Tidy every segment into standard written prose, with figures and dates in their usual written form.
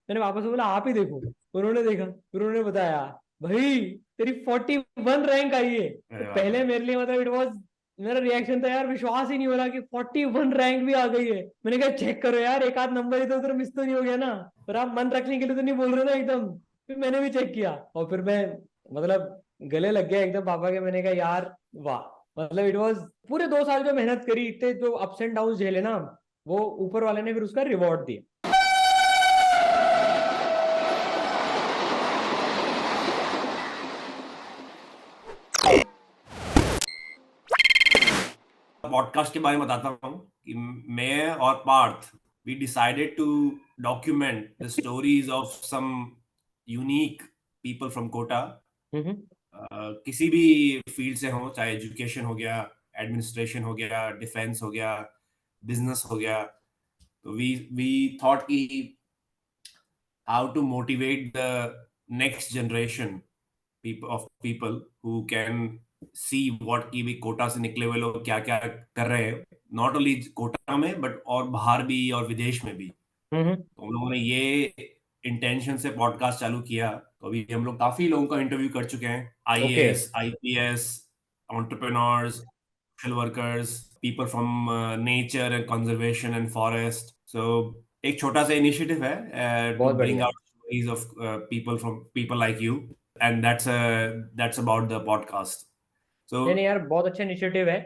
मैंने पापा से बोला आप ही देखो। उन्होंने देखा, फिर उन्होंने बताया भाई तेरी 41 रैंक आई है। तो अरे बाप पहले रे। मेरे लिए मतलब इट वाज, मेरा रिएक्शन था यार विश्वास ही नहीं हो रहा कि 41 रैंक भी आ गई है। मैंने कहा चेक करो यार, एक आध नंबर इधर उधर मिस तो नहीं हो गया ना, पर आप मन रखने के लिए तो नहीं बोल रहे ना एकदम। फिर मैंने भी चेक किया और फिर मैं मतलब गले लग गया एकदम पापा के। मैंने कहा यार वाह, मतलब इट वाज पूरे 2 साल जो मेहनत करी, इतने जो अप्स एंड डाउन झेले ना, वो ऊपर वाले ने फिर उसका रिवॉर्ड दिया। पॉडकास्ट के बारे में बताता हूँ कि मैं और Parth we decided to document the stories of some unique people from Kota. Hmm. किसी भी फील्ड से हो, चाहे एजुकेशन हो गया, एडमिनिस्ट्रेशन हो गया, डिफेंस हो गया, बिजनेस हो गया। तो वी थॉट कि how to motivate the next generation of people who can see what की भी कोटा से निकले हुए लोग क्या क्या कर रहे हैं, नॉट ओनली कोटा में बट और बाहर भी और विदेश में भी। हम्म। तो हम लोगों ने ये इंटेंशन से पॉडकास्ट चालू किया। तो अभी हम लोग काफी लोगों का इंटरव्यू कर चुके हैं, okay. IAS, IPS, entrepreneurs, social workers, people from nature and conservation and forest. So एक छोटा सा इनिशिएटिव है टू बहुत ब्रिंग बढ़िया। Out stories of people from people like you, and that's about the podcast. So नहीं नहीं यार, बहुत अच्छा इनिशिएटिव है।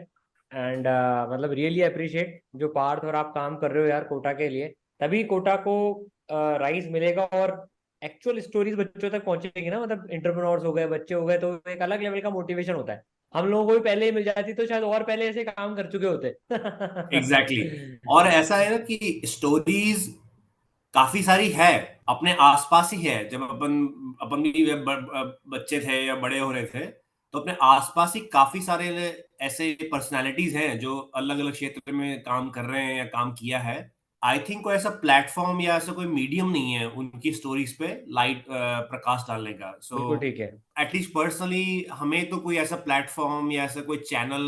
एंड मतलब रियली अप्रिशिएट जो पार्थ और आप काम कर रहे हो यार कोटा के लिए। तभी कोटा को राइज मिलेगा और एक्चुअल स्टोरीज बच्चों तक पहुंचेगी ना, मतलब इंटरप्रेन्योर्स हो गए, बच्चे हो गए, तो एक अलग लेवल का मोटिवेशन होता है। हम लोगों को भी पहले ही मिल जाती तो शायद और पहले ऐसे काम कर चुके होते। Exactly exactly. और ऐसा है ना कि स्टोरीज काफी सारी है, अपने आसपास ही है। जब अपन अपन भी बच्चे थे या बड़े हो रहे थे, तो अपने आसपास ही काफी सारे ऐसे पर्सनालिटीज हैं जो अलग अलग क्षेत्र में काम कर रहे हैं या काम किया है। आई थिंक कोई ऐसा प्लेटफॉर्म या ऐसा कोई मीडियम नहीं है उनकी स्टोरीज पे लाइट प्रकाश डालने का। सो बिल्कुल ठीक है। एटलीस्ट पर्सनली हमें तो कोई ऐसा प्लेटफॉर्म या ऐसा कोई चैनल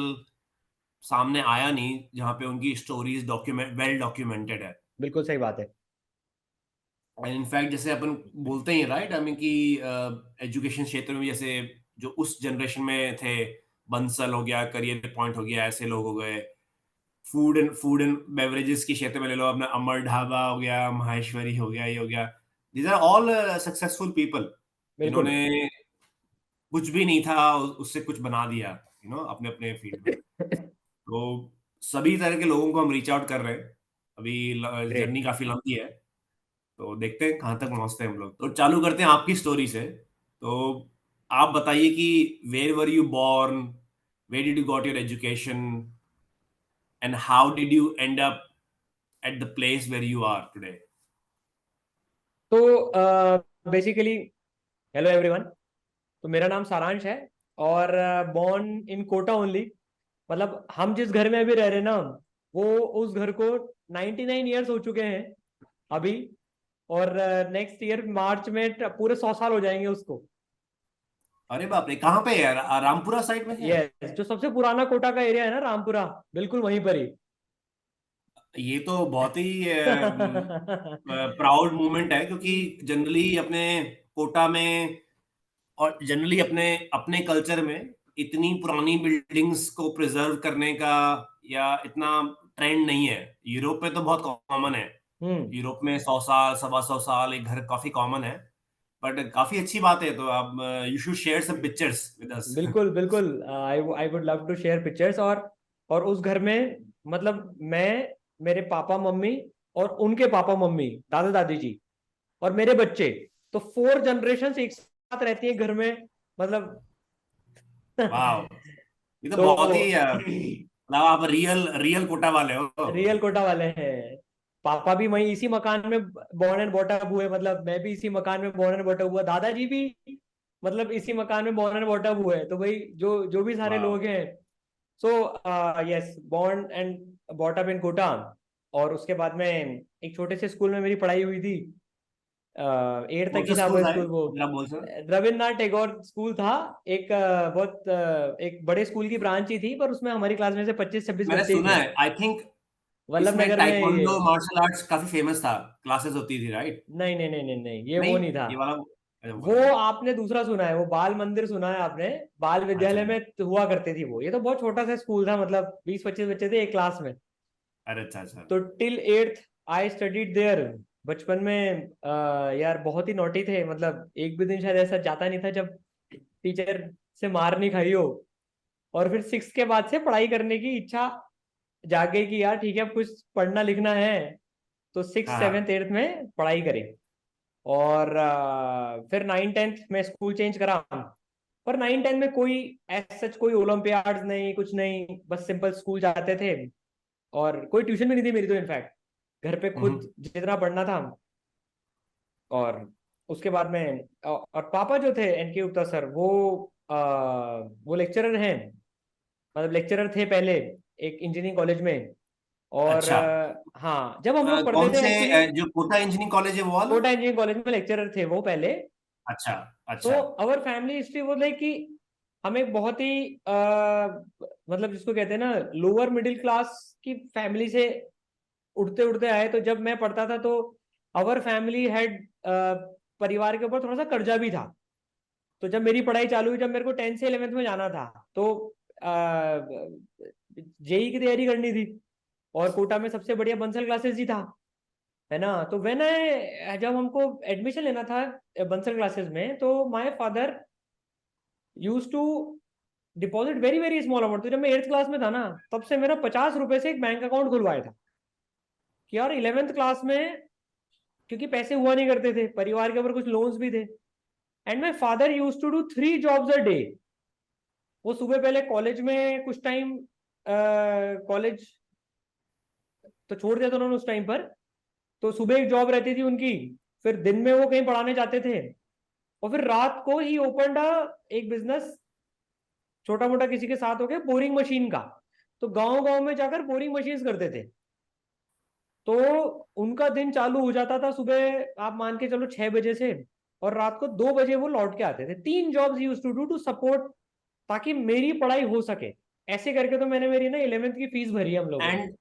सामने आया नहीं जहाँ पे उनकी स्टोरीज डॉक्यूमेंट वेल डॉक्यूमेंटेड है। बिल्कुल सही बात है। इनफैक्ट जैसे अपन बोलते ही राइट, आई मीन कि एजुकेशन क्षेत्र में जैसे जो उस जनरेशन में थे, बंसल हो गया, करियर पॉइंट हो गया, ऐसे लोग हो गए। फूड एंड बेवरेजेस के क्षेत्र में ले लो, अपना अमर ढाबा हो गया, माहेश्वरी हो गया, ये हो गया। These are all successful people बिल्कुल। जिन्होंने कुछ भी नहीं था उससे कुछ बना दिया, अपने अपने फील्ड में। तो सभी तरह के लोगों को हम रीच आउट कर रहे हैं। अभी ग्रेट। जर्नी काफी लंबी है, तो देखते हैं कहाँ तक पहुंचते हैं हम लोग। तो चालू करते हैं आपकी स्टोरी से। तो आप बताइए कि where were you born, where did you got your education, and how did you end up at the place where you are today. तो बेसिकली हेलो एवरीवन। तो मेरा नाम सारांश है और बॉर्न इन कोटा ओनली। मतलब हम जिस घर में अभी रह रहे हैं ना, वो उस घर को 99 ईयर्स हो चुके हैं अभी। और नेक्स्ट ईयर मार्च में पूरे 100 साल हो जाएंगे उसको। अरे बाप रे, कहाँ पे है यार? रामपुरा साइड में है? यस, जो सबसे पुराना कोटा का एरिया है ना रामपुरा, बिल्कुल वहीं पर ही। ये तो बहुत ही प्राउड मोमेंट है, क्योंकि जनरली अपने कोटा में और जनरली अपने अपने कल्चर में इतनी पुरानी बिल्डिंग्स को प्रिजर्व करने का या इतना ट्रेंड नहीं है। यूरोप में तो बहुत कॉमन है। हम्म। यूरोप में 100 साल, 125 साल एक घर काफी कॉमन है। बट काफी अच्छी बात है। तो आप you should share some pictures with us. बिल्कुल बिल्कुल, I would love to share pictures. और उस घर में मतलब मैं, मेरे पापा मम्मी और उनके पापा मम्मी, दादा दादी जी और मेरे बच्चे, तो 4 जनरेशन एक साथ रहती है घर में, मतलब। वाह, ये तो तो बहुत ही मतलब आप रियल रियल कोटा वाले हो। रियल कोटा वाले हैं। पापा भी वहीं इसी मकान में बॉर्न एंड बॉट अप हुए, मतलब मैं भी इसी मकान में बॉर्न एंड बॉट अप हुआ, दादाजी भी मतलब इसी मकान में बॉर्न एंड बॉट अप हुए। तो भाई जो जो भी सारे वाह। लोग हैं, so yes, born and bought up in Kota. और उसके बाद में एक छोटे से स्कूल में मेरी पढ़ाई हुई थी। 8 तक कौन सा ही था स्कूल वो था ये? स्कूल, वो जरा बोल सर। रविन्द्रनाथ टैगोर स्कूल था। एक एक बड़े स्कूल की ब्रांच ही थी, पर उसमें हमारी क्लास में से 25-26 मैंने बच्चे ही सुना थे। है, आई थिंक वल्लभ इसमें नगर में ये, टाइकोंडो मार्शल आर्ट्स काफी फेमस था, क्लासेस होती थी, राइट? नहीं नहीं नहीं नहीं नहीं, ये वो नहीं, नहीं था। ये वाला अच्छा, वो वो वाला नहीं। आपने दूसरा सुना है, वो बाल मंदिर सुना है आपने, बाल अच्छा विद्यालय में हुआ करती थी वो। ये तो बहुत छोटा सा स्कूल था, मतलब 20-25 बच्चे थे एक क्लास में। अरे अच्छा अच्छा। तो till 8th I studied there. बचपन में यार बहुत ही नोटी थे, मतलब एक भी दिन शायद ऐसा जाता नहीं था जब टीचर से मार नहीं खाई हो। और फिर 6 के बाद से पढ़ाई करने की इच्छा जागे कि यार ठीक है अब कुछ पढ़ना लिखना है, तो 6, हाँ 7th, हाँ। 8th में पढ़ाई करें। और फिर 9, 10th में स्कूल चेंज करा। पर 9, 10 में कोई सच कोई ओलंपियाड्स नहीं, कुछ नहीं, बस सिंपल स्कूल जाते थे। और कोई ट्यूशन भी नहीं थी मेरी तो, इनफैक्ट घर पे खुद हम्म। जितना पढ़ना था। और उसके बाद में और पापा जो थे एनके गुप्ता सर, वो लेक्चरर हैं, मतलब लेक्चरर थे पहले एक इंजीनियरिंग कॉलेज में। और अच्छा। हाँ, जब हम लोग पढ़ते कौन थे से एक्चुअली, जो कोटा इंजीनियरिंग कॉलेज है वो वाला? कोटा इंजीनियरिंग कॉलेज में लेक्चरर थे वो पहले। अच्छा तो अच्छा। अवर फैमिली हिस्ट्री वो लाइक कि हमें बहुत ही मतलब जिसको कहते हैं ना लोअर मिडिल क्लास की फैमिली से उठते उठते आए। तो जब मैं पढ़ता था तो अवर फैमिली हैड परिवार के ऊपर थोड़ा सा कर्जा भी था। तो जब मेरी पढ़ाई चालू हुई, जब मेरे को 10 से 11th में जाना था, तो जेई की तैयारी करनी थी, और कोटा में सबसे बढ़िया बंसल क्लासेस ही था, है ना। तो व्हेन आई जब हमको एडमिशन लेना था बंसल क्लासेस में, तो my father use to deposit very very small amount. तो जब मैं 8th क्लास में था ना, तब से मेरा 50 रुपए से एक बैंक अकाउंट खुलवाया था कि यार 11th क्लास में, क्योंकि पैसे हुआ नहीं करते थे, परिवार के ऊपर कुछ लोन्स भी थे। And my father use to do 3 jobs a day. वो सुबह पहले कॉलेज में कुछ टाइम, कॉलेज तो छोड़ दिया था उन्होंने उस टाइम पर। तो सुबह एक जॉब रहती थी उनकी, फिर दिन में वो कहीं पढ़ाने जाते थे, और फिर रात को ही ओपनड एक बिजनेस छोटा मोटा किसी के साथ हो गया बोरिंग मशीन का। तो गांव गांव में जाकर बोरिंग मशीन करते थे। तो उनका दिन चालू हो जाता था सुबह आप मान के चलो 6 बजे से, और रात को 2 बजे वो लौट के आते थे। 3 jobs use to do to support, ताकि मेरी पढ़ाई हो सके। ऐसे करके तो मैंने मेरी ना 11th की फीस भरी है हम लोगों ने। एंड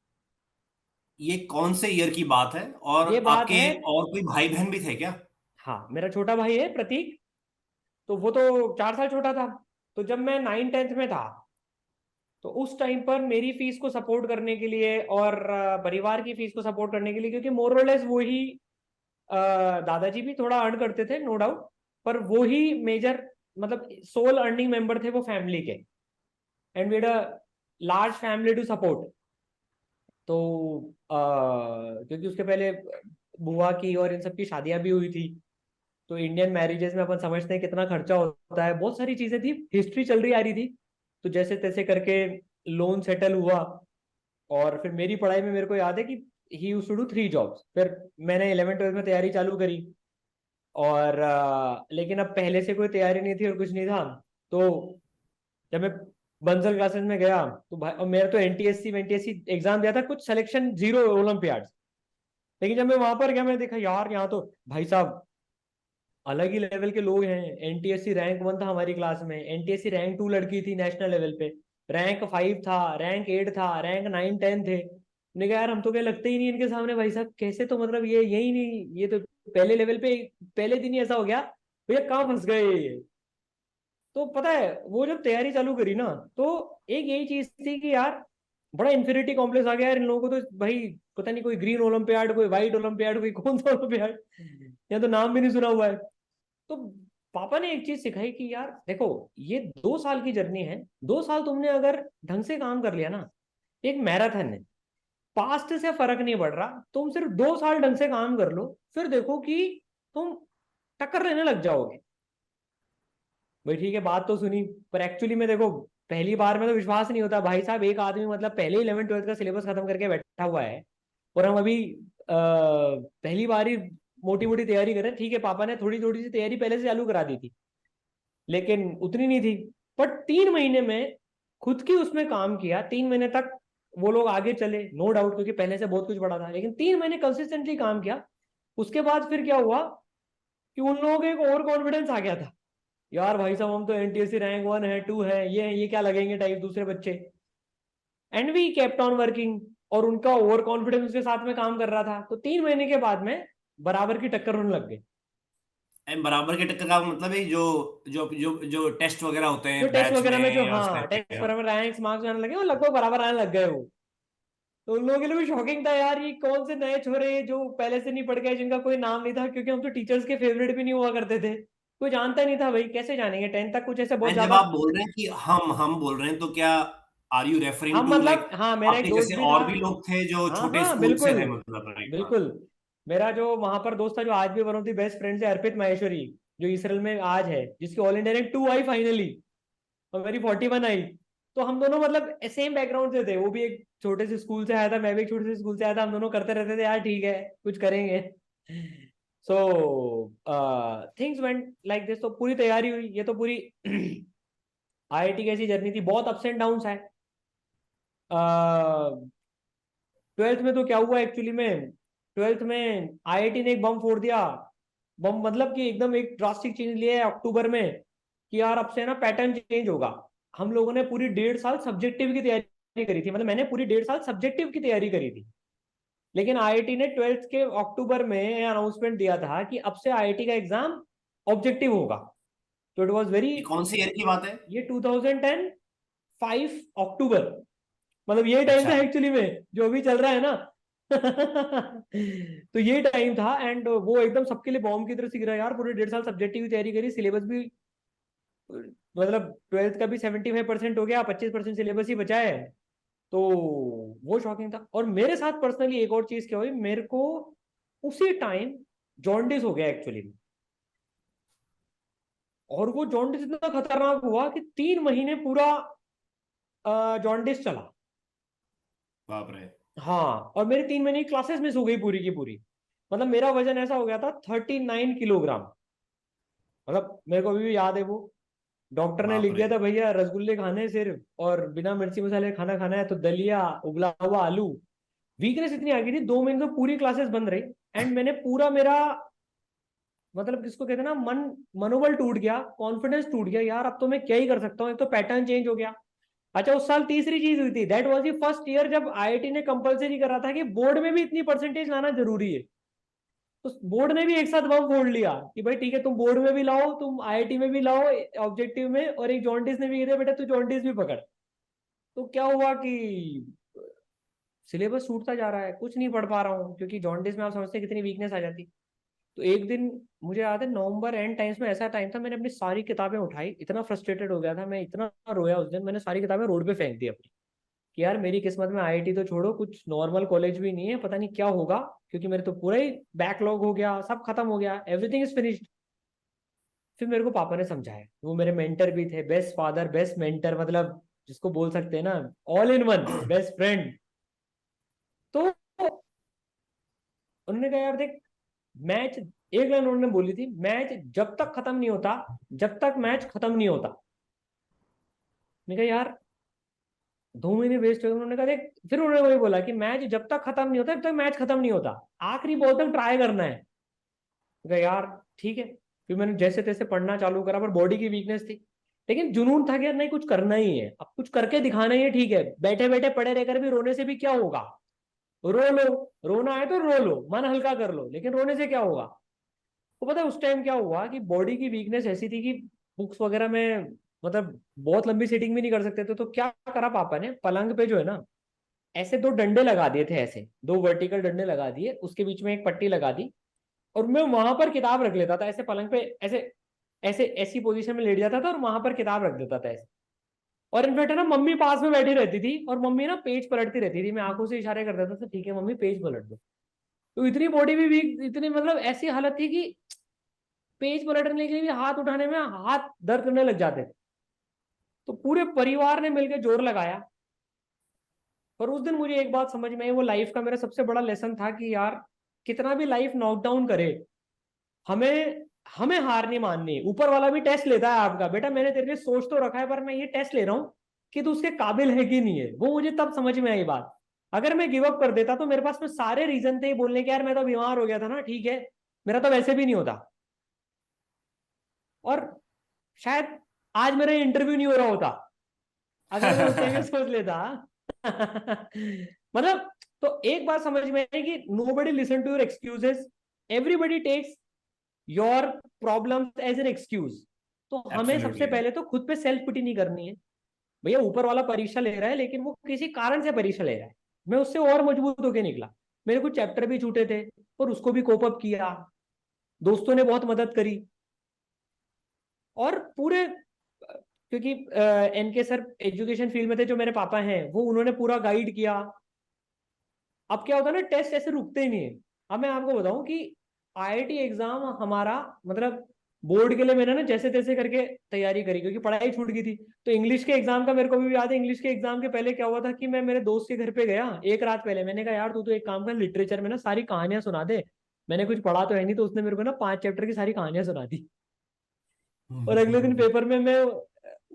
ये कौन से ईयर की बात है? और ये बात आपके है, और कोई भाई बहन भी थे क्या? हाँ मेरा छोटा भाई है प्रतीक, तो वो तो 4 साल छोटा था। तो जब मैं 9, 10th में था, तो उस टाइम पर मेरी फीस को सपोर्ट करने के लिए और परिवार की फीस को सपोर्ट करने के लिए, क्योंकि मोर और लेस वो ही दादाजी भी थोड़ा अर्न करते थे नो डाउट, पर वो ही मेजर, मतलब सोल अर्निंग मेंबर थे वो फैमिली के। And we had a large family to support. तो क्योंकि उसके पहले बुआ की और इन सब की शादियां भी हुई थी। तो इंडियन मैरिजेस में अपन समझते हैं कितना खर्चा होता है, बहुत सारी चीजें थी, हिस्ट्री चल रही आ रही थी। तो जैसे तैसे करके लोन सेटल हुआ। और फिर मेरी पढ़ाई में मेरे को याद है कि he used to do 3 jobs. फिर मैंने 11th 12th में तैयारी चालू करी। और लेकिन अब पहले से कोई तैयारी नहीं थी और कुछ नहीं था। तो जब मैं बंसल क्लासेस में गया, तो भाई, और मेरा तो एनटीएससी वेंटीएससी एग्जाम दिया था, कुछ सिलेक्शन जीरो ओलंपियाड। लेकिन जब मैं वहां पर गया, मैंने देखा यार यहाँ तो भाई साहब अलग ही लेवल के लोग हैं। एनटीएससी रैंक 1 था हमारी क्लास में, एनटीएससी रैंक 2 लड़की थी नेशनल लेवल पे, रैंक 5 था, रैंक 8 था, रैंक 9, 10 थे। मैंने कहा यार हम तो क्या लगते ही नहीं इनके सामने भाई साहब, कैसे, तो मतलब ये यही नहीं, ये तो पहले लेवल पे पहले दिन ही ऐसा हो गया, भैया कहाँ फंस गए ये। तो पता है वो जब तैयारी चालू करी ना, तो एक यही चीज थी कि यार बड़ा इन्फिनिटी कॉम्प्लेक्स आ गया यार इन लोगों को। तो भाई पता नहीं कोई ग्रीन ओलंपियाड, कोई व्हाइट ओलंपियाड, कोई कौन सा ओलंपियाड, या तो नाम भी नहीं सुना हुआ है। तो पापा ने एक चीज सिखाई कि यार देखो, ये 2 साल की जर्नी है। 2 साल तुमने अगर ढंग से काम कर लिया ना, एक मैराथन है, पास्ट से फर्क नहीं पड़ रहा, तुम सिर्फ 2 साल ढंग से काम कर लो, फिर देखो कि तुम टक्कर लेने लग जाओगे। भाई ठीक है, बात तो सुनी, पर एक्चुअली में देखो, पहली बार में तो विश्वास नहीं होता भाई साहब, एक आदमी मतलब पहले 11th 12th का सिलेबस खत्म करके बैठा हुआ है, और हम अभी पहली बार ही मोटी मोटी तैयारी कर रहे हैं। ठीक है, पापा ने थोड़ी थोड़ी सी तैयारी पहले से चालू करा दी थी, लेकिन उतनी नहीं थी। बट 3 महीने में खुद की उसमें काम किया, 3 महीने तक वो लोग आगे चले नो डाउट, क्योंकि पहले से बहुत कुछ पड़ा था, लेकिन 3 महीने कंसिस्टेंटली काम किया। उसके बाद फिर क्या हुआ कि उन लोगों को एक और कॉन्फिडेंस आ गया था, यार भाई साहब हम तो एनटीएससी रैंक 1 है, 2 है, ये क्या लगेंगे टाइप दूसरे बच्चे। And we kept on working. और उनका ओवर कॉन्फिडेंस के साथ में काम कर रहा था। तो 3 महीने के बाद में बराबर की टक्कर होने लग गई। बराबर के टक्कर का मतलब है जो जो जो जो टेस्ट वगैरह होते जो हैं टेस्ट बैच वगैरह में, जो में या उस हाँ टाइप के, टेस्ट हाँ। वगैरह में रैंक्स मार्क्स आने लगे, वो लगभग बराबर आने लग गए वो। तो उन लोगों के लिए भी शॉकिंग था यार, ये कौन से नए छोरे हैं जो पहले से नहीं पढ़ गए, जिनका कोई नाम नहीं था, क्योंकि हम तो टीचर्स के फेवरेट भी नहीं हुआ करते थे, कोई जानता ही नहीं था भाई, कैसे जानेंगे 10th तक कुछ ऐसे बहुत एंड जब ज्यादा। आप बोल रहे हैं कि हम बोल रहे हैं, तो क्या आर यू रेफरिंग हम टू मतलब, लाइक हाँ मेरा एक आपके दोस्त जैसे भी था। और भी लोग थे जो हाँ छोटे हाँ स्कूल से बिल्कुल, थे, मतलब, राइट? हाँ। बिल्कुल। मेरा जो वहां पर दोस्त था, जो आज भी one of the best friends है, अर्पित माहेश्वरी, जो इसराइल में आज है, जिसकी all India rank 2 I finally, और मेरी 41 आई। तो हम दोनों मतलब सेम बैकग्राउंड से थे, वो भी एक छोटे से स्कूल से आया था, मैं भी एक छोटे से स्कूल से आया था, हम दोनों करते रहते थे यार, ठीक है कुछ करेंगे। So things went like this. तो पूरी तैयारी हुई, ये तो पूरी आईआईटी की ऐसी जर्नी थी, बहुत अप्स एंड डाउन है। 12th में तो क्या हुआ एक्चुअली में, 12th में आईआईटी ने एक बम फोड़ दिया। बम मतलब कि एकदम एक ड्रास्टिक चेंज लिया है अक्टूबर में, कि यार अब से ना पैटर्न चेंज होगा। हम लोगों ने पूरी 1.5 साल सब्जेक्टिव की तैयारी करी थी, मतलब मैंने पूरी 1.5 साल सब्जेक्टिव की तैयारी करी थी। लेकिन आईआईटी ने 12th के अक्टूबर में अनाउंसमेंट दिया था कि अब से आईआईटी का एग्जाम ऑब्जेक्टिव होगा। तो इट वॉज वेरी, ये कौन सी ईयर की बात है? ये 2005 अक्टूबर, मतलब ये टाइम अच्छा। था एक्चुअली में जो अभी चल रहा है ना। तो ये टाइम था, एंड वो एकदम सबके लिए बॉम्ब की तरह से गिरा यार। पूरे 1.5 साल सब्जेक्टिव की तैयारी करी, सिलेबस भी मतलब 12th का भी 75% हो गया, 25% सिलेबस ही बचा है। तो वो शॉकिंग था। और मेरे साथ पर्सनली एक और चीज क्या हुई, मेरे को उसी टाइम जॉन्डिस हो गया एक्चुअली। और वो जॉन्डिस इतना खतरनाक हुआ कि 3 महीने पूरा जॉन्डिस चला। बाप रे। हाँ, और मेरी 3 महीने की क्लासेस मिस हो गई पूरी की पूरी। मतलब मेरा वजन ऐसा हो गया था 39 किलोग्राम। मतलब मेरे को अभी भी याद है वो, डॉक्टर ने बाप लिख रे। दिया था भैया रसगुल्ले खाने हैं सिर्फ, और बिना मिर्ची मसाले खाना खाना है, तो दलिया, उबला हुआ आलू। वीकनेस इतनी आ गई थी, 2 महीने तो पूरी क्लासेस बंद रही। एंड मैंने पूरा मेरा, मतलब जिसको कहते हैं ना, मनोबल टूट गया, कॉन्फिडेंस टूट गया यार, अब तो मैं क्या ही कर सकता हूँ, एक तो पैटर्न चेंज हो गया। अच्छा, उस साल तीसरी चीज हुई थी, that was the first year जब आईआईटी ने कंपलसरी करा था कि बोर्ड में भी इतनी परसेंटेज लाना जरूरी है। तो बोर्ड ने भी एक साथ बम फोड़ लिया कि भाई ठीक है, तुम बोर्ड में भी लाओ, तुम आईआईटी में भी लाओ ऑब्जेक्टिव में, और एक जॉन्डिस ने भी कह दिया बेटा तू जॉन्डिस भी पकड़। तो क्या हुआ कि सिलेबस छूटता जा रहा है, कुछ नहीं पढ़ पा रहा हूँ, क्योंकि जॉन्डिस में आप समझते हैं कितनी वीकनेस आ जाती। तो एक दिन, मुझे याद है नवंबर एंड टाइम्स में, ऐसा टाइम था, मैंने अपनी सारी किताबें उठाई, इतना फ्रस्ट्रेटेड हो गया था मैं, इतना रोया उस दिन, मैंने सारी किताबें रोड पे फेंक दी अपनी, कि यार मेरी किस्मत में आईआईटी तो छोड़ो, कुछ नॉर्मल कॉलेज भी नहीं है, पता नहीं क्या होगा, क्योंकि मेरे तो पूरा ही बैकलॉग हो गया, सब खत्म हो गया, एवरीथिंग इज फिनिश्ड। फिर मेरे को पापा ने समझाया, वो मेरे मेंटर भी थे, बेस्ट फादर बेस्ट मेंटर, मतलब जिसको बोल सकते हैं ना, all in one best friend. तो उन्होंने कहा यार देख, मैच, एक लाइन उन्होंने बोली थी, मैच जब तक खत्म नहीं होता, जब तक मैच खत्म नहीं होता। मैंने कहा यार 2 महीने वेस्ट हो गए। उन्होंने कहा देख, फिर उन्होंने वही बोला कि मैच जब तक खत्म नहीं होता, जब तक मैच खत्म नहीं होता, आखिरी बॉल तक ट्राई करना है। मैंने कहा यार ठीक है। फिर मैंने जैसे तैसे पढ़ना चालू करा, पर बॉडी की वीकनेस थी, लेकिन जुनून था कि यार नहीं, कुछ करना ही है, अब कुछ करके दिखाना ही है, ठीक है बैठे बैठे पड़े रहकर भी रोने से भी क्या होगा, रो लो, रोना है तो रो लो, मन हल्का कर लो, लेकिन रोने से क्या होगा। तो पता है उस टाइम क्या हुआ कि बॉडी की वीकनेस ऐसी थी कि बुक्स वगैरह में, मतलब बहुत लंबी सीटिंग भी नहीं कर सकते थे। तो क्या करा पापा ने, पलंग पे जो है ना, ऐसे 2 डंडे लगा दिए थे, ऐसे 2 वर्टिकल डंडे लगा दिए, उसके बीच में एक पट्टी लगा दी, और मैं वहां पर किताब रख लेता था, ऐसे पलंग पे, ऐसे ऐसे ऐसी पोजीशन में लेट जाता था, और वहां पर किताब रख देता था ऐसे। और इनफेक्ट है ना, मम्मी पास में बैठी रहती थी, और मम्मी ना पेज पलटती रहती थी, मैं आंखों से इशारे कर देता था ठीक है मम्मी पेज पलट दो। तो इतनी बॉडी भी वीक, इतनी मतलब ऐसी हालत थी कि पेज पलटने के लिए भी हाथ उठाने में हाथ दर्द करने लग जाते थे। तो पूरे परिवार ने मिलकर जोर लगाया। पर उस दिन मुझे एक बात समझ में आई, वो लाइफ का मेरा सबसे बड़ा लेसन था कि यार कितना भी लाइफ नॉकडाउन करे, हमें हमें हार नहीं माननी। ऊपर वाला भी टेस्ट लेता है आपका, बेटा मैंने तेरे लिए सोच तो रखा है, पर मैं ये टेस्ट ले रहा हूँ कि तू उसके काबिल है कि नहीं है। वो मुझे तब समझ में आई बात। अगर मैं गिव अप कर देता तो मेरे पास में सारे रीजन थे बोलने के, यार मैं तो बीमार हो गया था ना, ठीक है, मेरा तो वैसे भी नहीं होता, और शायद आज मेरा इंटरव्यू नहीं हो रहा होता, अगर मैं उस टाइम पे सोच लेता। मतलब तो एक बात समझ में आई कि nobody listen to your excuses, everybody takes your problems as an excuse. तो हमें सबसे एब्सोल्युटली। पहले तो खुद पे सेल्फ पिटी नहीं करनी है। भैया ऊपर वाला परीक्षा ले रहा है, लेकिन वो किसी कारण से परीक्षा ले रहा है, मैं उससे और मजबूत होके निकला। मेरे कुछ चैप्टर भी छूटे थे और उसको भी कोप अप किया, दोस्तों ने बहुत मदद करी, और पूरे क्योंकि एनके सर एजुकेशन फील्ड में थे, जो मेरे पापा हैं, वो उन्होंने पूरा गाइड किया। अब क्या होता है ना, टेस्ट ऐसे रुकते ही नहीं है। अब मैं आपको बताऊं कि आईआईटी एग्जाम हमारा, मतलब बोर्ड के लिए मैंने ना जैसे तैसे करके तैयारी करी, क्योंकि पढ़ाई छूट गई थी। तो इंग्लिश के एग्जाम का मेरे को भी याद है, इंग्लिश के एग्जाम के पहले क्या हुआ था कि मैं मेरे दोस्त के घर पे गया एक रात पहले। मैंने कहा यार तू तो एक काम कर, लिटरेचर में ना सारी कहानियां सुना दे, मैंने कुछ पढ़ा तो है नहीं। तो उसने मेरे को ना 5 चैप्टर की सारी कहानियां सुना दी। और अगले दिन पेपर में मैं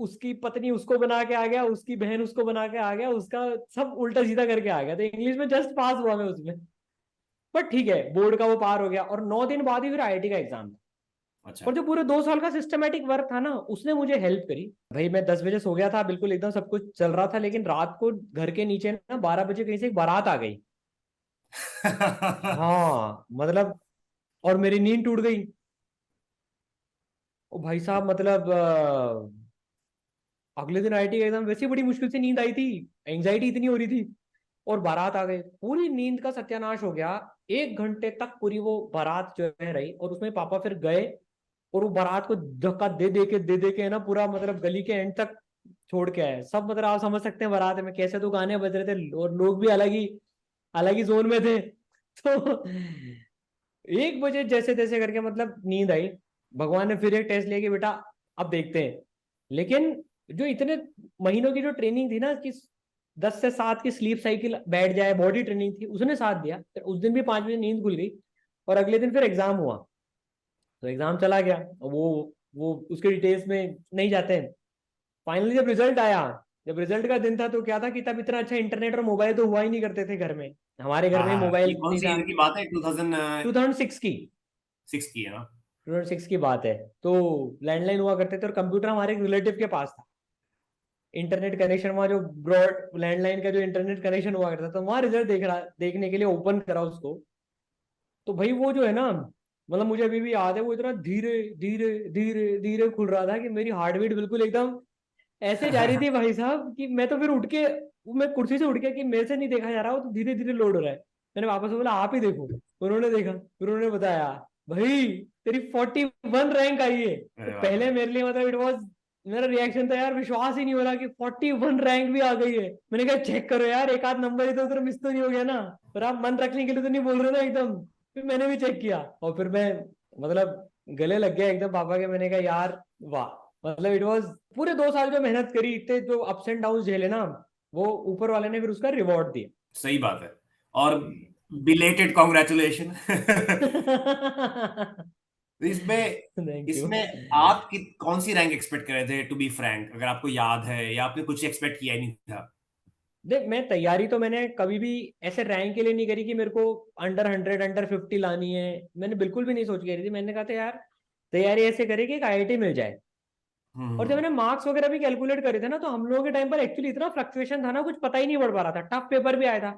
उसकी पत्नी उसको बना के आ गया, उसकी बहन उसको बना के आ गया, उसका सब उल्टा सीधा करके आ गया। तो इंग्लिश में जस्ट पास हुआ मैं उसमें, बट ठीक है, बोर्ड का वो पार हो गया। और 9 दिन बाद ही फिर आईआईटी का एग्जाम था। अच्छा। और जो पूरे 2 साल का सिस्टमेटिक वर्क था ना, उसने मुझे हेल्प करी। भाई मैं 10 बजे सो गया था, बिल्कुल एकदम सब कुछ चल रहा था, लेकिन रात को घर के नीचे ना 12 बजे कहीं से एक बारात आ गई। हाँ मतलब, और मेरी नींद टूट गई। ओ भाई साहब, मतलब अगले दिन आईआईटी का एग्जाम, वैसे बड़ी मुश्किल से नींद आई थी, एंजाइटी इतनी हो रही थी, और बारात आ गई, पूरी नींद का सत्यानाश हो गया। 1 घंटे तक पूरी वो बारात जो है रही, और उसमें पापा फिर गए, और वो बारात को धक्का दे दे के है ना, पूरा मतलब गली के एंड तक छोड़ के आए सब। मतलब आप समझ सकते हैं बारात में कैसे तो गाने बज रहे थे, और लोग भी अलग ही जोन में थे। तो 1 बजे जैसे तैसे करके मतलब नींद आई। भगवान ने फिर एक टेस्ट लिया कि बेटा अब देखते हैं। लेकिन जो इतने महीनों की जो ट्रेनिंग थी ना, कि 10 से 7 की स्लीप साइकिल बैठ जाए, बॉडी ट्रेनिंग थी, उसने साथ दिया। फिर उस दिन भी 5 बजे नींद खुल गई, और अगले दिन फिर एग्जाम हुआ। तो एग्जाम चला गया, वो उसके डिटेल्स में नहीं जाते हैं। फाइनली जब रिजल्ट आया, जब रिजल्ट का दिन था, तो क्या था कि तब इतना अच्छा इंटरनेट और मोबाइल तो हुआ ही नहीं करते थे घर में, हमारे घर हाँ में हाँ, ये मोबाइल कौन नहीं सी था। ईयर की बात है? 2006 2006 की, की है ना? 2006 की बात है। तो लैंडलाइन हुआ करते थे, और कंप्यूटर हमारे एक रिलेटिव के पास था। इंटरनेट कनेक्शन वहाँ जो ब्रॉड लैंडलाइन का जो इंटरनेट कनेक्शन हुआ करता था, तो वहाँ रिजल्ट देखने के लिए ओपन करा उसको। तो भाई वो जो है ना, मतलब मुझे अभी भी याद है, वो इतना धीरे धीरे धीरे धीरे खुल रहा था कि मेरी हार्ट बीट बिल्कुल एकदम ऐसे जा रही थी भाई साहब, कि मैं तो फिर उठ के, मैं कुर्सी से उठ के, कि मेरे से नहीं देखा जा रहा, वो तो धीरे धीरे लोड हो रहा है। मैंने वापस बोला आप ही देखो। उन्होंने देखा, फिर उन्होंने बताया भाई तेरी 41 रैंक आई है। तो अरे बाप पहले रे। मेरे लिए मतलब इट वॉज, मेरा रिएक्शन था यार, विश्वास ही नहीं हो रहा कि 41 रैंक भी आ गई है। मैंने कहा चेक करो यार, एक आध नंबर इधर उधर मिस तो नहीं हो गया ना, पर आप मन रखने के लिए तो नहीं बोल रहे ना एकदम। फिर मैंने भी चेक किया, और फिर मैं मतलब गले लग गया एकदम पापा के। मैंने कहा यार वाह, मतलब इट वाज, पूरे 2 साल जो मेहनत करी, इतने जो अप्स एंड डाउन झेले ना, वो ऊपर वाले ने फिर उसका रिवॉर्ड दिया। सही बात है। और बिलेटेड कॉन्ग्रेचुलेशन। इसमें थैंक यू। इसमें आप कौन सी रैंक एक्सपेक्ट कर रहे थे, टू बी फ्रैंक, अगर आपको याद है, या आपने कुछ एक्सपेक्ट किया ही नहीं था? देख, मैं तैयारी तो मैंने कभी भी ऐसे रैंक के लिए नहीं करी कि मेरे को अंडर 100 अंडर 50 लानी है। मैंने बिल्कुल भी नहीं सोच के करी थी। मैंने कहा था यार तैयारी ऐसे करे कि एक आईआईटी मिल जाए। और जब हम्म। मैंने मार्क्स वगैरह भी कैलकुलेट करे थे ना, तो हम लोगों के टाइम पर एक्चुअली इतना फ्लक्चुएशन था ना, कुछ पता ही नहीं पड़ पा रहा था, टफ पेपर भी आया था।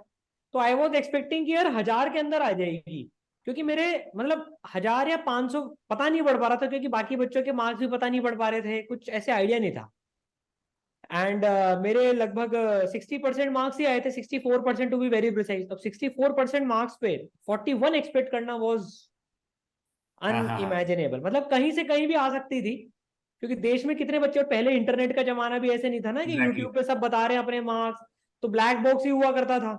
तो आई वॉज एक्सपेक्टिंग कि यार 1000 के अंदर आ जाएगी, क्योंकि मेरे मतलब 1000 या 500 पता नहीं पड़ पा रहा था, क्योंकि बाकी बच्चों के मार्क्स भी पता नहीं पड़ पा रहे थे, कुछ ऐसे आइडिया नहीं था। एंड मेरे लगभग 60% मार्क्स ही आए थे, 64% टू बी वेरी प्रिसाइज। अब 64% मार्क्स पे 41 एक्सपेक्ट करना वॉज हाँ हाँ हाँ। अनइमेजिनेबल। मतलब कहीं से कहीं भी आ सकती थी, क्योंकि देश में कितने बच्चे, और पहले इंटरनेट का जमाना भी ऐसे नहीं था ना कि एग्जैक्टली। यूट्यूब पे सब बता रहे हैं अपने मार्क्स। तो ब्लैक बॉक्स ही हुआ करता था।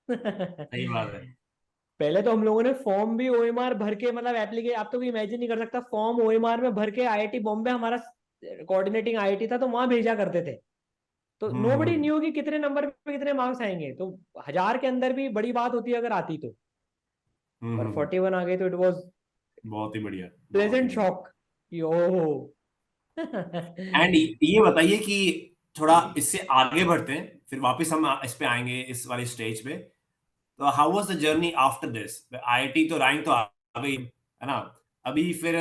सही बात है। पहले तो हम लोगों ने फॉर्म भी ओएमआर भर के, मतलब एप्लीकेशन, आप तो भी इमेजिन नहीं कर सकता, फॉर्म ओएमआर में भर के आईआईटी बॉम्बे हमारा कोऑर्डिनेटिंग आईआईटी था, तो वहां भेजा करते थे। तो नो बडी हम्म। न्यू कि कितने नंबर पे कितने मार्क्स आएंगे। तो 1000 के अंदर भी बड़ी बात होती है अगर आती तो, पर हम्म। 41 आ गई तो इट वाज बहुत ही बढ़िया, बहुत ही प्लेजेंट बढ़िया। शॉक कि ओहो। एंड ये बताइए कि थोड़ा इससे आगे बढ़ते हैं, फिर वापस हम इस पे आएंगे, इस वाली स्टेज पे। तो how was the journey after this? IIT तो रैंक तो आ गई है ना? अभी फिर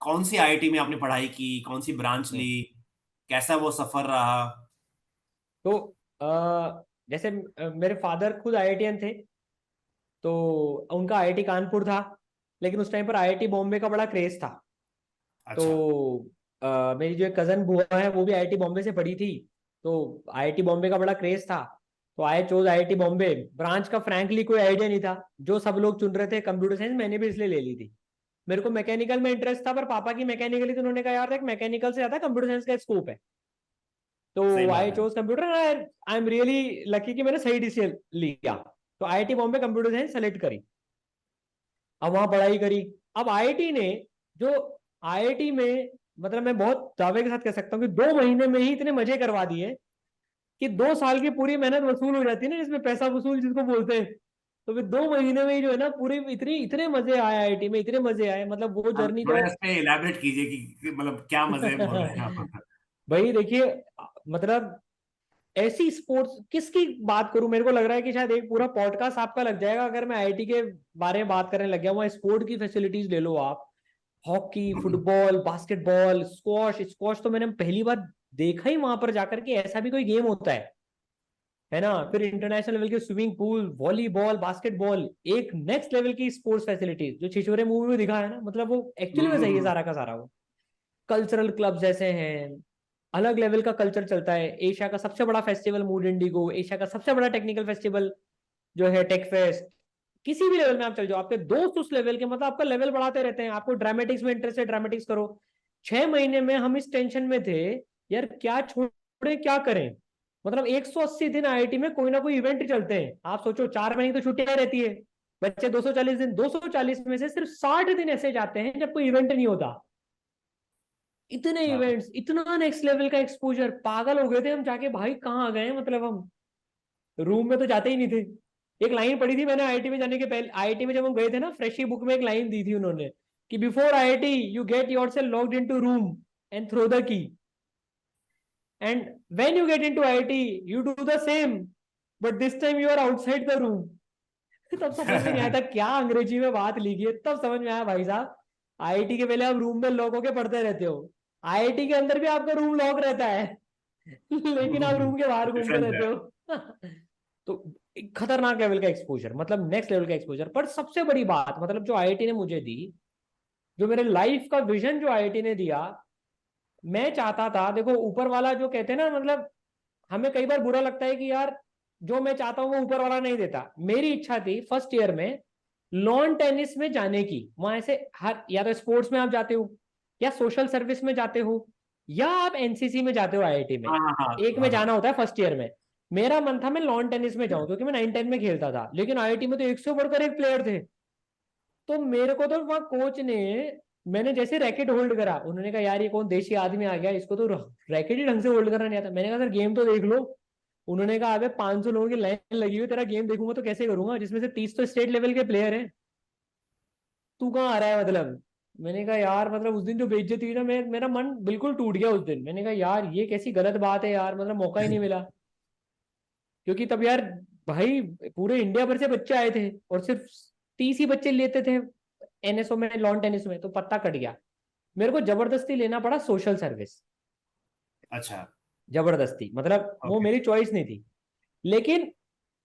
कौन सी आईआईटी में आपने पढ़ाई की, कौन सी ब्रांच ली, कैसा वो सफर रहा? तो जैसे मेरे फादर खुद आईआईटीएन थे, तो उनका आईआईटी कानपुर था, लेकिन उस टाइम पर आईआईटी बॉम्बे का बड़ा क्रेज था। अच्छा। तो मेरी जो एक कजन बुआ है वो भी आईआईटी बॉम्बे से पढ़ी थी, तो आईआईटी बॉम्बे का बड़ा क्रेज था। तो I chose IIT Bombay branch का, फ्रैंकली कोई आइडिया नहीं था, जो सब लोग चुन रहे थे कंप्यूटर साइंस, मैंने भी इसलिए ले ली थी। मेरे को मैकेनिकल में इंटरेस्ट था, पर पापा की मैकेनिकली, तो उन्होंने कहा यार देख मैकेनिकल से ज्यादा कंप्यूटर साइंस का स्कोप है। सही तो बात आई है। Chose computer, I am really lucky कि मैंने सही डिसीजन लिया। तो IIT Bombay computer science select करी, अब वहां पढ़ाई करी। अब आईआईटी ने जो, आईआईटी में मतलब मैं बहुत दावे के साथ कह सकता हूँ कि 2 महीने में ही इतने मजे करवा दिए कि 2 साल की पूरी मेहनत वसूल हो जाती है ना, जिसमें पैसा वसूल जिसको बोलते हैं। तो फिर 2 महीने में ही जो है ना पूरी इतनी इतने मजे आए आईआईटी में, इतने मजे आए, मतलब वो आप जर्नी थोड़ा तो इस पे इलैबोरेट कीजिए कि मतलब क्या मजे बोल रहे हैं आप। भाई देखिए, मतलब ऐसी स्पोर्ट्स किसकी बात करूं, मेरे को लग रहा है कि शायद एक पूरा पॉडकास्ट आपका लग जाएगा अगर मैं आईआईटी के बारे में बात करने लग गया। वहां स्पोर्ट की फैसिलिटीज ले लो आप, hockey, football, basketball, squash. Squash तो मैंने पहली बार देखा ही वहां पर जाकर के, ऐसा भी कोई गेम होता है ना। फिर इंटरनेशनल लेवल के स्विमिंग पूल, वॉलीबॉल, बास्केटबॉल, एक नेक्स्ट लेवल की स्पोर्ट्स फैसिलिटीज जो छिछोरे मूवी में दिखा है ना, मतलब वो एक्चुअली में सही है हम्म। सारा का सारा। वो कल्चरल क्लब्स ऐसे हैं, अलग लेवल का कल्चर चलता है। एशिया का सबसे बड़ा फेस्टिवल मूड इंडिगो, एशिया का सबसे बड़ा टेक्निकल फेस्टिवल जो है टेक फेस्ट। किसी भी लेवल में आप चल जाओ, आपके दोस्त उस लेवल के, मतलब आपका लेवल बढ़ाते रहते हैं। आपको ड्रामेटिक्स में इंटरेस्ट है, ड्रामेटिक्स करो। 6 महीने में हम इस टेंशन में थे यार, क्या छोड़े क्या करें। मतलब 180 दिन आईआईटी में कोई ना कोई इवेंट चलते हैं। आप सोचो 4 महीने तो छुट्टियां रहती है, बच्चे 240 दिन, 240 में से सिर्फ 60 दिन ऐसे जाते हैं जब कोई इवेंट नहीं होता। इतने अच्छा। इवेंट्स, इतना नेक्स्ट लेवल का एक्सपोजर, पागल हो गए थे हम जाके, भाई कहाँ आ गए, मतलब हम रूम में तो जाते ही नहीं थे। एक लाइन पढ़ी थी मैंने आईआईटी में जाने के पहले, आईआईटी में जब हम गए थे ना, फ्रेशी बुक में एक लाइन दी थी उन्होंने कि before IIT you get yourself locked into room and throw the key, and when you get into IIT you do the same, but this time you are outside the room. तब समझ में नहीं आया था क्या अंग्रेजी में बात लिखी है, तब समझ में आया भाई साहब, आईआईटी के पहले आप रूम में लॉक होके पढ़ते रहते हो, आईआईटी के अंदर भी आपका रूम लॉक रहता है लेकिन आप रूम के बाहर घूमते डिफरेंस है। रहते हो तो एक खतरनाक लेवल का एक्सपोजर, मतलब नेक्स्ट लेवल का एक्सपोजर। पर सबसे बड़ी बात, मतलब जो आईआईटी ने मुझे दी, जो मेरे लाइफ का विजन जो आईआईटी ने दिया, मैं चाहता था, देखो ऊपर वाला जो कहते हैं ना, मतलब हमें कई बार बुरा लगता है कि यार जो मैं चाहता हूं वो ऊपर वाला नहीं देता। मेरी इच्छा थी फर्स्ट ईयर में लॉन टेनिस में जाने की। वहां ऐसे हर, या तो स्पोर्ट्स में आप जाते हो, या सोशल सर्विस में जाते हो, या आप एनसीसी में जाते हो आईआईटी में, हाँ हाँ हाँ एक में हाँ हाँ। जाना होता है फर्स्ट ईयर में। मेरा मन था मैं लॉन टेनिस में जाऊं, क्योंकि मैं 9-10 में खेलता था, लेकिन आईआईटी में तो 100 बढ़कर एक प्लेयर थे। तो मेरे को तो वहां कोच ने, मैंने जैसे रैकेट होल्ड करा, उन्होंने कहा यार ये कौन देशी आदमी आ गया, इसको तो रैकेट ही ढंग से होल्ड करना नहीं आता। मैंने कहा सर गेम तो देख लो। उन्होंने कहा अबे 500 लोगों की लाइन लगी हुई, तेरा गेम देखूंगा तो कैसे करूंगा, जिसमें से 30 तो स्टेट लेवल के प्लेयर हैं, तू कहाँ आ रहा है मतलब। मैंने कहा यार, मतलब उस दिन जो बेइज्जती हुई ना, मेरा मन बिल्कुल टूट गया उस दिन। मैंने कहा यार ये कैसी गलत बात है यार, मतलब मौका ही नहीं मिला। क्योंकि तब यार भाई पूरे इंडिया भर से बच्चे आए थे, और सिर्फ 30 ही बच्चे लेते थे एनएसओ में, लॉन टेनिस में, तो पत्ता कट गया। मेरे को जबरदस्ती लेना पड़ा सोशल सर्विस, अच्छा। जबरदस्ती, मतलब वो ओके। मेरी चॉइस नहीं थी। लेकिन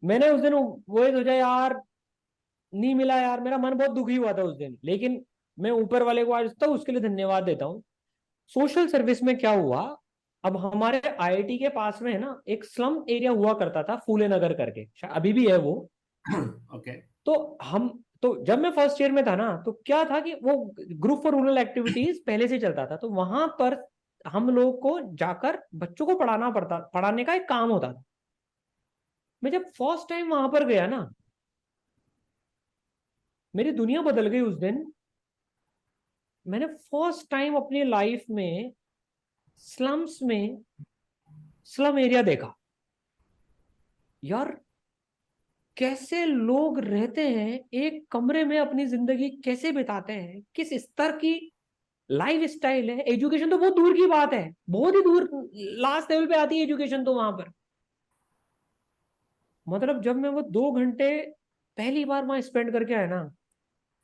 मैंने उस दिन वो सोचा यार, नहीं मिला यार, मेरा मन बहुत दुखी हुआ था उस दिन। लेकिन मैं ऊपर वाले को आज तक उसके लिए धन्यवाद देता हूँ। सोशल सर्विस में क्या हुआ, अब हमारे आईआईटी के पास में है ना एक स्लम एरिया हुआ करता था, फूले नगर करके, अभी भी है वो। ओके। तो हम, तो जब मैं फर्स्ट ईयर में था ना, तो क्या था कि वो ग्रुप फॉर रूरल एक्टिविटीज पहले से चलता था, तो वहां पर हम लोग को जाकर बच्चों को पढ़ाना पड़ता, पढ़ाने का एक काम होता था। मैं जब फर्स्ट टाइम वहां पर गया ना, मेरी दुनिया बदल गई उस दिन। मैंने फर्स्ट टाइम अपनी लाइफ में स्लम्स में स्लम एरिया देखा। यार कैसे लोग रहते हैं, एक कमरे में अपनी जिंदगी कैसे बिताते हैं, किस स्तर की लाइफ स्टाइल है। एजुकेशन तो बहुत दूर की बात है, बहुत ही दूर, लास्ट लेवल पे आती है एजुकेशन तो वहां पर। मतलब जब मैं वो 2 घंटे पहली बार वहां स्पेंड करके आया ना,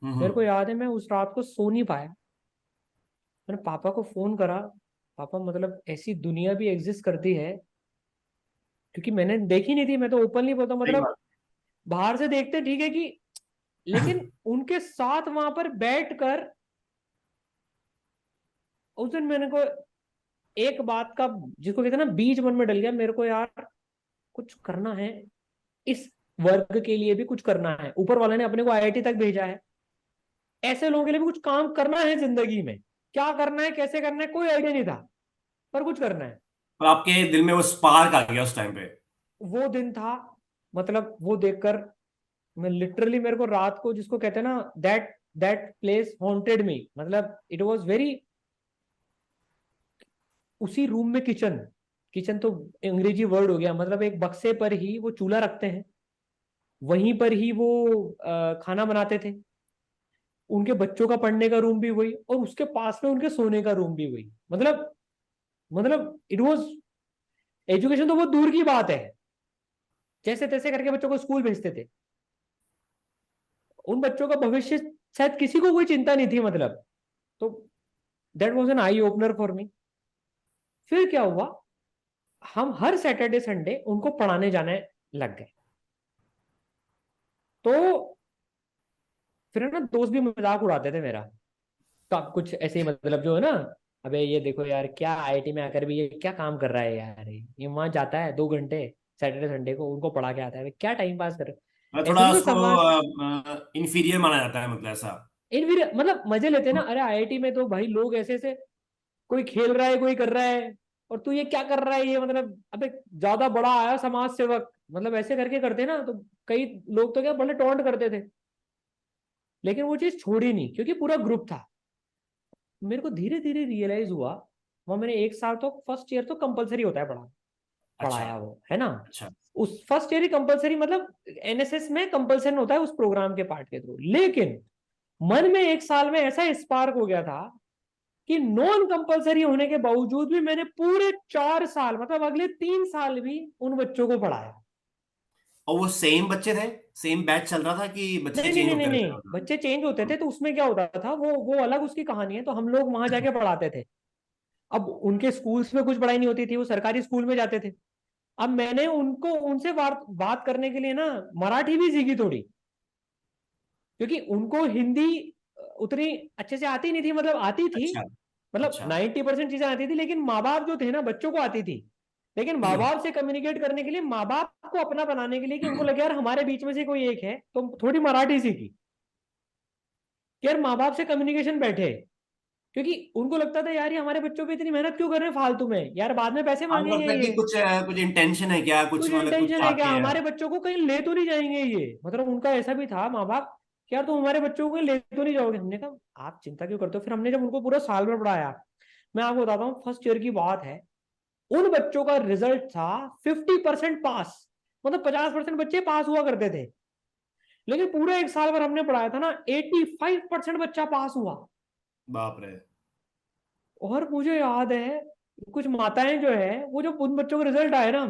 मेरे को हम्म। याद है मैं उस रात को सो नहीं पाया। मैंने पापा को फोन करा, पापा मतलब ऐसी दुनिया भी एग्जिस्ट करती है, क्योंकि मैंने देखी नहीं थी, मैं तो ओपनली बोलता हूँ, सही मतलब बात। बाहर से देखते ठीक है कि, लेकिन उनके साथ वहां पर बैठ कर उस दिन मैंने को एक बात का, जिसको कहते हैं ना, बीज मन में डल गया मेरे को, यार कुछ करना है, इस वर्ग के लिए भी कुछ करना है, ऊपर वाले ने अपने को आईआईटी तक भेजा है, ऐसे लोगों के लिए भी कुछ काम करना है जिंदगी में। क्या करना है, कैसे करना है, कोई आइडिया नहीं था, पर कुछ करना है। और आपके दिल में वो स्पार्क आ गया उस टाइम पे। वो दिन था, मतलब वो देखकर मैं लिटरली, मेरे को रात को, जिसको कहते हैं ना, दैट दैट प्लेस हॉन्टेड मी, मतलब इट वाज वेरी, उसी रूम में किचन, किचन तो अंग्रेजी वर्ड हो गया, मतलब एक बक्से पर ही वो चूल्हा रखते हैं, वहीं पर ही वो खाना बनाते थे, उनके बच्चों का पढ़ने का रूम भी वही, और उसके पास में उनके सोने का रूम भी वही, मतलब इट वाज, एजुकेशन तो बहुत दूर की बात है, जैसे तैसे करके बच्चों को स्कूल भेजते थे, उन बच्चों का भविष्य शायद किसी को कोई चिंता नहीं थी, मतलब। तो that was an eye opener for me. फिर क्या हुआ, हम हर सैटरडे संडे उनको पढ़ाने जाने लग गए। तो फिर है ना, दोस्त भी मजाक उड़ाते थे मेरा, तो कुछ ऐसे ही, मतलब जो है ना, अबे ये देखो यार, क्या आईआईटी में आकर भी ये क्या काम कर रहा है यार, ये वहां जाता है 2 घंटे सैटरडे संडे को, उनको पढ़ा के आता है, क्या टाइम पास कर रहे मतलब हो? ऐसे थोड़ा नहीं, कोई उसको समाज, इंफीरियर माना जाता है, मतलब ऐसा। इन फिर मतलब मजे लेते हैं ना, अरे आईआईटी में तो भाई लोग ऐसे ऐसे, कोई खेल रहा है, कोई कर रहा है, और तू ये क्या कर रहा है, ये मतलब अबे ज्यादा बड़ा आया समाज सेवक, मतलब ऐसे करके करते ना, तो कई लोग तो क्या बड़े टॉन्ट करते थे, लेकिन वो चीज छोड़ी नहीं, क्योंकि पूरा ग्रुप था। मेरे को धीरे धीरे रियलाइज हुआ, वहां मैंने 1 साल तो, फर्स्ट ईयर तो कंपलसरी होता है पढ़ा, अच्छा। पढ़ाया वो है ना, अच्छा। उस फर्स्ट ईयर ही कंपलसरी, मतलब एनएसएस में कंपलसन होता है उस प्रोग्राम के पार्ट के थ्रू, लेकिन मन में 1 साल में ऐसा स्पार्क हो गया था कि नॉन कंपलसरी होने के बावजूद भी मैंने पूरे 4 साल, मतलब अगले 3 साल भी उन बच्चों को पढ़ाया। और वो सेम बच्चे थे, सेम बैच चल रहा था कि बच्चे नहीं नहीं चेंज नहीं नहीं होते रहते नहीं, हैं? बच्चे चेंज होते थे, तो उसमें क्या होता था, वो अलग उसकी कहानी है, तो हम लोग वहां जाके पढ़ाते थे। अब उनके स्कूल्स में कुछ पढ़ाई नहीं होती थी, वो सरकारी स्कूल में जाते थे। अब मैंने उनको, उनसे बात करने के लिए ना, मराठी भी सीखी थोड़ी, क्योंकि उनको हिंदी उतनी अच्छे से आती नहीं थी, मतलब आती थी, अच्छा। मतलब अच्छा। 90% चीजें आती थी, लेकिन माँ बाप जो थे ना, बच्चों को आती थी, लेकिन माँ बाप से कम्युनिकेट करने के लिए, माँ बाप को अपना बनाने के लिए, कि उनको लगे यार हमारे बीच में से कोई एक है, तो थोड़ी मराठी सीखी, कि यार माँ बाप से कम्युनिकेशन बैठे, क्योंकि उनको लगता था यार ये हमारे बच्चों पे इतनी मेहनत क्यों कर रहे हैं फालतू में, यार बाद में पैसे आपको मांगेंगे लगता है कि ये, कुछ कुछ इंटेंशन है क्या, कुछ कुछ मतलब कुछ इंटेंशन है क्या, चाहते हैं? हमारे बच्चों को कहीं ले तो नहीं जाएंगे ये, मतलब उनका ऐसा भी था माँ बाप, कि यार तुम हमारे बच्चों को कहीं ले तो नहीं जाओगे। हमने कहा आप चिंता क्यों करते हो, फिर हमने जब उनको पूरा साल भर पढ़ाया, मैं आपको बताता हूँ, फर्स्ट ईयर की बात है, उन बच्चों का रिजल्ट था 50% पास, मतलब 50% बच्चे पास हुआ करते थे, लेकिन पूरे 1 साल भर हमने पढ़ाया था ना, 85% बच्चा पास हुआ। बाप रे। और मुझे याद है, कुछ माताएं जो है, वो जो उन बच्चों का रिजल्ट आया ना,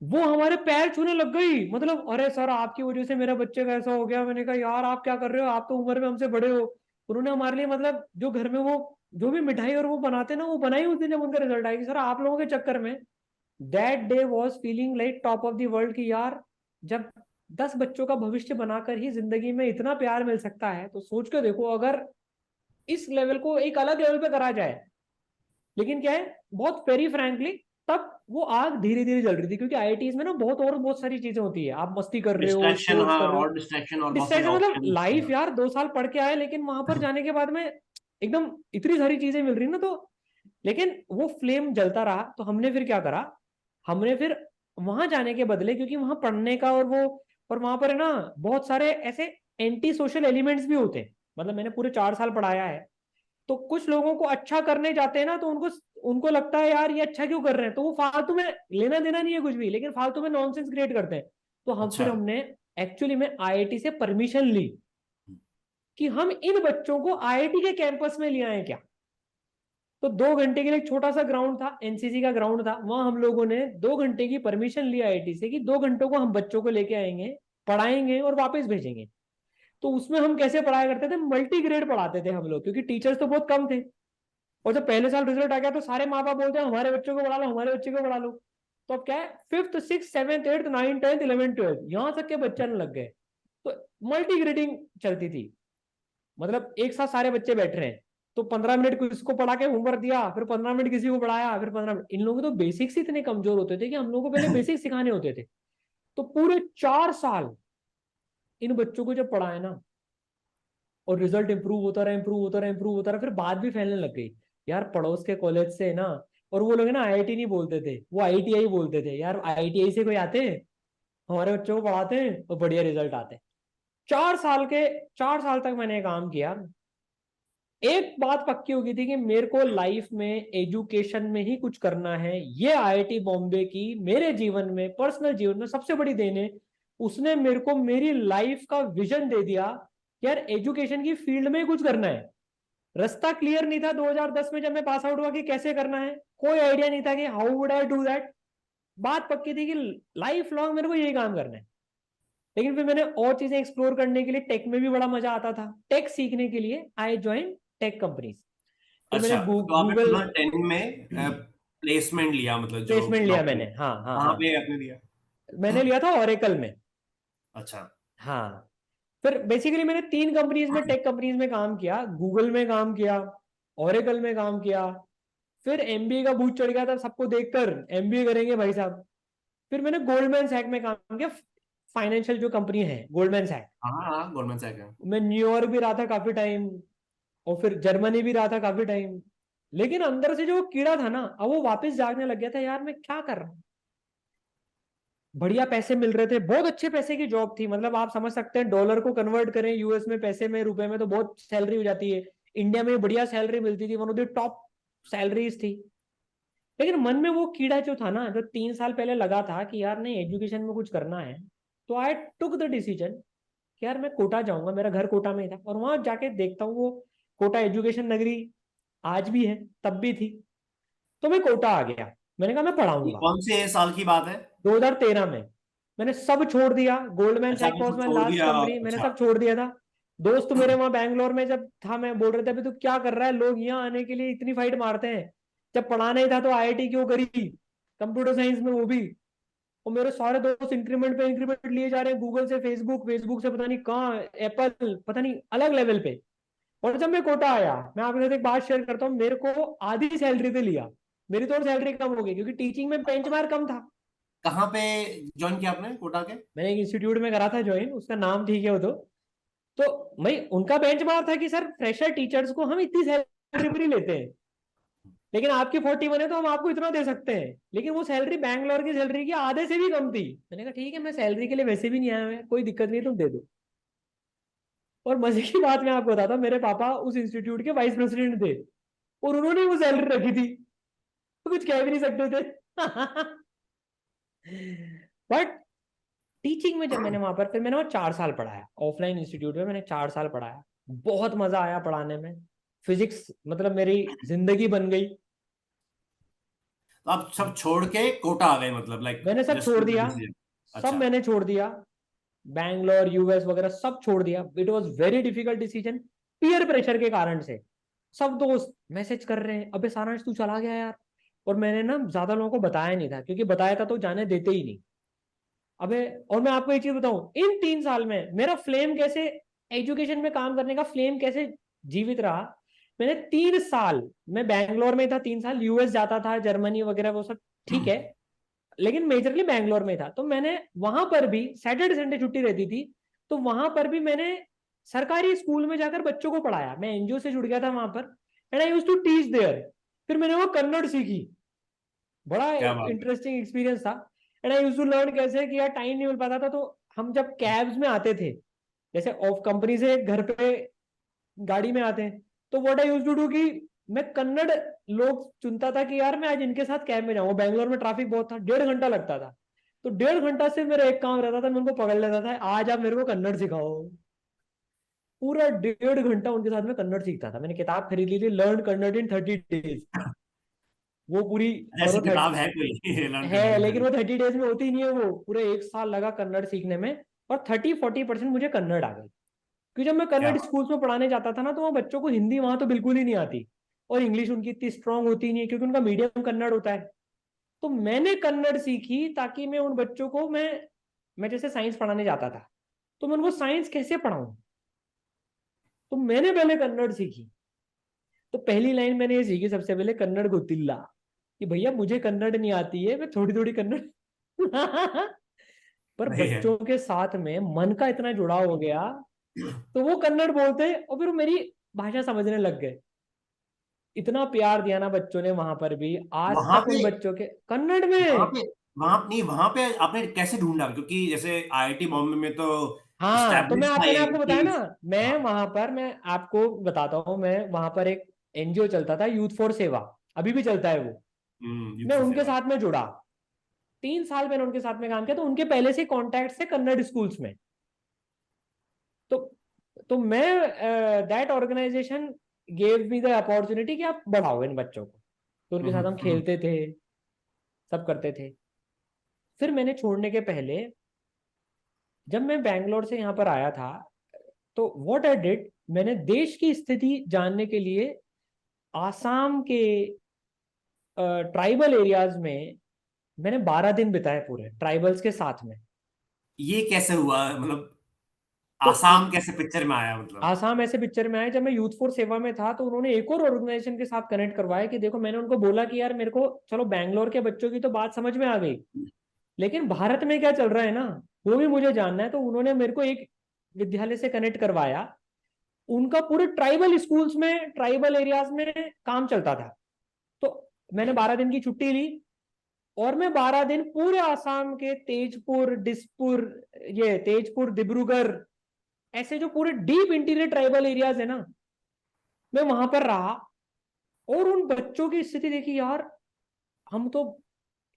वो हमारे पैर छूने लग गई, मतलब अरे सर आपकी वजह से मेरा बच्चे का ऐसा हो गया। मैंने कहा यार आप क्या कर रहे हो, आप तो उम्र में हमसे बड़े हो। उन्होंने हमारे लिए, मतलब जो घर में वो जो भी मिठाई और वो बनाते ना, वो बनाई उस दिन जब उनका रिजल्ट आया, कि सर आप लोगों के चक्कर में, that day was feeling like top of the world, की यार जब 10 बच्चों का भविष्य बनाकर ही जिंदगी में इतना प्यार मिल सकता है, तो सोच के देखो, अगर इस लेवल को एक अलग लेवल पे करा जाए। लेकिन क्या है, बहुत वेरी फ्रैंकली, तब वो आग धीरे धीरे जल रही थी, क्योंकि आईआईटीज में ना बहुत सारी चीजें होती है, आप मस्ती कर रहे हो, डिस्ट्रैक्शन, स्पोर्ट्स हाँ, कर रहे हो, और डिस्ट्रैक्शन और बहुत सारे डिस्ट्रैक्शन, मतलब ऑप्शन। लाइफ यार 2 साल पढ़ के आए, लेकिन वहां पर जाने के बाद में एकदम इतनी सारी चीजें मिल रही ना, तो लेकिन वो फ्लेम जलता रहा। तो हमने फिर क्या करा, हमने फिर वहां जाने के बदले, क्योंकि वहां पढ़ने का और वो, और वहां पर है ना बहुत सारे ऐसे एंटी सोशल एलिमेंट्स भी होते हैं, मतलब मैंने पूरे 4 साल पढ़ाया है, तो कुछ लोगों को अच्छा करने जाते हैं ना, तो उनको उनको लगता है यार ये अच्छा क्यों कर रहे हैं, तो वो फालतू में, लेना देना नहीं है कुछ भी, लेकिन फालतू में नॉनसेंस क्रिएट करते हैं। तो हम अच्छा। फिर हमने एक्चुअली में आईआईटी से परमिशन ली, कि हम इन बच्चों को आईआईटी के कैंपस में ले आए क्या। तो 2 घंटे के लिए एक छोटा सा ग्राउंड था, एनसीसी का ग्राउंड था, वहां हम लोगों ने 2 घंटे की परमिशन ली आईआईटी से, कि 2 घंटों को हम बच्चों को लेके आएंगे, पढ़ाएंगे और वापस भेजेंगे। तो उसमें हम कैसे पढ़ाया करते थे, मल्टी ग्रेड पढ़ाते थे हम लोग, क्योंकि टीचर्स तो बहुत कम थे, और जब पहले साल रिजल्ट आ गया, तो सारे माँ बाप बोलते हैं हमारे बच्चों को पढ़ा लो, हमारे बच्चे को पढ़ा लो। तो अब क्या है, 5th 6th 7th 8th 9th 10th 11th 12th यहाँ तक के बच्चे आने लग गए। तो मल्टी ग्रेडिंग चलती थी, मतलब एक साथ सारे बच्चे बैठ रहे हैं, तो 15 मिनट किसी को पढ़ा के होमवर्क दिया, फिर 15 मिनट किसी को पढ़ाया, फिर 15 मिनट। इन लोगों के तो बेसिक्स इतने कमजोर होते थे कि हम लोगों को पहले बेसिक सिखाने होते थे। तो पूरे 4 साल इन बच्चों को जब पढ़ाया ना, और रिजल्ट इंप्रूव होता रहा, इंप्रूव होता रहा, इंप्रूव होता रहा, फिर बात भी फैलने लग गई, यार पड़ोस के कॉलेज से ना, और वो लोग है ना आईआईटी नहीं बोलते थे, वो आईटीआई बोलते थे, यार आईटीआई से कोई आते हैं, हमारे बच्चों को पढ़ाते हैं और बढ़िया रिजल्ट आते हैं। 4 साल तक मैंने काम किया। एक बात पक्की हो गई थी कि मेरे को लाइफ में एजुकेशन में ही कुछ करना है। ये आईआईटी बॉम्बे की मेरे जीवन में, पर्सनल जीवन में सबसे बड़ी देन है। उसने मेरे को मेरी लाइफ का विजन दे दिया, यार एजुकेशन की फील्ड में ही कुछ करना है। रास्ता क्लियर नहीं था 2010 में जब मैं पास आउट हुआ कि कैसे करना है, कोई आइडिया नहीं था कि how would I do that. बात पक्की थी कि लाइफ लॉन्ग मेरे को यही काम करना है। लेकिन फिर मैंने और चीजें एक्सप्लोर करने के लिए, टेक में भी बड़ा मजा आता था, टेक सीखने के लिए आई ज्वाइन टेक कंपनीज। फिर मैंने अच्छा, तो आपने गूगल 2010 में प्लेसमेंट लिया, मतलब जो प्लेसमेंट लिया नौकरी, मैंने, हाँ हाँ कहाँ हाँ। पे आपने लिया? मैंने लिया था ओरेकल में। अच्छा। हाँ, फिर बेसिकली मैंने 3 कंपनीज में, टेक कंपनीज में काम किया, गूगल में काम किया, ओरेकल में काम किया। फिर एमबीए का भूत चढ़ गया था सबको देखकर, एमबीए करेंगे भाई साहब। फिर मैंने गोल्डमैन सैक में काम किया, फाइनेंशियल जो कंपनी है गोल्डमैन सैक। हाँ हाँ, गोल्डमैन सैक्स है। मैं न्यूयॉर्क भी रहा था काफी टाइम, और फिर जर्मनी भी रहा था काफी टाइम। लेकिन अंदर से जो वो कीड़ा था ना, अब वो वापस जागने लग गया था, यार मैं क्या कर रहा हूँ। बढ़िया पैसे मिल रहे थे, बहुत अच्छे पैसे की जॉब थी, मतलब आप समझ सकते हैं डॉलर को कन्वर्ट करें यूएस में पैसे में, रुपए में, तो बहुत सैलरी हो जाती है। इंडिया में बढ़िया सैलरी मिलती थी, one of the top salaries थी। लेकिन मन में वो कीड़ा जो था ना, जो 3 साल पहले लगा था कि यार नहीं एजुकेशन में कुछ करना है, तो आई टुक द डिसीजन कि यार मैं कोटा जाऊंगा, मेरा घर कोटा में ही था, और वहां जाके देखता हूँ। वो कोटा एजुकेशन नगरी आज भी है, तब भी थी। तो मैं कोटा आ गया, मैंने कहा मैं ये पढ़ाऊंगा। कौन से साल की बात है? 2013 में मैंने सब छोड़ दिया, गोल्डमैन अच्छा, सैक आपने वॉज सब माई छोड़ लास्ट दिया? कंपनी, मैंने अच्छा। सब छोड़ दिया था। दोस्त मेरे वहां बैंगलोर में जब था, मैं बोल रहे थे अभी तू क्या कर रहा है, लोग यहाँ आने के लिए इतनी फाइट मारते हैं, जब पढ़ाना ही था तो आईआईटी क्यों करी, कंप्यूटर साइंस में वो भी। और मेरे सारे दोस्त इंक्रीमेंट पे इंक्रीमेंट लिए जा रहे हैं, गूगल से फेसबुक, फेसबुक से पता नहीं कहाँ एप्पल, पता नहीं अलग लेवल पे। और जब मैं कोटा आया, मैं आपके साथ एक बात शेयर करता हूँ, मेरे को आधी सैलरी पे लिया। मेरी तो और सैलरी कम हो गई क्योंकि टीचिंग में बेंचमार्क कम था। कहाँ पे ज्वाइन किया आपने, कोटा के? मैंने एक इंस्टीट्यूट में करा था ज्वाइन, उसका नाम ठीक है वो तो भाई उनका बेंचमार्क था कि सर फ्रेशर टीचर्स को हम इतनी सैलरी पर ही लेते हैं, लेकिन आपकी 41 है तो हम आपको इतना दे सकते हैं। लेकिन वो सैलरी बैंगलोर की सैलरी की आधे से भी कम थी। मैंने कहा ठीक है, मैं सैलरी के लिए वैसे भी नहीं आया, मैं कोई दिक्कत नहीं, तुम दे दो। और मजे की बात मैं आपको बताता हूँ, मेरे पापा उस इंस्टीट्यूट के वाइस प्रेसिडेंट थे, और उन्होंने वो सैलरी रखी थी, तो कुछ कह भी नहीं सकते थे। बट टीचिंग में जब मैंने वहां पर, फिर मैंने वहां 4 साल पढ़ाया, ऑफलाइन इंस्टीट्यूट में मैंने 4 साल पढ़ाया। बहुत मजा आया पढ़ाने में, फिजिक्स मतलब मेरी जिंदगी बन गई। तो आप सब छोड़ के कोटा आ गए, मतलब लाइक मैंने सब जस्ट छोड़ टू द दिया, डिसीजन? सब अच्छा। मैंने छोड़ दिया, बैंगलोर यूएस वगैरह सब छोड़ दिया। It was very difficult decision, peer pressure के कारण से। सब दोस्त मैसेज कर रहे हैं, अबे सारांश तू चला गया यार। और मैंने ना ज्यादा लोगों को बताया नहीं था, क्योंकि बताया था तो जाने देते ही नहीं। अबे, और मैं आपको एक चीज बताऊं, इन 3 साल में मेरा फ्लेम कैसे, एजुकेशन में काम करने का फ्लेम कैसे जीवित रहा। मैंने 3 साल, मैं बैंगलोर में था 3 साल, यूएस जाता था, जर्मनी वगैरह वो सब ठीक है, लेकिन मेजरली बैंगलोर में था। तो मैंने वहां पर भी सैटरडे संडे छुट्टी रहती थी, तो वहां पर भी मैंने सरकारी स्कूल में जाकर बच्चों को पढ़ाया। मैं एनजीओ से जुड़ गया था वहां पर, and I used to teach there. फिर मैंने वो कन्नड़ सीखी, बड़ा क्या बात है। इंटरेस्टिंग एक्सपीरियंस था। And I used to learn कैसे कि यार टाइम नहीं मिल पाता था, तो हम जब कैब्स में आते थे, जैसे ऑफ कंपनी से घर पे गाड़ी में आते हैं, तो what I used to do कि मैं कन्नड़ लोग चुनता था कि यार मैं आज इनके साथ कैब में जाऊंगा। बैंगलोर में ट्रैफिक बहुत था, 1.5 घंटा लगता था, तो 1.5 घंटा से मेरा एक काम रहता था, मैं उनको पकड़ लेता था, आज आप मेरे को कन्नड़ सिखाओ। पूरा 1.5 घंटा उनके साथ में कन्नड़ सीखता था। मैंने किताब खरीद ली थी, लर्न कन्नड़ इन 30 डेज, वो पूरी। और ऐसी वो किताब है कोई? लर्न है, कन्नड़ लेकिन में? वो 30 डेज में होती नहीं है, वो पूरे 1 साल लगा कन्नड़ सीखने में। और 30-40% मुझे कन्नड़ आ गई, क्योंकि जब मैं क्या कन्नड़ बात। स्कूल्स में पढ़ाने जाता था ना, तो वहाँ बच्चों को हिंदी वहां तो बिल्कुल ही नहीं आती, और इंग्लिश उनकी इतनी स्ट्रांग होती नहीं है, क्योंकि उनका मीडियम कन्नड़ होता है। तो मैंने कन्नड़ सीखी ताकि मैं उन बच्चों को, मैं जैसे साइंस पढ़ाने जाता था तो मैं उनको साइंस कैसे पढ़ाऊं, तो मैंने पहले कन्नड़ सीखी। तो पहली लाइन मैंने ये सीखी सबसे पहले, कन्नड़ गोतिल्ला, कि भैया मुझे कन्नड़ नहीं आती है, मैं थोड़ी थोड़ी कन्नड़ पर सही है। बच्चों के साथ में मन का इतना जुड़ाव हो गया, तो वो कन्नड़ बोलते और फिर वो मेरी भाषा समझने लग गए। इतना प्यार दिया ना बच्चों ने वहां पर भी, आज वहां तक उन पे बच्चों के कन्नड़ वहां में। पे वहां नहीं, वहां पे आपने कैसे ढूंढा? क्योंकि जैसे आईआईटी बॉम्बे में तो हाँ तो एस्टेब्लिश था मैंने ये आपको बताया कि ना, मैं हाँ। वहां पर, मैं आपको बताता हूँ, मैं वहां पर एक एनजीओ चलता था, यूथ फॉर सेवा, अभी भी चलता है वो। युद्ध मैं से उनके सेवा। साथ में जुड़ा, 3 साल मैंने उनके साथ में काम किया, तो उनके पहले से कॉन्टैक्ट थे कन्नड़ स्कूल्स में। तो तो मैं, that organisation gave me the opportunity कि आप बढ़ाओ इन बच्चों को। तो उनके साथ हम हम्म। खेलते थे, सब करते थे। फिर मैंने छोड़ने के पहले, जब मैं बैंगलोर से यहाँ पर आया था, तो व्हाट आई डिड, मैंने देश की स्थिति जानने के लिए आसाम के ट्राइबल एरियाज में मैंने 12 दिन बिताए पूरे ट्राइबल्स के साथ में। ये कैसे हुआ, मतलब तो आसाम कैसे पिक्चर में आया मतलब? आसाम ऐसे पिक्चर में आया, जब मैं यूथ फॉर सेवा में था तो उन्होंने एक और ऑर्गेनाइजेशन के साथ कनेक्ट करवाया कि देखो, मैंने उनको बोला कि यार मेरे को, चलो बैंगलोर के बच्चों की तो बात समझ में आ गई, लेकिन भारत में क्या चल रहा है ना, वो भी मुझे जानना है। तो उन्होंने मेरे को एक विद्यालय से कनेक्ट करवाया, उनका पूरे ट्राइबल स्कूल्स में, ट्राइबल एरियाज में काम चलता था। तो मैंने 12 दिन की छुट्टी ली, और मैं 12 दिन पूरे आसाम के तेजपुर, डिस्पुर, ये तेजपुर, डिब्रूगढ़, ऐसे जो पूरे डीप इंटीरियर ट्राइबल एरियाज है ना, मैं वहां पर रहा। और उन बच्चों की स्थिति देखी यार, हम तो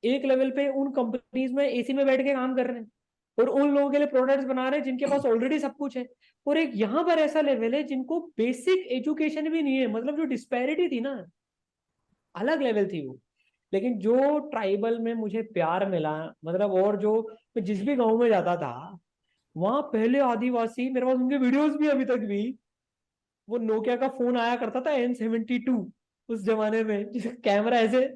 एक लेवल पे उन कंपनीज में एसी में बैठ के काम कर रहे हैं, और उन लोगों के लिए प्रोडक्ट्स बना रहे हैं जिनके पास ऑलरेडी सब कुछ है। और एक यहाँ पर ऐसा लेवल है जिनको बेसिक एजुकेशन भी नहीं है, मतलब जो डिस्पैरिटी थी ना, अलग लेवल थी वो। लेकिन जो ट्राइबल में मुझे प्यार मिला, मतलब, और जो मैं जिस भी गांव में जाता था, वहां पहले आदिवासी, मेरे पास उनके वीडियोस भी अभी तक भी, वो नोकिया का फोन आया करता था N72, उस जमाने में कैमरा ऐसे,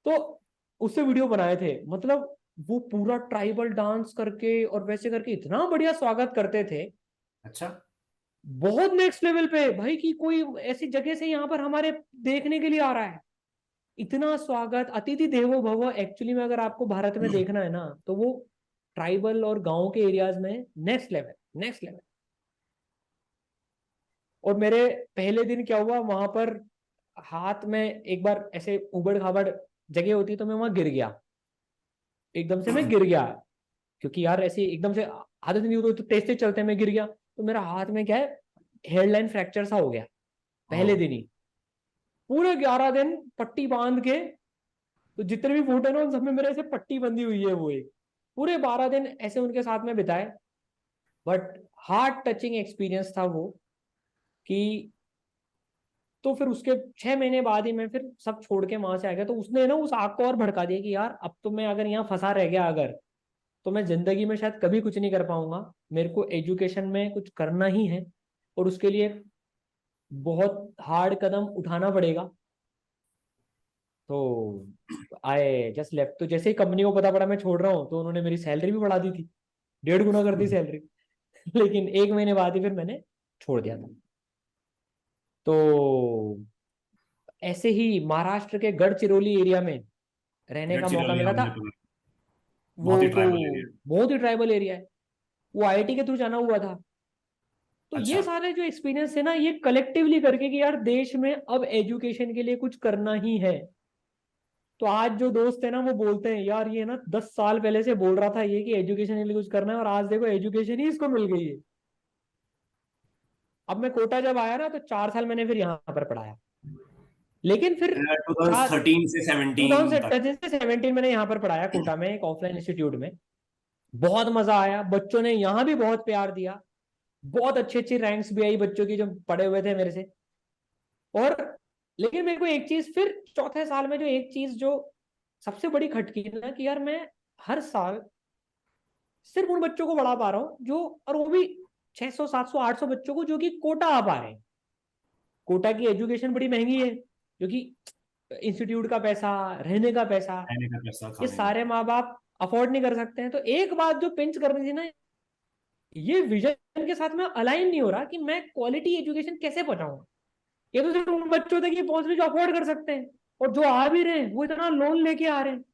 तो उससे वीडियो बनाए थे। मतलब वो पूरा ट्राइबल डांस करके और वैसे करके इतना बढ़िया स्वागत करते थे, अच्छा। बहुत नेक्स्ट लेवल पे भाई, कि कोई ऐसी जगह से यहाँ पर हमारे देखने के लिए आ रहा है। इतना स्वागत, अतिथि देवो भव, एक्चुअली में अगर आपको भारत में देखना है ना, तो वो ट्राइबल और गांव के एरियाज में नेक्स्ट लेवल, नेक्स्ट लेवल। और मेरे पहले दिन क्या हुआ वहां पर, हाथ में एक बार ऐसे उबड़ खाबड़ जगह होती तो मैं वहां गिर गया, एकदम से मैं गिर गया, क्योंकि यार ऐसी एकदम से आदत नहीं होती, तो तेज तेज चलते मैं गिर गया, तो मेरा हाथ में क्या है, हेयरलाइन फ्रैक्चर सा हो गया ओ। पहले दिन ही। पूरे 11 दिन पट्टी बांध के, तो जितने भी फूट है ना उन सब में मेरे ऐसे पट्टी बंधी हुई है, वो एक पूरे 12 दिन ऐसे उनके साथ में बिताए। बट हार्ट टचिंग एक्सपीरियंस था वो, कि तो फिर उसके 6 महीने बाद ही मैं फिर सब छोड़ के वहां से आ गया। तो उसने ना उस आग को और भड़का दिया कि यार अब तो मैं अगर यहाँ फंसा रह गया अगर, तो मैं जिंदगी में शायद कभी कुछ नहीं कर पाऊंगा। मेरे को एजुकेशन में कुछ करना ही है, और उसके लिए बहुत हार्ड कदम उठाना पड़ेगा। तो आई जस्ट लेफ्ट। तो जैसे ही कंपनी को पता पड़ा मैं छोड़ रहा हूँ, तो उन्होंने मेरी सैलरी भी बढ़ा दी थी, 1.5 गुना कर दी सैलरी। लेकिन 1 महीने बाद ही फिर मैंने छोड़ दिया था। तो ऐसे ही महाराष्ट्र के गढ़चिरौली एरिया में रहने का मौका गढ़चिरौली, मिला हाँ था। मुझे पता है। बहुत वो ही तो ट्राइबल एरिया। बहुत ही ट्राइबल एरिया है, वो आईआईटी के थ्रू जाना हुआ था। तो ये अच्छा। सारे जो एक्सपीरियंस है ना, ये कलेक्टिवली करके कि यार देश में अब एजुकेशन के लिए कुछ करना ही है। तो आज जो दोस्त है ना, वो बोलते हैं यार ये ना 10 साल पहले से बोल रहा था ये कि एजुकेशन के लिए कुछ करना है, और आज देखो एजुकेशन ही इसको मिल गई है। अब मैं कोटा जब आया ना, तो 4 साल मैंने फिर यहाँ पर पढ़ाया, लेकिन फिर चार 2013 से 17 तक। 2017 मैंने यहाँ पर पढ़ाया कोटा में एक ऑफलाइन इंस्टीट्यूट में। बहुत मजा आया, बच्चों ने यहाँ भी बहुत प्यार दिया, बहुत अच्छी अच्छी रैंक्स भी आई बच्चों की जो पढ़े हुए थे मेरे से। और लेकिन मेरे को एक चीज फिर चौथे साल में, जो एक चीज जो सबसे बड़ी खटकी ना, कि यार मैं हर साल सिर्फ उन बच्चों को पढ़ा पा रहा हूँ जो, और वो भी 600 700 800 बच्चों को जो कि कोटा आ पा रहे हैं। कोटा की एजुकेशन बड़ी महंगी है, क्योंकि इंस्टीट्यूट का पैसा, रहने का पैसा, रहने का पैसा, ये खाने का। सारे माँ बाप अफोर्ड नहीं कर सकते हैं। तो एक बात जो पिंच करनी थी ना, ये विजन के साथ में अलाइन नहीं हो रहा कि मैं क्वालिटी एजुकेशन कैसे पहुंचाऊंगा। ये तो सिर्फ उन बच्चों तक ये पहुंच रही जो अफोर्ड कर सकते हैं, और जो आ भी रहे हैं वो इतना लोन लेके आ रहे हैं।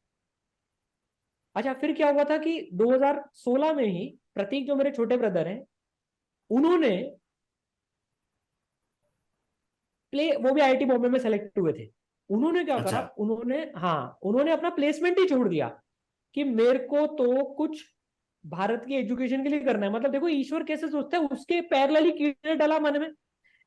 अच्छा, फिर क्या हुआ था कि 2016 में ही प्रतीक, जो मेरे छोटे ब्रदर हैं, उन्होंने वो भी आईआईटी बॉम्बे में सेलेक्ट हुए थे। उन्होंने क्या करा, अच्छा। उन्होंने अपना प्लेसमेंट ही छोड़ दिया कि मेरे को तो कुछ भारत की एजुकेशन के लिए करना है। मतलब देखो ईश्वर कैसे सोचता है, उसके पैरेलली कीड़े डाला मन में,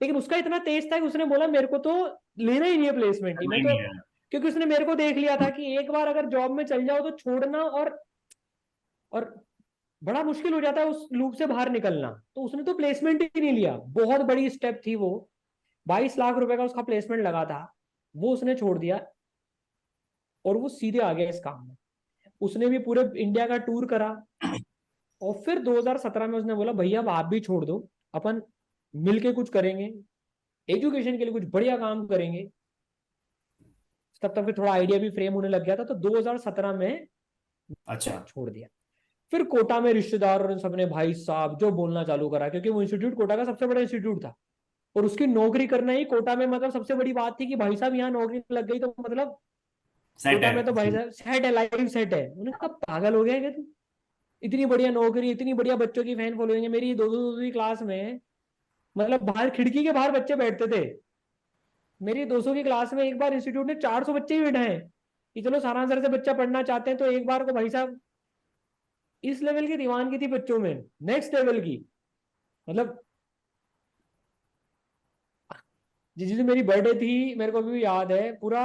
लेकिन उसका इतना तेज था कि उसने बोला मेरे को तो लेना ही नहीं है प्लेसमेंट ही, करना मैं ही तो, नहीं है। क्योंकि उसने मेरे को देख लिया था कि एक बार अगर जॉब में चल जाओ तो छोड़ना और बड़ा मुश्किल हो जाता है उस लूप से बाहर निकलना। तो उसने तो प्लेसमेंट ही नहीं लिया, बहुत बड़ी स्टेप थी वो, 22 लाख रुपए का उसका प्लेसमेंट लगा था, वो उसने छोड़ दिया और वो सीधे आ गया इस काम में। उसने भी पूरे इंडिया का टूर करा, और फिर 2017 में उसने बोला भैया अब आप भी छोड़ दो, अपन मिलके कुछ करेंगे, एजुकेशन के लिए कुछ बढ़िया काम करेंगे। तब तक फिर थोड़ा आइडिया भी फ्रेम होने लग गया था, तो 2017 में अच्छा। छोड़ दिया। फिर कोटा में रिश्तेदारों ने सबने भाई साहब जो बोलना चालू करा, क्योंकि वो इंस्टीट्यूट कोटा का सबसे बड़ा इंस्टीट्यूट था, और उसकी नौकरी करना ही कोटा में मतलब सबसे बड़ी बात थी कि भाई साहब यहाँ नौकरी लग गई तो मतलब सेट कोटा है। में तो भाई साहब सेट है, लाइफ सेट है। उन्होंने कहा पागल हो गया क्या तू, इतनी बढ़िया नौकरी, इतनी बढ़िया बच्चों की फैन फॉलोइंग है। मेरी दो दो दूसरी क्लास में मतलब बाहर खिड़की के बाहर बच्चे बैठते थे। मेरी 200 की क्लास में एक बार इंस्टीट्यूट ने 400 बच्चे ही बिठाए कि चलो सारांसर से बच्चा पढ़ना चाहते हैं, तो एक बार को भाई साहब इस लेवल की दीवानगी थी बच्चों में, नेक्स्ट लेवल की। मतलब जिस दिन मेरी बर्थडे थी, मेरे को अभी भी याद है, पूरा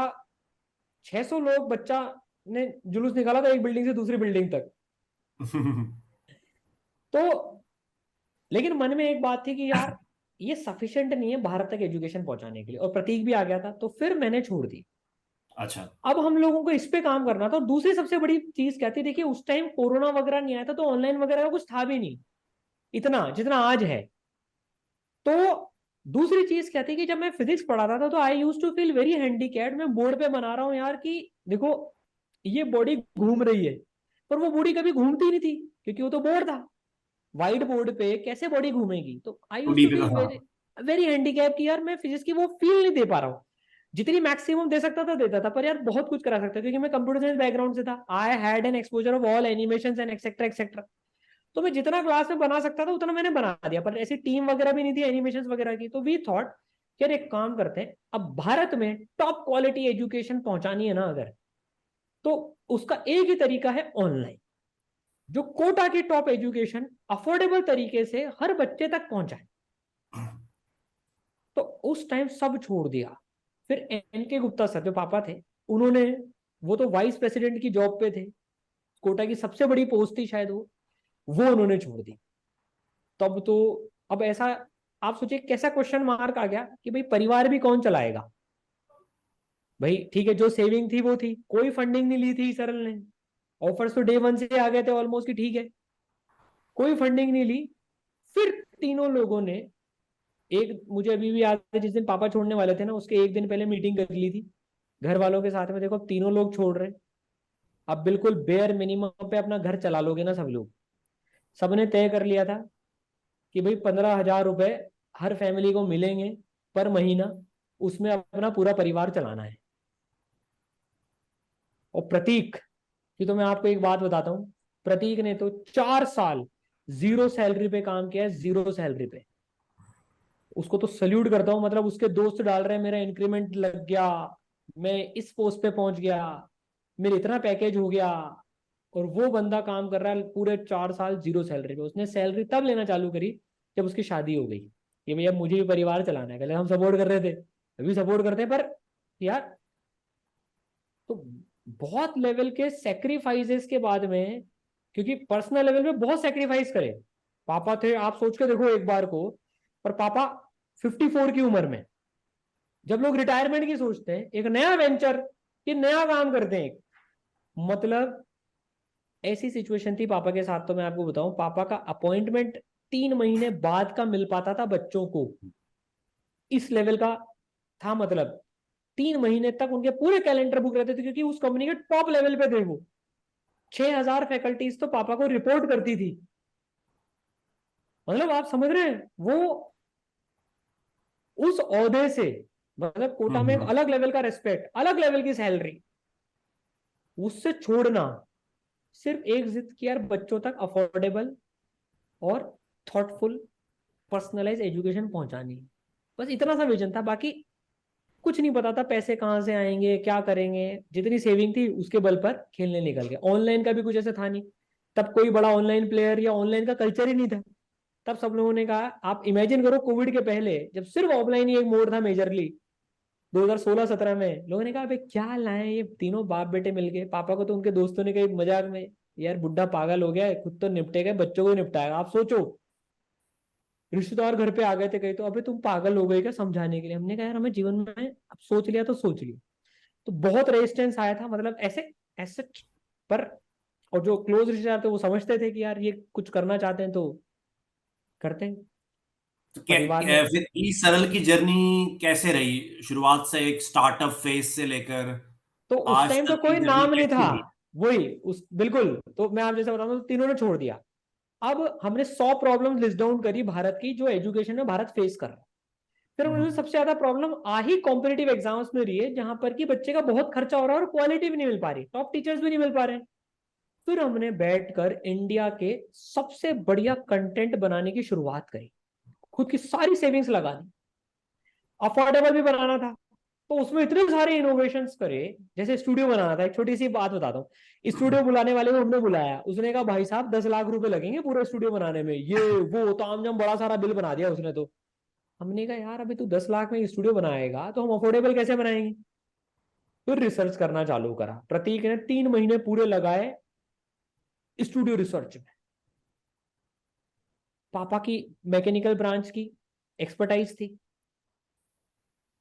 600 लोग बच्चा ने जुलूस निकाला था एक बिल्डिंग से दूसरी बिल्डिंग तक। तो लेकिन मन में एक बात थी कि यार ये सफिशिएंट नहीं है भारत तक एजुकेशन पहुंचाने के लिए, और प्रतीक भी आ गया था, तो फिर मैंने छोड़ दी। अच्छा। अब हम लोगों को इस पे काम करना था। और दूसरी सबसे बड़ी चीज क्या थी, देखिए उस टाइम कोरोना वगैरह नहीं आया था, तो ऑनलाइन वगैरह का कुछ था भी नहीं इतना जितना आज है। तो दूसरी चीज क्या थी कि जब मैं फिजिक्स पढ़ाता था तो I use to feel very handicapped. मैं बोर्ड पे बना रहा हूँ यार कि देखो ये बॉडी घूम रही है, पर वो बॉडी कभी घूमती नहीं थी क्योंकि वो तो बोर्ड था, व्हाइट बोर्ड पे कैसे बॉडी घूमेगी। तो आई टू यूज डी टू पे तो फील हाँ। वेरी वेरी हैंडीकैप कि यार मैं फिजिक्स की वो फील नहीं दे पा रहा हूँ, जितनी मैक्सिमम दे सकता था देता था, पर यार बहुत कुछ करा सकता, क्योंकि मैं कंप्यूटर साइंस बैकग्राउंड से था। I had an exposure of all animation and etcetera etcetera. तो मैं जितना क्लास में बना सकता था उतना मैंने बना दिया, पर ऐसी टीम वगैरह भी नहीं थी एनिमेशन वगैरह की। तो वी थॉट कि यार एक काम करते हैं, अब भारत में टॉप क्वालिटी एजुकेशन पहुंचानी है ना अगर, तो उसका एक ही तरीका है ऑनलाइन, जो कोटा की टॉप एजुकेशन अफोर्डेबल तरीके से हर बच्चे तक पहुंचाए। तो उस टाइम सब छोड़ दिया। फिर एन के गुप्ता सर जो पापा थे, उन्होंने, वो तो वाइस प्रेसिडेंट की जॉब पे थे, कोटा की सबसे बड़ी पोस्ट थी शायद वो उन्होंने छोड़ दी। तब तो अब ऐसा, आप सोचिए कैसा क्वेश्चन मार्क आ गया कि भाई परिवार भी कौन चलाएगा। भाई ठीक है, जो सेविंग थी वो थी, कोई फंडिंग नहीं ली थी सरल ने, ऑफर्स तो डे वन से आ गए थे ऑलमोस्ट कि ठीक है, कोई फंडिंग नहीं ली। फिर तीनों लोगों ने, एक मुझे अभी भी याद है जिस दिन पापा छोड़ने वाले थे ना, उसके एक दिन पहले मीटिंग कर ली थी घर वालों के साथ में। देखो अब तीनों लोग छोड़ रहे हैं, अब बिल्कुल बेयर मिनिमम पे अपना घर चला लोगे ना सब लोग। सबने तय कर लिया था कि भाई 15,000 रुपए हर फैमिली को मिलेंगे पर महीना, उसमें अपना पूरा परिवार चलाना है। और प्रतीक की तो मैं आपको एक बात बताता हूँ, प्रतीक ने तो 4 साल जीरो सैलरी पे काम किया है, जीरो सैलरी पे। उसको तो सल्यूट करता हूँ। मतलब उसके दोस्त डाल रहे हैं मेरा इंक्रीमेंट लग गया, मैं इस पोस्ट पे पहुंच गया, मेरा इतना पैकेज हो गया, और वो बंदा काम कर रहा है पूरे 4 साल जीरो सैलरी पे। उसने सैलरी तब लेना चालू करी जब उसकी शादी हो गई कि भैया मुझे भी परिवार चलाना है। पहले हम सपोर्ट कर रहे थे, अभी सपोर्ट करते हैं, पर यार तो बहुत लेवल के सेक्रीफाइसेस के बाद में, क्योंकि पर्सनल लेवल पे बहुत सेक्रीफाइस करे पापा थे। आप सोच के देखो एक बार को, पर पापा 54 की उम्र में, जब लोग रिटायरमेंट की सोचते हैं, एक नया वेंचर, ये नया काम करते हैं। मतलब ऐसी सिचुएशन थी पापा के साथ, तो मैं आपको बताऊं पापा का अपॉइंटमेंट 3 महीने बाद का मिल पाता था बच्चों को, इस लेवल का था मतलब। 3 महीने तक उनके पूरे कैलेंडर बुक रहते थे, क्योंकि उस कंपनी के टॉप लेवल पे थे वो। 6,000 फैकल्टीज तो पापा को रिपोर्ट करती थी। मतलब आप समझ रहे हैं, वो उस ओहदे से, मतलब कोटा में एक हम्म। अलग लेवल का रेस्पेक्ट, अलग लेवल की सैलरी, उससे छोड़ना सिर्फ एक जिद की यार, बच्चों तक अफोर्डेबल और थॉटफुल पर्सनलाइज एजुकेशन पहुंचानी। बस इतना सा विजन था, बाकी कुछ नहीं पता था पैसे कहाँ से आएंगे, क्या करेंगे। जितनी सेविंग थी उसके बल पर खेलने निकल गए। ऑनलाइन का भी कुछ ऐसा था नहीं तब, कोई बड़ा ऑनलाइन प्लेयर या ऑनलाइन का कल्चर ही नहीं था। तब सब लोगों ने कहा, आप इमेजिन करो कोविड के पहले जब सिर्फ ऑफलाइन ही एक मोड था मेजरली, 2016-17 में, लोगों ने कहा अबे क्या लाए ये तीनों बाप बेटे मिलके। पापा को तो उनके दोस्तों ने कही मजाक में, यार बुढ़ा पागल हो गया है, खुद तो निपटेगा, बच्चों को ही निपटाएगा। आप सोचो, रिश्तेदार घर पे आ गए थे कहीं, तो अबे तुम पागल हो गए क्या समझाने के लिए। हमने कहा यार हमें जीवन में अब सोच लिया तो सोच लिया। तो बहुत रेजिस्टेंस आया था, मतलब ऐसे ऐसे पर। और जो क्लोज रिश्तेदार थे वो समझते थे कि यार ये कुछ करना चाहते हैं तो करते हैं। तो परिवार में फिर ई सरल की जर्नी कैसे रही, शुरुआत से एक स्टार्टअप फेज से लेकर तो उस आज टाइम तो तक कोई की जर्नी नाम नहीं था। कैसी रही? वही उस बिल्कुल, तो मैं आप जैसे बताऊं तो तीनों ने छोड़ दिया। अब हमने 100 प्रॉब्लम लिस्ट डाउन करी भारत की, जो एजुकेशन में भारत फेस कर रहा है। फिर मुझे सबसे ज्यादा प्रॉब्लम आ ही कॉम्पिटेटिव एग्जाम्स में रही है, जहां पर कि बच्चे का बहुत खर्चा हो रहा है और क्वालिटी भी नहीं मिल पा रही, टॉप टीचर्स भी नहीं मिल पा रहे हैं। फिर हमने बैठकर इंडिया के सबसे बढ़िया कंटेंट बनाने की शुरुआत करी, खुद की सारी सेविंग्स लगा दी। अफोर्डेबल भी बनाना था, तो उसमें इतने सारे इनोवेशंस करे। जैसे स्टूडियो बनाना था, एक छोटी सी बात बताता हूँ। स्टूडियो बुलाने वाले को हमने बुलाया, उसने कहा भाई साहब 10 लाख रुपए लगेंगे पूरा स्टूडियो बनाने में, ये वो तामझाम बड़ा सारा बिल बना दिया उसने तो। हमने कहा यार अभी तू 10 लाख में स्टूडियो बनाएगा तो हम अफोर्डेबल कैसे बनाएंगे। फिर रिसर्च करना चालू करा। प्रतीक ने 3 महीने पूरे लगाए स्टूडियो रिसर्च में। पापा की मैकेनिकल ब्रांच की एक्सपर्टाइज थी,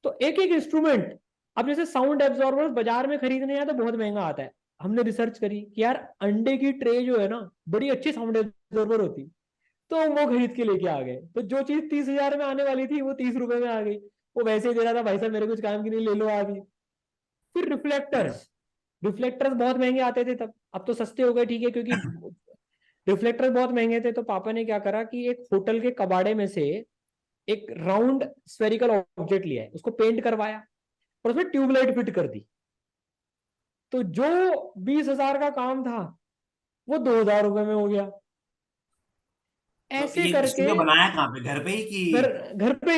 तो एक एक इंस्ट्रूमेंट। अब जैसे साउंड एब्जॉर्बर बाजार में खरीदने हैं तो बहुत महंगा आता है। हमने रिसर्च करी कि यार अंडे की ट्रे जो है ना, बड़ी अच्छी साउंड एब्जॉर्बर होती, तो हम वो खरीद के लेके आ गए। तो जो चीज 30,000 में आने वाली थी वो 30 रुपए में आ गई। वो वैसे ही दे रहा था, भाई साहब मेरे कुछ काम की नहीं, ले लो आ गई। फिर रिफ्लेक्टर्स, रिफ्लेक्टर्स बहुत महंगे आते थे तब, अब तो सस्ते हो गए ठीक है, क्योंकि रिफ्लेक्टर बहुत महंगे थे। तो पापा ने क्या करा कि एक होटल के कबाड़े में से एक राउंड स्फेरिकल ऑब्जेक्ट लिया है, उसको पेंट करवाया और उसमें ट्यूबलाइट फिट कर दी। तो जो 20,000 का काम था वो 2,000 रुपए में हो गया। तो ऐसे ये करके स्टूडियो बनाया कहाँ पे, घर पे ही कि? फिर घर पे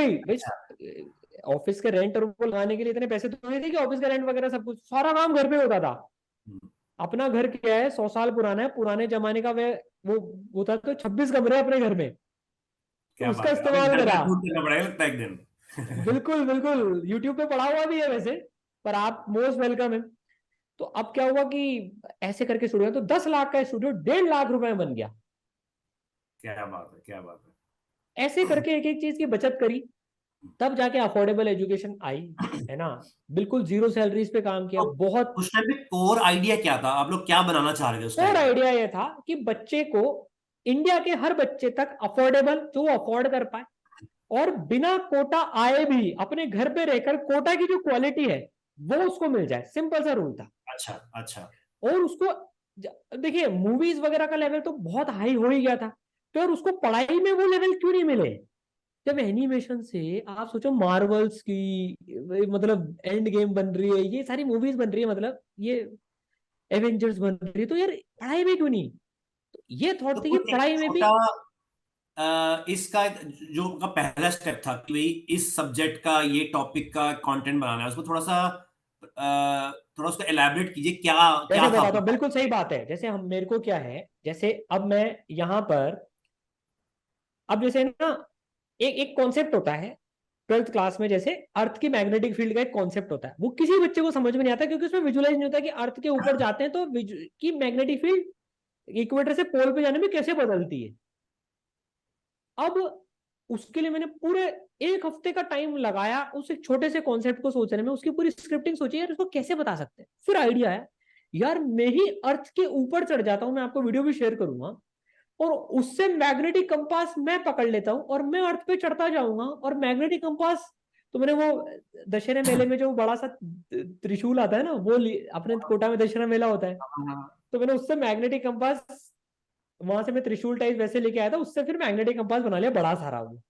ही अच्छा। भाई, ऑफिस के रेंट और वो लगाने के लिए इतने पैसे तो नहीं थे कि ऑफिस का रेंट वगैरह सब कुछ, सारा काम घर पे होता था। हम्म, अपना घर क्या है, 100 साल पुराना है, पुराने जमाने का वे वो होता, तो 26 कमरे अपने घर में, तो क्या उसका बात है, अबे इस्तेमाल घर करा। पे शूट करना पड़ेगा लगता है एक दिन। बिल्कुल बिल्कुल, यूट्यूब पे पड़ा हुआ भी है वैसे, पर आप मोस्ट वेलकम है। तो अब क्या हुआ कि ऐसे करके स्टूडियो, तो 10 लाख का स्टूडियो 1.5 लाख रुपए में बन गया। क्या बात है, क्या बात ऐसे करके एक एक चीज की बचत करी, तब जाके अफोर्डेबल एजुकेशन आई, है। है ना। बिल्कुल जीरो सैलरीज पे काम किया तो बहुत। उस टाइम पे कोर आइडिया क्या था, आप लोग क्या बनाना चाह रहे थे उस और टाइम पे? आइडिया ये था कि बच्चे को, इंडिया के हर बच्चे तक अफोर्डेबल, जो अफोर्ड कर पाए और बिना कोटा आए भी अपने घर पे रहकर कोटा की जो क्वालिटी है वो उसको मिल जाए, सिंपल सा रूल था। अच्छा, अच्छा। और उसको देखिए मूवीज वगैरह का लेवल तो बहुत हाई हो ही गया था, तो यार उसको पढ़ाई में वो लेवल क्यों नहीं मिले। जब एनिमेशन से आप सोचो मार्वल्स की, मतलब एंड गेम बन रही है, ये सारी मूवीज बन रही है, मतलब ये एवेंजर्स बन रही है, तो यार पढ़ाई में क्यों नहीं। तो ये तो थॉट थी कि कुछ एक पढ़ाई में भी। छोटा इसका जो का पहला स्टेप था कि भाई इस सब्जेक्ट का, ये टॉपिक का कंटेंट बनाना है, उसको थोड़ा उसको एलैबोरेट कीजिए, क्या जैसे क्या था बताता आपका हूँ, बिल्कुल concept? सही बात है। जैसे हम, मेरे को क्या है, जैसे अब मैं यहाँ पर, अब जैसे ना एक एक कॉन्सेप्ट होता है 12th क्लास में, जैसे अर्थ की मैग्नेटिक फील्ड का एक कॉन्सेप्ट होता है, वो किसी बच्चे को समझ में नहीं आता, क्योंकि उसमें विजुलाइज नहीं होता कि अर्थ के ऊपर जाते हैं तो की मैग्नेटिक फील्ड इक्वेटर से पोल पे जाने में कैसे बदलती है। अब उसके लिए मैंने पूरे 1 हफ्ते का टाइम लगाया उस एक छोटे से कॉन्सेप्ट को सोचने में, उसकी पूरी स्क्रिप्टिंग सोची यार इसको कैसे बता सकते हैं। फिर आइडिया आया, यार मैं ही अर्थ के ऊपर चढ़ जाता हूं, मैं आपको वीडियो भी शेयर करूंगा, और उससे मैग्नेटिक कंपास मैं पकड़ लेता हूं और मैं अर्थ पे चढ़ता जाऊंगा, और मैग्नेटिक कंपास, तो मैंने वो दशहरा मेले में जो बड़ा सा त्रिशूल आता है ना, वो अपने कोटा में दशहरा मेला होता है, तो मैंने उससे मैग्नेटिक कंपास, वहां से मैं त्रिशूल टाइप वैसे लेके आया था, उससे फिर मैग्नेटिक कंपास बना लिया बड़ा सारा वो।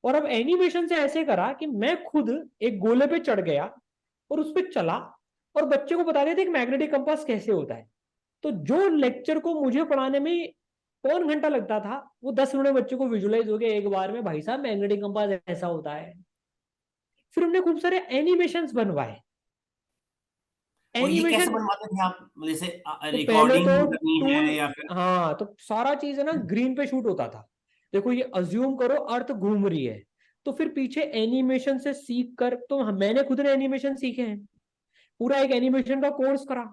और अब एनिमेशन से ऐसे करा कि मैं खुद एक गोले पे चढ़ गया और उस पर चला, और बच्चे को बता देते कि मैग्नेटिक कंपास कैसे होता है। तो जो लेक्चर को मुझे पढ़ाने में पौन घंटा लगता था, वो 10 मिनट में बच्चों को विजुलाइज हो गया एक बार में, भाई साहब मैग्नेटिक कंपास ऐसा होता है। फिर हमने खूब सारे एनिमेशंस बनवाए। और ये कैसे एनिमेशन, बनवाते थे आप, जैसे तो पहले रिकॉर्डिंग तो करनी है टूल, या फिर? हाँ तो सारा चीज है ना ग्रीन पे शूट होता था। देखो ये अज्यूम करो अर्थ घूम रही है, तो फिर पीछे एनिमेशन से सीख कर, तो मैंने खुद ने एनिमेशन सीखे हैं, पूरा एक एनिमेशन का कोर्स करा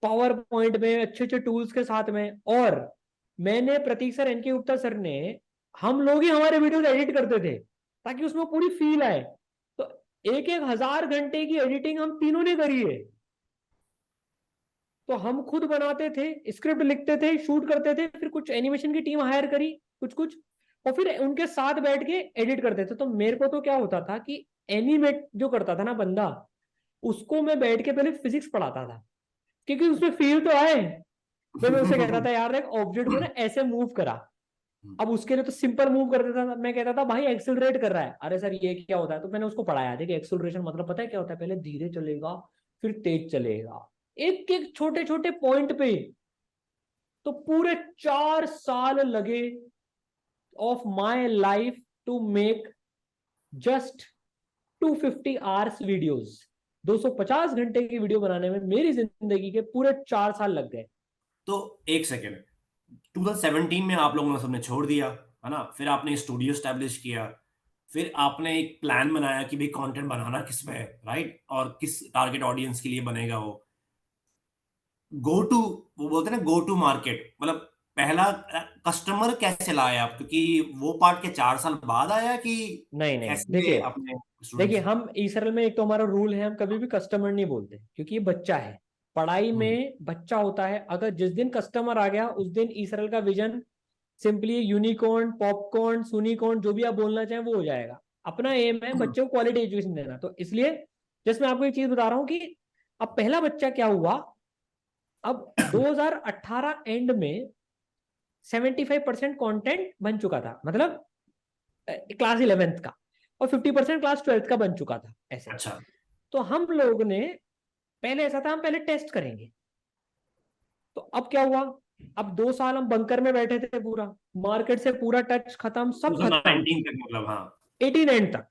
पावर पॉइंट में अच्छे अच्छे टूल्स के साथ में। और मैंने प्रतीक सर, एनके गुप्ता सर ने, हम लोग ही हमारे वीडियोस एडिट करते थे ताकि उसमें पूरी फील आए। तो 1,000 घंटे की एडिटिंग हम तीनों ने करी है। तो हम खुद बनाते थे, स्क्रिप्ट लिखते थे, शूट करते थे, फिर कुछ एनिमेशन की टीम हायर करी, कुछ कुछ, और फिर उनके साथ बैठ के एडिट करते थे। तो मेरे को तो क्या होता था कि एनिमेट जो करता था ना बंदा, उसको मैं बैठ के पहले फिजिक्स पढ़ाता था, क्योंकि उसमें फील तो आए। मैं उसे कहता था यार एक ऑब्जेक्ट को ना ऐसे मूव करा। अब उसके लिए तो सिंपल मूव कर देता था, मैं कहता था भाई एक्सिलरेट कर रहा है, अरे सर ये क्या होता है, तो मैंने उसको पढ़ाया। देखिए एक्सिलरेशन मतलब पता है क्या होता है, पहले धीरे चलेगा फिर तेज चलेगा, एक एक छोटे छोटे पॉइंट पे। तो पूरे 4 साल लगे of my life to make just 250 hours videos. 250 घंटे की वीडियो बनाने में मेरी जिंदगी के पूरे 4 साल लग गए। तो एक सेकेंड, 2017 में आप लोगों ने सबने छोड़ दिया है ना, फिर आपने स्टूडियो स्टैब्लिश किया, फिर आपने एक प्लान बनाया कि भाई कंटेंट बनाना किस पे है, राइट, और किस टारगेट ऑडियंस के लिए बनेगा वो। गो टू, वो बोलते हैं ना गो टू मार्केट, मतलब पहला कस्टमर कैसे लाए आप, क्योंकि वो पार्ट के 4 साल बाद आया कि नहीं नहीं, कैसे देखिए अपने देखिए स्टूडेंट्स? हम ईसरल में एक तो हमारा रूल है, हम कभी भी कस्टमर नहीं बोलते, क्योंकि ये बच्चा है। पढ़ाई में बच्चा होता है, अगर जिस दिन कस्टमर आ गया उस दिन ईसरल का विजन सिंपली यूनिकॉर्न, पॉपकॉर्न, सुनिकॉर्न, जो भी आप बोलना चाहें वो हो जाएगा। अपना एम है बच्चों को क्वालिटी एजुकेशन देना, तो इसलिए जैसे मैं आपको एक चीज बता रहा हूँ कि अब पहला बच्चा क्या हुआ, अब 2018 एंड में 75% कंटेंट बन चुका था, मतलब क्लास 11th का, और 50% क्लास 12th का बन चुका था ऐसे। अच्छा। तो हम लोग ने पहले ऐसा था, हम पहले टेस्ट करेंगे। तो अब क्या हुआ, अब 2 साल हम बंकर में बैठे थे, पूरा मार्केट से पूरा टच खत्म, सब खत्म, 2019 तक मतलब, हाँ। 89 तक।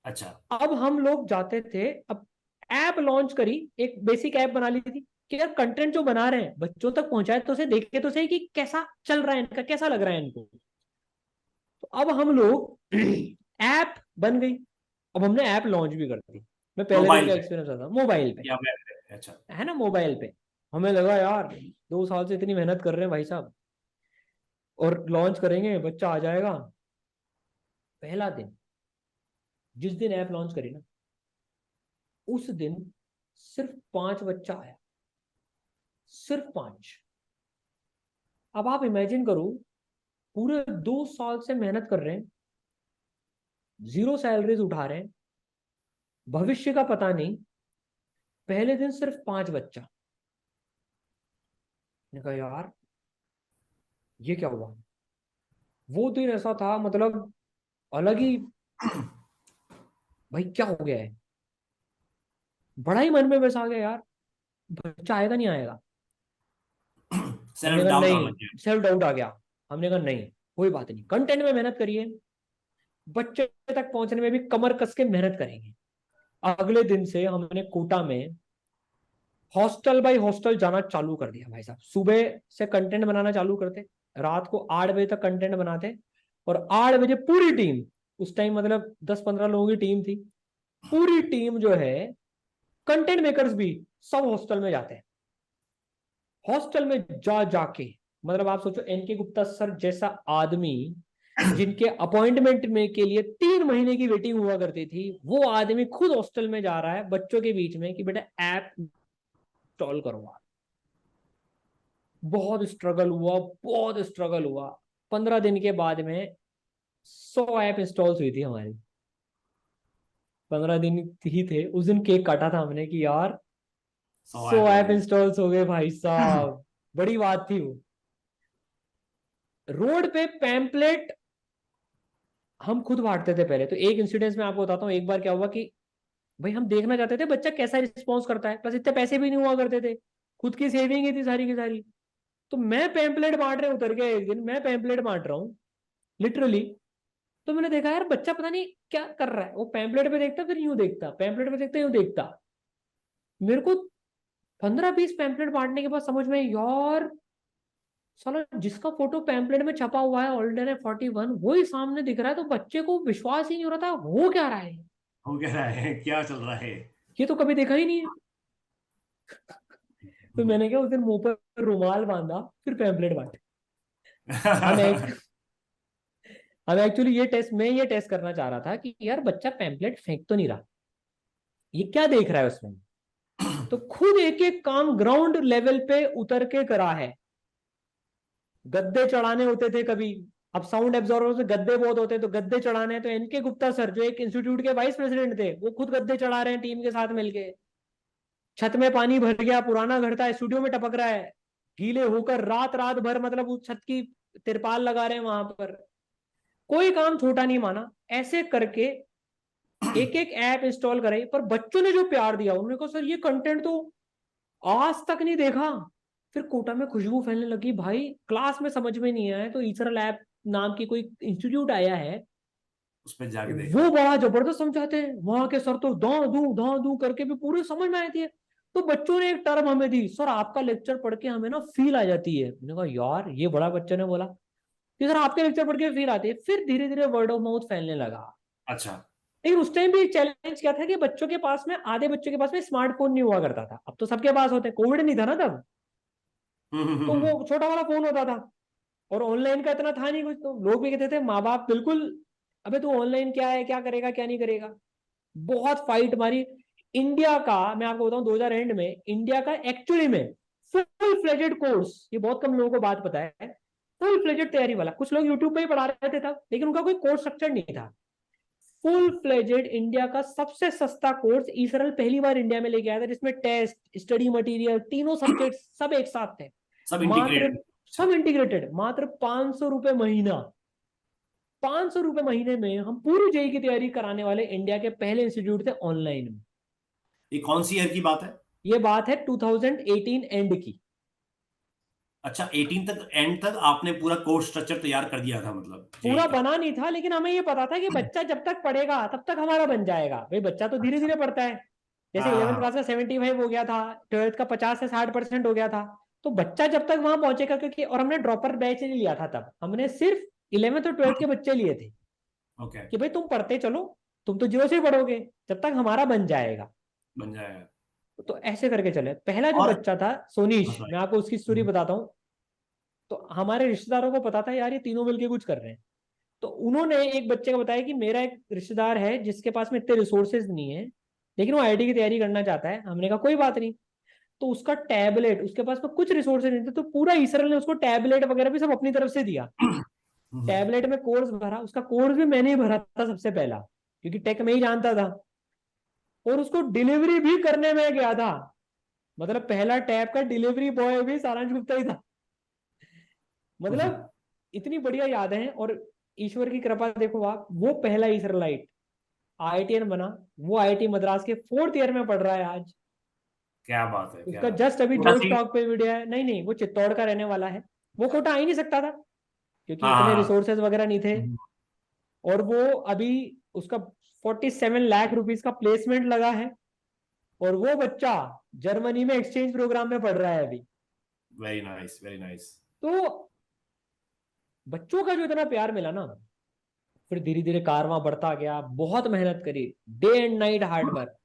अच्छा। अब हम लोग जाते थे, अब ऐप लॉन्च करी, एक बेसिक ऐप बना ली थी कि यार कंटेंट जो बना रहे हैं बच्चों तक पहुंचाए तो उसे देखे तो सही कि कैसा चल रहा है इनका, कैसा लग रहा है इनको। तो अब हम लोग ऐप बन गई, अब हमने ऐप लॉन्च भी कर दी। मैं पहले दिन मोबाइल का पे एक्सपीरियंस आता मोबाइल पे, या वेब पे? अच्छा। है ना, मोबाइल पे। हमें लगा यार 2 साल से इतनी मेहनत कर रहे हैं भाई साहब, और लॉन्च करेंगे बच्चा आ जाएगा। पहला दिन, जिस दिन ऐप लॉन्च करी ना, उस दिन सिर्फ 5 बच्चा आया, सिर्फ 5। अब आप इमेजिन करो, पूरे 2 साल से मेहनत कर रहे हैं, जीरो सैलरीज उठा रहे हैं, भविष्य का पता नहीं, पहले दिन सिर्फ 5 बच्चा। मैंने कहा यार ये क्या हुआ। वो दिन ऐसा था, मतलब अलग ही, भाई क्या हो गया है, बड़ा ही मन में वैसा आ गया यार, बच्चा आएगा नहीं आएगा। हमने सेल्फ कहा डाउट आने लग नहीं, सेल्फ डाउट आ गया। हमने कहा नहीं, कोई बात नहीं, कंटेंट में मेहनत करिए, बच्चे तक पहुंचने में भी कमर कस के मेहनत करेंगे। अगले दिन से हमने कोटा में हॉस्टल बाय हॉस्टल जाना चालू कर दिया भाई साहब। सुबह से कंटेंट बनाना चालू करते, रात को 8 बजे तक कंटेंट बनाते, और 8 बजे पूरी टीम, उस टाइम मतलब 10-15 लोगों की टीम थी, पूरी टीम जो है, कंटेंट मेकर्स भी, सब हॉस्टल में जाते हैं। हॉस्टल में जा जाके, मतलब आप सोचो एनके गुप्ता सर जैसा आदमी, जिनके अपॉइंटमेंट में के लिए 3 महीने की वेटिंग हुआ करती थी, वो आदमी खुद हॉस्टल में जा रहा है बच्चों के बीच में कि बेटा ऐप इंस्टॉल करो। बहुत स्ट्रगल हुआ, बहुत स्ट्रगल हुआ। 15 दिन के बाद में 100 ऐप इंस्टॉल हुई थी हमारी। 15 दिन ही थे, उस दिन केक काटा था हमने कि यार 100 100 ऐप इंस्टॉल्स हो गए भाई साहब, बड़ी बात थी वो। रोड पे पैम्पलेट हम खुद बांटते थे पहले। तो एक इंसिडेंस में आपको बताता हूँ, एक बार क्या हुआ कि भाई हम देखना चाहते थे बच्चा कैसा रिस्पॉन्स करता है, प्लस इतने पैसे भी नहीं हुआ करते थे, खुद की सेविंग ही थी सारी की सारी। तो मैं पैम्पलेट बांट रहे उतर गया एक दिन, मैं पैम्पलेट बांट रहा हूँ लिटरली। तो मैंने देखा यार बच्चा पता नहीं क्या कर रहा है, वो पैम्पलेट पे देखता फिर यूं देखता, पैम्पलेट पे देखता यूं देखता। मेरे को 15-20 पैम्पलेट बांटने के बाद समझ में आई, यार साला जिसका फोटो पैम्पलेट में छपा हुआ है ऑल्टरनेट 41 वही सामने दिख रहा है। तो बच्चे को विश्वास ही नहीं हो रहा था हो क्या रहा है, हो क्या रहा है, क्या चल रहा है। ये तो कभी देखा ही नहीं है। तो मैंने क्या उस दिन मुंह पर रुमाल बांधा, फिर पैम्पलेट बांटे। हम एक हम एक्चुअली ये टेस्ट करना चाह रहा था कि यार बच्चा पैम्पलेट फेंक तो नहीं रहा, ये क्या देख रहा है उसमें। तो खुद एक एक काम ग्राउंड लेवल पे उतर के करा है। गद्दे चढ़ाने होते थे कभी, अब साउंड एब्जॉर्बर में गद्दे बहुत होते हैं, तो गद्दे चढ़ाने हैं, तो एनके गुप्ता सर जो एक इंस्टीट्यूट के वाइस प्रेसिडेंट थे, वो खुद गद्दे चढ़ा रहे हैं टीम के साथ मिलके। छत में पानी भर गया, पुराना घर था, स्टूडियो में टपक रहा है, गीले होकर रात रात भर मतलब उस छत की तिरपाल लगा रहे हैं वहां पर। कोई काम छोटा नहीं माना, ऐसे करके एक एक ऐप इंस्टॉल कराई। पर बच्चों ने जो प्यार दिया, उन्होंने कहा सर ये कंटेंट तो आज तक नहीं देखा। फिर कोटा में खुशबू फैलने लगी भाई, क्लास में समझ में नहीं आया तो ईसरल ऐप नाम की कोई इंस्टीट्यूट आया है, उस पर जाके वो देखा। बड़ा जबरदस्त समझाते हैं, वहां के सर तो दां दू करके भी पूरे समझ में आती है। तो बच्चों ने एक टर्म हमें दी, सर आपका लेक्चर पढ़ के हमें ना फील आ जाती है। मैंने कहा यार ये बड़ा बच्चे ने बोला कि सर आपके लेक्चर पढ़ के फील आती है। फिर धीरे धीरे वर्ड ऑफ माउथ फैलने लगा। अच्छा। लेकिन उस टाइम भी एक चैलेंज क्या था कि बच्चों के पास में, आधे बच्चों के पास में स्मार्टफोन नहीं हुआ करता था, अब तो सबके पास होते हैं, कोविड नहीं था ना तब, तो वो छोटा वाला फोन होता था। और ऑनलाइन का इतना था नहीं कुछ, तो लोग भी कहते थे माँ बाप बिल्कुल, अबे तू ऑनलाइन क्या है, क्या करेगा क्या नहीं करेगा। बहुत फाइट मारी। इंडिया का मैं आपको बताऊं 2000 एंड में इंडिया का एक्चुअली में फुल फ्लेजेड कोर्स, ये बहुत कम लोगों को बात पता है, फुल फ्लेजेड तैयारी वाला, कुछ लोग यूट्यूब पे ही पढ़ा रहे थे तब, लेकिन उनका कोई कोर्स स्ट्रक्चर नहीं था। फुल फ्लेजेड इंडिया का सबसे सस्ता कोर्स ईसरल पहली बार इंडिया में लेके आया था, जिसमें टेस्ट स्टडी मटेरियल तीनों सब्जेक्ट सब एक साथ थे। सब मात्र इंटीग्रेटेड। सब इंटीग्रेटेड, मात्र 500 रुपए महीना। 500 रुपए महीने में हम पूरी जेई की तैयारी कराने वाले इंडिया के पहले इंस्टीट्यूट थे ऑनलाइन में। ये कौन सी ईयर की बात है। ये बात है 2018 एंड की। अच्छा, 18 तक, एंड तक आपने पूरा कोर्स स्ट्रक्चर तैयार कर दिया था, मतलब जेई पूरा का। बना नहीं था, लेकिन हमें ये पता था कि बच्चा जब तक पढ़ेगा तब तक हमारा बन जाएगा। भाई बच्चा तो धीरे अच्छा। धीरे पढ़ता है, जैसे हाँ 11th हाँ क्लास का 75 हो गया था, 12th का 50 से 60% हो गया था। तो बच्चा जब तक वहां पहुंचेगा, क्योंकि और हमने ड्रॉपर बैच नहीं लिया था तब, हमने सिर्फ 11th और 12th के बच्चे लिए थे ओके। कि भाई तुम पढ़ते चलो, तुम तो जीरो से ही पढ़ोगे जब तक हमारा बन जाएगा। बन जाएगा। तो ऐसे करके चले। पहला जो और बच्चा था सोनीश, हाँ, मैं आपको उसकी स्टोरी बताता हूँ। तो हमारे रिश्तेदारों को पता था यार ये तीनों मिलके कुछ कर रहे हैं। तो उन्होंने एक बच्चे को बताया कि मेरा एक रिश्तेदार है जिसके पास में इतने रिसोर्सेज नहीं है, लेकिन वो आईटी की तैयारी करना चाहता है। हमने कहा कोई बात नहीं। तो उसका टैबलेट, उसके पास में कुछ रिसोर्सेज नहीं थे, तो पूरा ईसरल ने उसको टैबलेट वगैरह भी सब अपनी तरफ से दिया। टैबलेट में कोर्स भरा, उसका कोर्स भी मैंने ही भरा था सबसे पहला, क्योंकि टेक में ही जानता था। और उसको डिलीवरी भी करने में गया था, मतलब पहला टैब का डिलीवरी बॉय भी सारांश गुप्ता ही था। मतलब इतनी बढ़िया याद है। और ईश्वर की कृपा देखो आप, वो पहला इसराइलाइट आईआईटीएन बना, वो आईआईटी मद्रास के 4th ईयर में पढ़ रहा है आज। क्या बात है, क्या उसका बात जस्ट अभी है। जोश टॉक पे वीडियो है। नहीं नहीं, वो चित्तौड़ का रहने वाला है। वो कोटा आ ही नहीं सकता था क्योंकि इतने हाँ रिसोर्सेज वगैरह नहीं थे। हाँ। और वो अभी उसका 47 लाख रुपीज का प्लेसमेंट लगा है। और वो बच्चा जर्मनी में एक्सचेंज प्रोग्राम में पढ़ रहा है अभी। Very nice, very nice. तो बच्चों का जो इतना प्यार मिला ना, फिर धीरे धीरे कारवां बढ़ता गया, बहुत मेहनत करी, day and night hard work.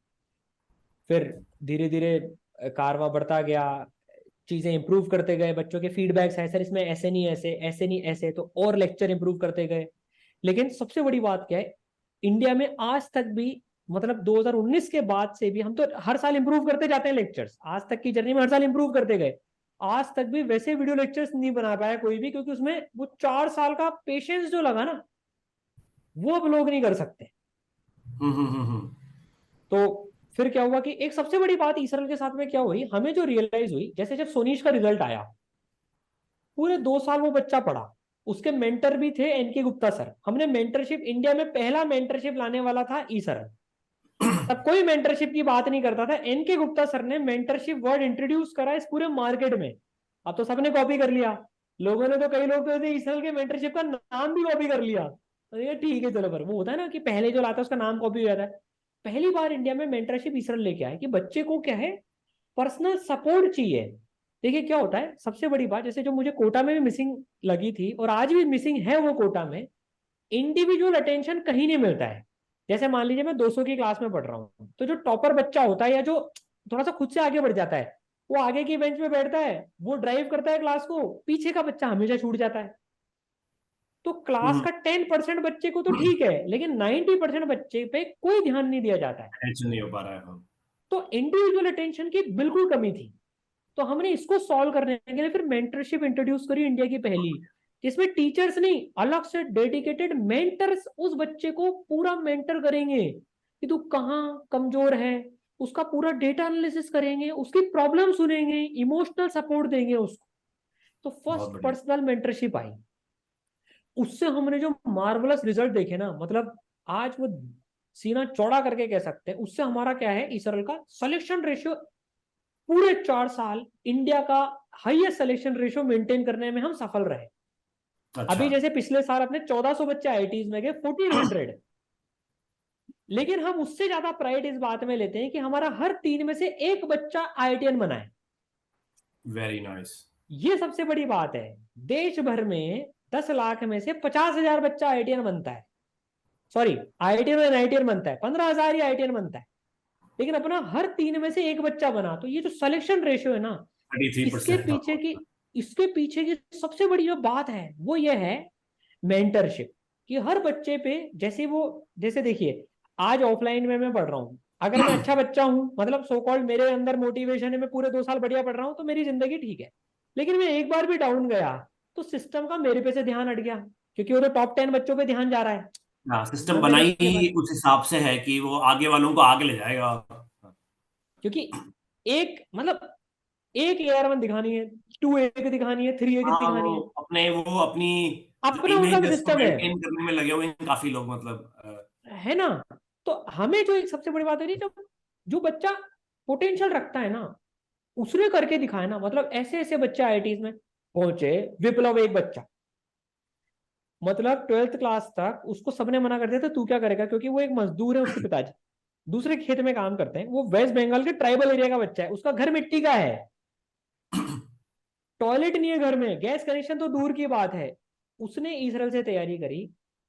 फिर धीरे धीरे कारवां बढ़ता गया, चीजें इंप्रूव करते गए, बच्चों के फीडबैक्स है सर इसमें ऐसे नहीं ऐसे, ऐसे नहीं ऐसे, तो और लेक्चर इंप्रूव करते गए। लेकिन सबसे बड़ी बात क्या है, इंडिया में आज तक भी, मतलब 2019 के बाद से भी हम तो हर साल इंप्रूव करते जाते हैं लेक्चर्स, आज तक की जर्नी में हर साल इंप्रूव करते गए। आज तक भी वैसे वीडियो लेक्चर्स नहीं बना पाया कोई भी, क्योंकि उसमें वो 4 साल का पेशेंस जो लगा ना, वो अब लोग नहीं कर सकते। हम्म हम्म हम्म हम्म। तो फिर क्या हुआ कि एक सबसे बड़ी बात ईसरल के साथ में क्या हुई, हमें जो रियलाइज हुई, जैसे जब सोनीश का रिजल्ट आया, पूरे 2 साल वो बच्चा पढ़ा, उसके मेंटर भी थे एनके गुप्ता सर। हमने मेंटरशिप, इंडिया में पहला मेंटरशिप लाने वाला था ईसरल। तब कोई मेंटरशिप की बात नहीं करता था, एनके गुप्ता सर ने मेंटरशिप वर्ड इंट्रोड्यूस करा इस पूरे मार्केट में। अब तो सबने कॉपी कर लिया, लोगों ने तो, कई लोग तो ईसरल के मेंटरशिप का नाम भी कॉपी कर लिया। तो ये ठीक है चलो, पर वो होता है ना कि पहले जो लाता है उसका नाम कॉपी हो जाता है। पहली बार इंडिया में मेंटरशिप ईसरल लेके आए कि बच्चे को क्या है, पर्सनल सपोर्ट चाहिए। देखिए क्या होता है, सबसे बड़ी बात, जैसे जो मुझे कोटा में भी मिसिंग लगी थी और आज भी मिसिंग है वो कोटा में, इंडिविजुअल अटेंशन कहीं नहीं मिलता है। जैसे मान लीजिए मैं 200 की क्लास में पढ़ रहा हूँ, तो जो टॉपर बच्चा होता है या जो थोड़ा सा खुद से आगे बढ़ जाता है, वो आगे की बेंच में बैठता है, वो ड्राइव करता है क्लास को, पीछे का बच्चा हमेशा छूट जाता है। तो क्लास का 10% बच्चे को तो ठीक है, लेकिन 90% बच्चे पे कोई ध्यान नहीं दिया जाता है। अटेंशन नहीं हो पा रहा है। हाँ। तो इंडिविजुअल अटेंशन की बिल्कुल कमी थी। तो हमने इसको सॉल्व करने के लिए फिर मेंटरशिप इंट्रोड्यूस करी, इंडिया की पहली, जिसमें टीचर्स नहीं, अलग से डेडिकेटेड मेंटर्स उस बच्चे को पूरा मेंटर करेंगे कि तू कहाँ कमजोर है, उसका पूरा डेटा एनालिसिस करेंगे, उसकी प्रॉब्लम सुनेंगे, इमोशनल सपोर्ट देंगे उसको। तो बहुत फर्स्ट बढ़िया। पर्सनल मेंटरशिप आई, उससे हमने जो मार्वलस रिजल्ट देखे ना, मतलब आज वो सीना चौड़ा करके कह सकते हैं, उससे हमारा क्या है, इसरल का सिलेक्शन रेशियो पूरे 4 साल इंडिया का हाईएस्ट सिलेक्शन रेशियो मेंटेन करने में हम सफल रहे। अच्छा। अभी जैसे पिछले साल अपने 1400 बच्चे आईआईटीज में गए, 1400, लेकिन हम उससे ज्यादा प्राइड इस बात में लेते हैं कि हमारा हर 3 में से एक बच्चा आईआईटीएन बना है। Very nice. ये सबसे बड़ी बात है। देश भर में 10 लाख में से 50,000 बच्चा आईआईटीएन बनता है, सॉरी आईआईटीएन और एनआईटीएन बनता है, 15,000 ही आईआईटीएन बनता है, लेकिन अपना हर 3 में से एक बच्चा बना। तो ये जो सिलेक्शन रेशियो है ना, इसके 33%। पीछे की इसके पीछे की सबसे बड़ी जो बात है वो ये है, मेंटरशिप। कि हर बच्चे पे, जैसे वो, जैसे देखिए आज ऑफलाइन में मैं पढ़ रहा हूँ, अगर मैं अच्छा बच्चा हूँ, मतलब सो कॉल्ड मेरे अंदर मोटिवेशन है, मैं पूरे 2 साल बढ़िया पढ़ रहा हूँ, तो मेरी जिंदगी ठीक है। लेकिन मैं एक बार भी डाउन गया तो सिस्टम का मेरे पे से ध्यान हट गया, क्योंकि वो तो टॉप 10 बच्चों पे ध्यान जा रहा है। हाँ, सिस्टम नब्बे बनाई नंबर के ही बाद, उस हिसाब से है कि वो आगे वालों को आगे ले जाएगा। क्योंकि एक मतलब एक AR1 दिखानी है, 2 एक दिखानी है, 3 एक हाँ, दिखानी है, वो अपनी जो अपना उनका इमेज भी है उसको सिस्टम है मेंटेन करने में लगे हुए हैं काफी लोग, मतलब है ना। तो हमें जो एक सबसे बड़ी बात है ना, जो जो बच्चा पोटेंशियल रखता है ना, उसने करके दिखाया ना, मतलब ऐसे ऐसे बच्चे आईआईटीज में पहुंचे। विप्लव एक बच्चा, मतलब 12th क्लास तक उसको सबने मना कर दिया था तू क्या करेगा, क्योंकि वो एक मजदूर है, उसके पिताजी दूसरे खेत में काम करते हैं, वो वेस्ट बंगाल के ट्राइबल एरिया का बच्चा है, उसका घर मिट्टी का है, टॉयलेट नहीं है घर में, गैस कनेक्शन तो दूर की बात है। उसने इसराइल से तैयारी करी,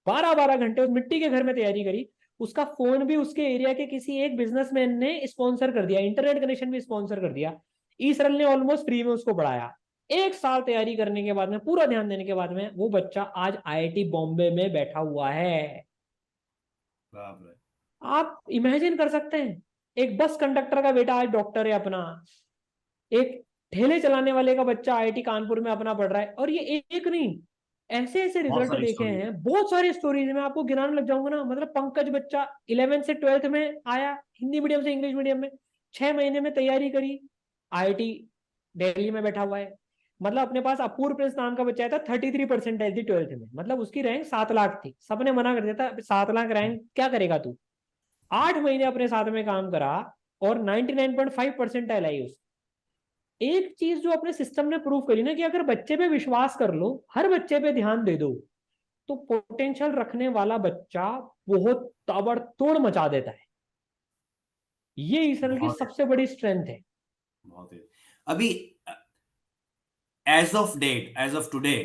12-12 घंटे उस मिट्टी के घर में तैयारी करी। उसका फोन भी उसके एरिया के किसी एक बिजनेसमैन ने स्पॉन्सर कर दिया, इंटरनेट कनेक्शन भी स्पॉन्सर कर दिया। इसराइल ने ऑलमोस्ट फ्री में उसको पढ़ाया। 1 साल तैयारी करने के बाद में, पूरा ध्यान देने के बाद में, वो बच्चा आज आईआईटी बॉम्बे में बैठा हुआ है। बाप रे। आप इमेजिन कर सकते हैं, एक बस कंडक्टर का बेटा आज डॉक्टर है अपना, एक ठेले चलाने वाले का बच्चा आईआईटी कानपुर में अपना पढ़ रहा है। और ये एक नहीं, ऐसे ऐसे बहुत रिजल्ट सारी देखे स्टोरी। हैं, बहुत सारी स्टोरीज में आपको गिनाने लग जाऊंगा ना। मतलब पंकज बच्चा 11th से 12th में आया, हिंदी मीडियम से इंग्लिश मीडियम में, 6 महीने में तैयारी करी, आईआईटी दिल्ली में बैठा हुआ है। मतलब अपने पास अपूर्व प्रिंस नाम का बच्चा था, 33% थी 12th में, मतलब उसकी रैंक 7 लाख थी, सबने मना कर दिया था 7 लाख रैंक क्या करेगा तू। 8 महीने अपने साथ में काम करा और 99.5% आई उसकी। एक चीज जो अपने सिस्टम ने प्रूव करी ना, कि अगर बच्चे पे विश्वास कर लो, हर बच्चे पे ध्यान दे दो, तो पोटेंशियल रखने वाला बच्चा बहुत ताबड़तोड़ मचा देता है। ये ईसरल की बहुत सबसे बड़ी स्ट्रेंथ है। बहुत है। अभी एज ऑफ टुडे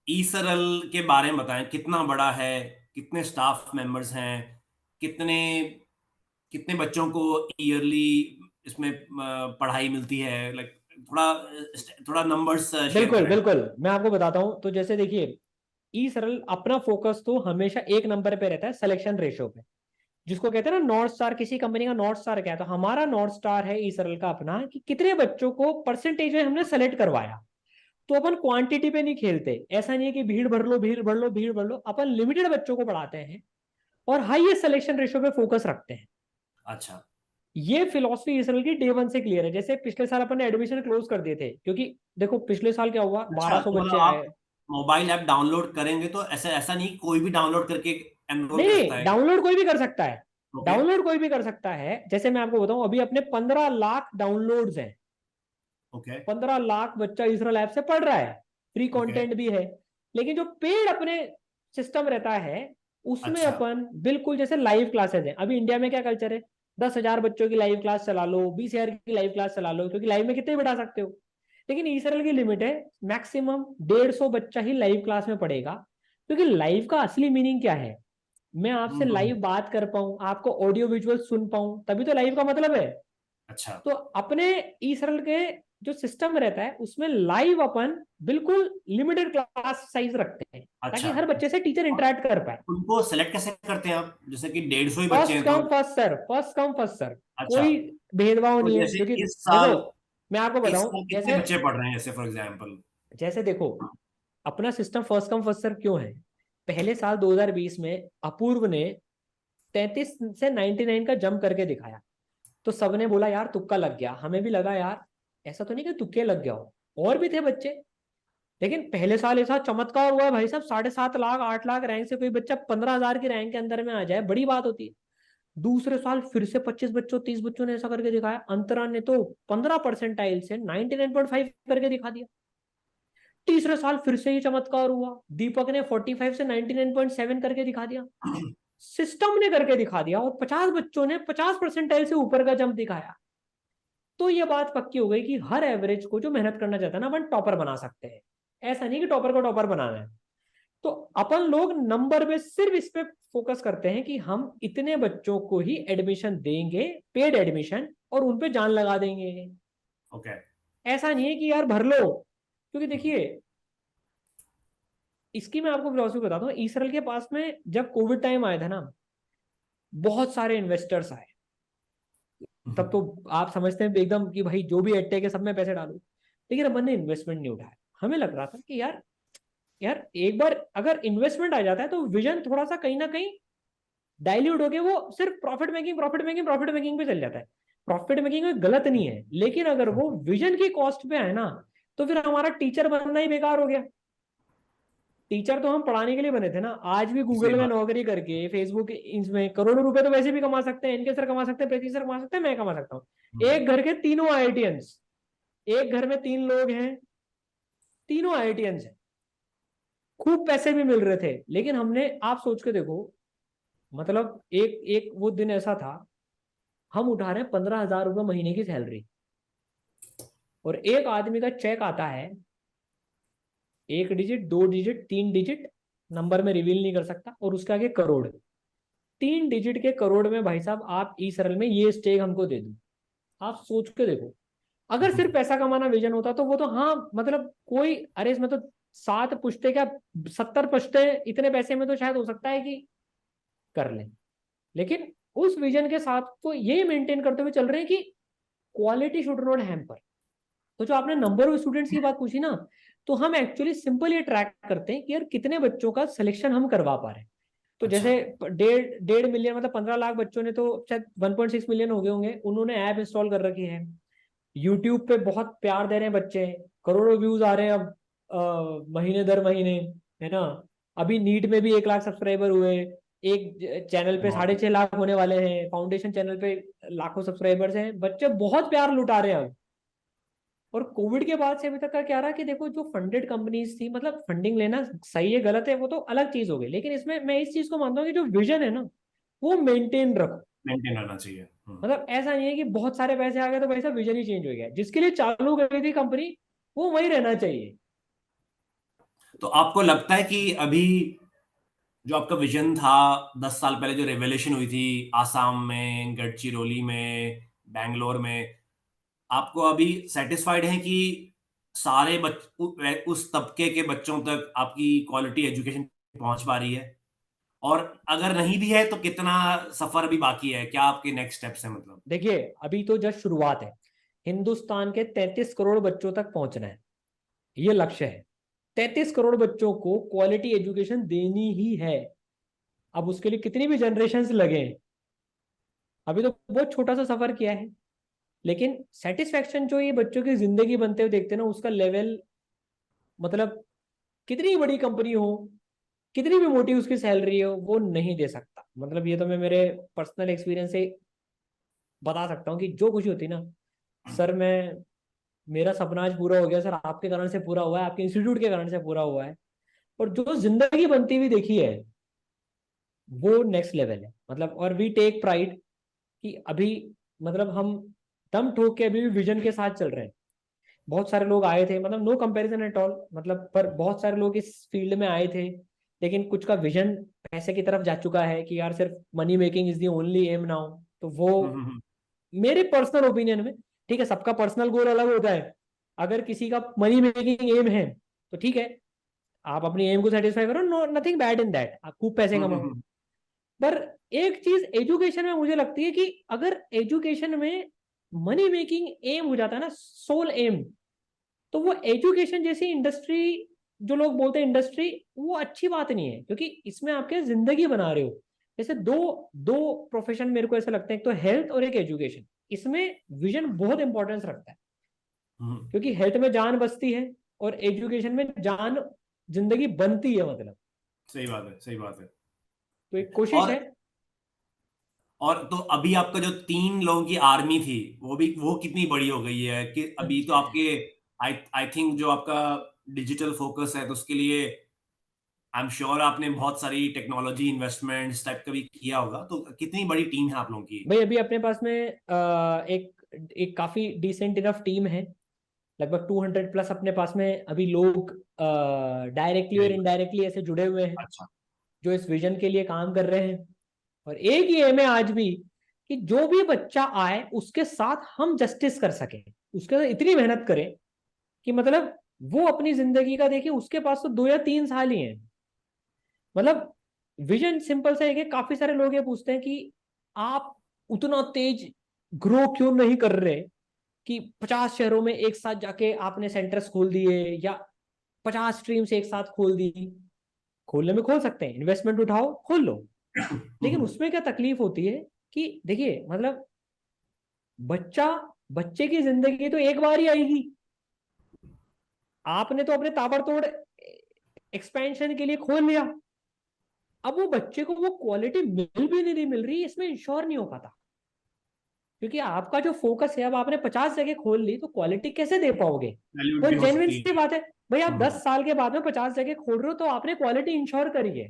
ई सरल के बारे में बताएं, कितना बड़ा है, कितने स्टाफ मेंबर्स हैं, कितने कितने बच्चों को ईयरली इसमें पढ़ाई मिलती है, लाइक थोड़ा थोड़ा नंबर्स शेयर बिल्कुल करें। बिल्कुल, मैं आपको बताता हूं। तो जैसे देखिए, ई सरल अपना फोकस तो हमेशा एक नंबर पे रहता है, सिलेक्शन रेशियो पे, जिसको कहते हैं ना नॉर्थ स्टार। किसी कंपनी का नॉर्थ स्टार क्या है, तो हमारा नॉर्थ स्टार है ई सरल का अपना, कि कितने बच्चों को परसेंटेज में हमने सेलेक्ट करवाया। तो अपन क्वांटिटी पे नहीं खेलते, ऐसा नहीं है कि भीड़ भर लो भीड़ भर लो भीड़ भर लो, अपन लिमिटेड बच्चों को पढ़ाते हैं और हाईएस्ट सिलेक्शन रेशियो पे फोकस रखते हैं। अच्छा। ये फिलॉसफी इसराइल की डे वन से क्लियर है। जैसे पिछले साल अपन ने एडमिशन क्लोज कर दिए थे, क्योंकि देखो पिछले साल क्या हुआ, अच्छा, 1200 तो मतलब बच्चे आप आए। मोबाइल ऐप डाउनलोड करेंगे तो ऐसा ऐसा नहीं कोई भी डाउनलोड करके एनरोल नहीं कर सकता नहीं, है? डाउनलोड कोई भी कर सकता है। ओके। डाउनलोड कोई भी कर सकता है। जैसे मैं आपको बताऊं, अभी अपने 15 लाख डाउनलोड्स हैं। ओके। 15 लाख बच्चा इसराइल ऐप से पढ़ रहा है। Free okay. कंटेंट भी है। लेकिन जो पेड अपने सिस्टम रहता है, उसमें अच्छा। अपन बिल्कुल जैसे लाइव क्लासेस हैं। अभी इंडिया में क्या कल्चर है, 10,000 बच्चों की लाइव क्लास चला लो, 20,000 की लाइव क्लास चला लो, क्योंकि लाइव में कितने बिठा सकते हो। लेकिन इसराइल की लिमिट है, मैक्सिमम 150 बच्चा ही लाइव क्लास में पढ़ेगा। क्योंकि लाइव का असली मीनिंग क्या है, मैं आपसे लाइव हम्म। बात कर पाऊं, आपको ऑडियो विजुअल सुन पाऊं, तभी तो लाइव का मतलब है। अच्छा। तो अपने इसरल के जो सिस्टम रहता है, उसमें लाइव अपन बिल्कुल लिमिटेड क्लास साइज रखते हैं, ताकि अच्छा। हर बच्चे से टीचर और इंटरेक्ट कर पाए। उनको सेलेक्ट कैसे करते हैं आप, जैसे कि 150 ही बच्चे फर्स्ट हैं तो? Come first serve, first come first serve. अच्छा। कोई भेदभाव तो नहीं है, जैसे क्योंकि इस देखो, साल मैं आपको इस बताऊं, साल कितने जैसे बच्चे पढ़ रहे हैं जैसे फॉर एग्जांपल? जैसे देखो, अपना system first come first serve क्यों है। पहले साल 2020 में अपूर्व ने 33 से 99 का जंप करके दिखाया। तो सबने बोला यार तुक्का लग गया, हमें भी लगा यार, ऐसा तो नहीं कि तुक्के लग गया हो, और भी थे बच्चे। लेकिन पहले साल ऐसा चमत्कार हुआ है भाई साहब, 7.5 लाख 8 लाख रैंक से कोई बच्चा 15,000 की रैंक के अंदर में आ जाए, बड़ी बात होती है। दूसरे साल फिर से 25 बच्चों 30 बच्चों ने ऐसा करके दिखाया। अंतरा ने तो 15 परसेंटाइल से 99.5 करके दिखा दिया। तीसरे साल फिर से ये चमत्कार हुआ, दीपक ने 45 से 99.7 करके दिखा दिया। सिस्टम ने करके दिखा दिया, और 50 बच्चों ने 50 परसेंटाइल से ऊपर का जंप दिखाया। तो ये बात पक्की हो गई कि हर एवरेज को जो मेहनत करना चाहता है ना, अपन टॉपर बना सकते हैं। ऐसा नहीं कि टॉपर को टॉपर बनाना है। तो अपन लोग नंबर पे सिर्फ इस पे फोकस करते हैं कि हम इतने बच्चों को ही एडमिशन देंगे, पेड एडमिशन, और उन पे जान लगा देंगे। ओके। ऐसा नहीं है कि यार भर लो। क्योंकि देखिए, इसकी मैं आपको फिलॉसफी बताता हूँ। इसराइल के पास में जब कोविड टाइम आया था ना, बहुत सारे इन्वेस्टर्स आए। तब तो आप समझते हैं एकदम कि भाई जो भी एडटेक है सब में पैसे डालो। लेकिन अपन ने इन्वेस्टमेंट नहीं उठाया। हमें लग रहा था कि यार, यार एक बार अगर इन्वेस्टमेंट आ जाता है तो विजन थोड़ा सा कहीं ना कहीं डाइल्यूट होके वो सिर्फ profit making profit making profit making पे चल जाता है। प्रॉफिट मेकिंग में गलत नहीं है, लेकिन अगर वो विजन की कॉस्ट पे है ना, तो फिर हमारा टीचर बनना ही बेकार हो गया। टीचर तो हम पढ़ाने के लिए बने थे ना। आज भी सही गूगल में बात। नौकरी करके, फेसबुक इसमें करोड़ों रुपए तो वैसे भी कमा सकते हैं, इनके सर कमा सकते हैं, प्रीति सर कमा सकते हैं, मैं कमा सकता हूँ। हम्म। एक घर के तीनों आईआईटियंस, एक घर में 3 लोग हैं, तीनों आईआईटियंस हैं। खूब पैसे भी मिल रहे थे, लेकिन हमने, आप सोच के देखो, मतलब एक एक वो दिन ऐसा था, हम उठा रहे हैं 15,000 रुपये महीने की सैलरी, और एक आदमी का चेक आता है, 1 डिजिट 2 डिजिट 3 डिजिट, नंबर में रिवील नहीं कर सकता, और उसके आगे करोड़। 3 डिजिट के करोड़ में भाई साहब आप ई सरल में ये स्टेक हमको दे दो। आप सोच के देखो, अगर सिर्फ पैसा कमाना विजन होता तो वो तो हाँ, मतलब कोई, अरे इसमें तो 7 पुश्ते क्या, 70 पुश्ते इतने पैसे में तो शायद हो सकता है कि कर लें। लेकिन उस विजन के साथ तो ये मेंटेन करते हुए चल रहे हैं कि क्वालिटी शुड नॉट हैम्पर। तो जो आपने नंबर ऑफ स्टूडेंट्स की बात पूछी ना, तो हम एक्चुअली सिंपल ये ट्रैक करते हैं कि यार कितने बच्चों का सिलेक्शन हम करवा पा रहे हैं। तो अच्छा। जैसे 1.5 मिलियन, मतलब 15 लाख बच्चों ने तो शायद 1.6 मिलियन हो गए होंगे, उन्होंने ऐप इंस्टॉल कर रखी है। यूट्यूब पे बहुत प्यार दे रहे हैं बच्चे, करोड़ों व्यूज आ रहे हैं अब, महीने दर महीने, है ना। अभी नीट में भी 1 लाख सब्सक्राइबर हुए। एक चैनल पे बहुत। 6.5 लाख होने वाले हैं, फाउंडेशन चैनल पे लाखों सब्सक्राइबर्स हैं। बच्चे बहुत प्यार लुटा रहे हैं अब। और कोविड के बाद से अभी तक का क्या रहा कि देखो, जो फंडेड कंपनीज थी, मतलब फंडिंग लेना सही है गलत है वो तो अलग चीज हो गई, लेकिन इसमें मैं इस चीज को मानता हूँ कि जो विजन है ना, वो मेंटेन रखो। मेंटेन रहना चाहिए। मतलब ऐसा नहीं है कि बहुत सारे पैसे आ गए तो भाई साहब विजन ही चेंज हो गया। जिसके लिए चालू करी थी कंपनी, वो वही रहना चाहिए। तो आपको लगता है कि अभी जो आपका विजन था 10 साल पहले, जो रेवोल्यूशन हुई थी आसाम में, गढ़चिरौली में, बैंगलोर में, आपको अभी सेटिस्फाइड है कि सारे उस तबके के बच्चों तक आपकी क्वालिटी एजुकेशन पहुंच पा रही है? और अगर नहीं भी है तो कितना सफर अभी बाकी है, क्या आपके नेक्स्ट स्टेप्स है मतलब? देखिए, अभी तो जस्ट शुरुआत है। हिंदुस्तान के 33 करोड़ बच्चों तक पहुंचना है, ये लक्ष्य है। 33 करोड़ बच्चों को क्वालिटी एजुकेशन देनी ही है। अब उसके लिए कितनी भी जनरेशन लगे, अभी तो बहुत छोटा सा सफर किया है, लेकिन सेटिस्फेक्शन जो ये बच्चों की जिंदगी बनते हुए देखते हैं ना, उसका लेवल, मतलब कितनी बड़ी कंपनी हो, कितनी भी मोटी उसकी सैलरी हो, वो नहीं दे सकता। मतलब ये तो मैं मेरे पर्सनल एक्सपीरियंस से बता सकता हूँ कि जो खुशी होती है ना सर, मैं, मेरा सपना आज पूरा हो गया सर, आपके कारण से पूरा हुआ है, आपके इंस्टीट्यूट के कारण से पूरा हुआ है। और जो जिंदगी बनती हुई देखी है, वो नेक्स्ट लेवल है। मतलब और वी टेक प्राइड कि अभी, मतलब हम दम ठोक के अभी भी विजन के साथ चल रहे हैं। बहुत सारे लोग आए थे, मतलब नो कंपैरिजन एट ऑल, मतलब पर बहुत सारे लोग इस फील्ड में आए थे, लेकिन कुछ का विजन पैसे की तरफ जा चुका है कि यार सिर्फ money making is the only aim now. तो वो हम्म। मेरे पर्सनल ओपिनियन में, ठीक है, सबका पर्सनल गोल अलग होता है। अगर किसी का मनी मेकिंग एम है तो ठीक है, आप अपनी एम को सेटिस्फाई करो, no nothing bad in that, आप खूब पैसे कमाओ। हम्म। पर एक चीज एजुकेशन में मुझे लगती है कि अगर एजुकेशन में मनी मेकिंग एम हो जाता है ना, सोल एम, तो वो एजुकेशन जैसी इंडस्ट्री, जो लोग बोलते हैं इंडस्ट्री, वो अच्छी बात नहीं है, क्योंकि इसमें आपके जिंदगी बना रहे हो। जैसे दो दो प्रोफेशन मेरे को ऐसा लगता है, एक तो हेल्थ और एक एजुकेशन। इसमें विजन बहुत इंपॉर्टेंस रखता है, हम्म। क्योंकि हेल्थ में जान बचती है और एजुकेशन में जान, जिंदगी बनती है मतलब। सही बात है, सही बात है। तो एक कोशिश है। और और तो अभी आपका जो 3 लोगों की आर्मी थी, वो कितनी बड़ी हो गई है कि अभी तो आपके, आई आई थिंक जो आपका डिजिटल फोकस है, तो उसके लिए आई एम श्योर आपने बहुत सारी टेक्नोलॉजी इन्वेस्टमेंट्स टाइप का भी किया होगा, तो कितनी बड़ी टीम है आप लोगों की? भाई अभी अपने पास में एक एक काफी डिसेंट इनफ टीम है। लगभग 200 प्लस अपने पास में अभी लोग डायरेक्टली और वेरी गुड। इनडायरेक्टली ऐसे जुड़े हुए हैं, अच्छा। जो इस विजन के लिए काम कर रहे हैं। और एक ही एम है आज भी, कि जो भी बच्चा आए उसके साथ हम जस्टिस कर सके, उसके साथ इतनी मेहनत करें कि मतलब वो अपनी जिंदगी का देखिए, उसके पास तो 2 या 3 साल ही है। मतलब विजन सिंपल सा है कि काफी सारे लोग ये पूछते हैं कि आप उतना तेज ग्रो क्यों नहीं कर रहे, कि 50 शहरों में एक साथ जाके आपने सेंटर्स खोल दिए, या 50 स्ट्रीम्स एक साथ खोल दी। खोलने में खोल सकते हैं, इन्वेस्टमेंट उठाओ खोल लो, लेकिन उसमें क्या तकलीफ होती है कि देखिए, मतलब बच्चा, बच्चे की जिंदगी तो एक बार ही आएगी। आपने तो अपने ताबड़तोड़ एक्सपेंशन के लिए खोल लिया, अब वो बच्चे को वो क्वालिटी मिल भी नहीं मिल रही, इसमें इंश्योर नहीं हो पाता। क्योंकि आपका जो फोकस है, अब आपने 50 जगह खोल ली, तो क्वालिटी कैसे दे पाओगे? वैल्यूड वो भी हो जेन्युइन सकती सी है। बात है। भाई आप हम्म। 10 साल के बाद में 50 जगह खोल रहे हो, तो आपने क्वालिटी इंश्योर करी है।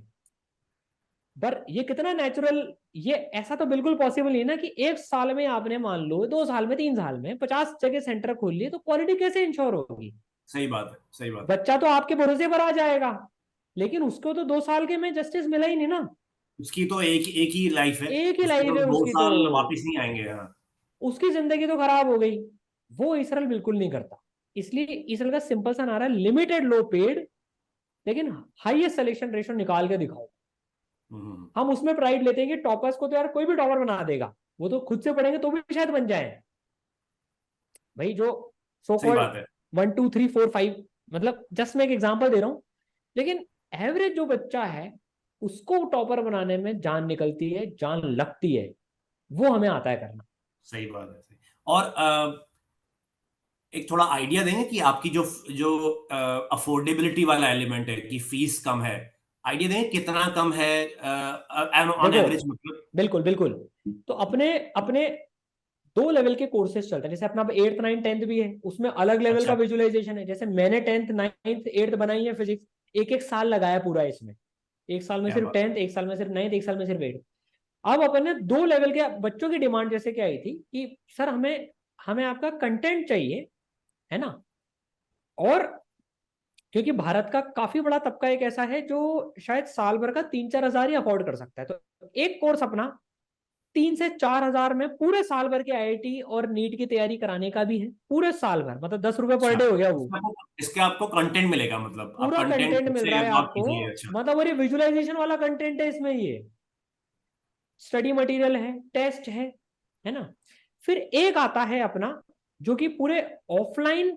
पर ये कितना नेचुरल, ये ऐसा तो बिल्कुल पॉसिबल नहीं है ना कि 1 साल में आपने, मान लो 2 साल में, 3 साल में 50 जगह सेंटर खोल लिए, तो क्वालिटी कैसे इंश्योर होगी? सही बात है, सही बात है। बच्चा तो आपके भरोसे पर आ जाएगा, लेकिन उसको तो 2 साल के में जस्टिस मिला ही नहीं ना। उसकी तो एक ही लाइफ है। एक ही उसके लाइफ तो है दो उसकी तो, साल वापस नहीं आएंगे। हाँ। उसकी जिंदगी तो खराब हो गई। वो इसरल बिल्कुल नहीं करता। इसलिए इसरल का सिंपल सा नारा, लिमिटेड लो पेड, लेकिन हाईएस्ट सिलेक्शन रेशो निकाल के दिखाओ। हम्म। हम उसमें प्राइड लेते हैं कि टॉपर्स को तो यार कोई भी टॉपर बना देगा, वो तो खुद से पढ़ेंगे तो भी शायद बन जाए। भाई जो सो सही कॉल्ड बात है। 1 2 3 4 5, मतलब जस्ट मैं एक एग्जांपल दे रहा हूँ, लेकिन एवरेज जो बच्चा है, उसको टॉपर बनाने में जान निकलती है, जान लगती है, वो हमें आता है करना। सही बात है, सही। और एक थोड़ा आइडिया देंगे कि आपकी जो जो अफोर्डेबिलिटी वाला एलिमेंट है कि फीस कम है, आइडिया देंगे कितना कम है ऑन देखो, एवरेज मतलब? बिल्कुल बिल्कुल, तो अपने अपने 2 लेवल के कोर्सेज चलते हैं। जैसे अपना 8th 9th 10th भी है, उसमें अलग लेवल का अच्छा। विजुअलाइजेशन है। जैसे मैंने 10th 9th 8th बनाई है फिजिक्स, एक एक साल लगाया पूरा इसमें। एक साल में क्या सिर्फ बात। 10th, एक साल में सिर्फ 9th, एक साल में सिर्फ 8th। अब अपन ने 2 लेवल के बच्चों की डिमांड जैसे क्या आई थी कि सर हमें हमें आपका कंटेंट चाहिए, है ना। और क्योंकि भारत का काफी बड़ा तबका एक ऐसा है जो शायद साल भर का 3 4 हजार ही अफोर्ड कर सकता है, तो एक कोर्स अपना 3 से 4 हजार में पूरे साल भर के आईआईटी और नीट की तैयारी कराने का भी है, पूरे साल भर, मतलब 10 रुपए पर अच्छा, डे हो गया वो। इसके आपको कंटेंट मिलेगा, मतलब आप पूरा कंटेंट कंटेंट मिल से रहा है अब्जॉर्ब आपको, कीजिए। अच्छा। मतलब वो विजुअलाइजेशन वाला कंटेंट है इसमें, ये स्टडी मटेरियल है, टेस्ट है ना। फिर एक आता है अपना, जो कि पूरे ऑफलाइन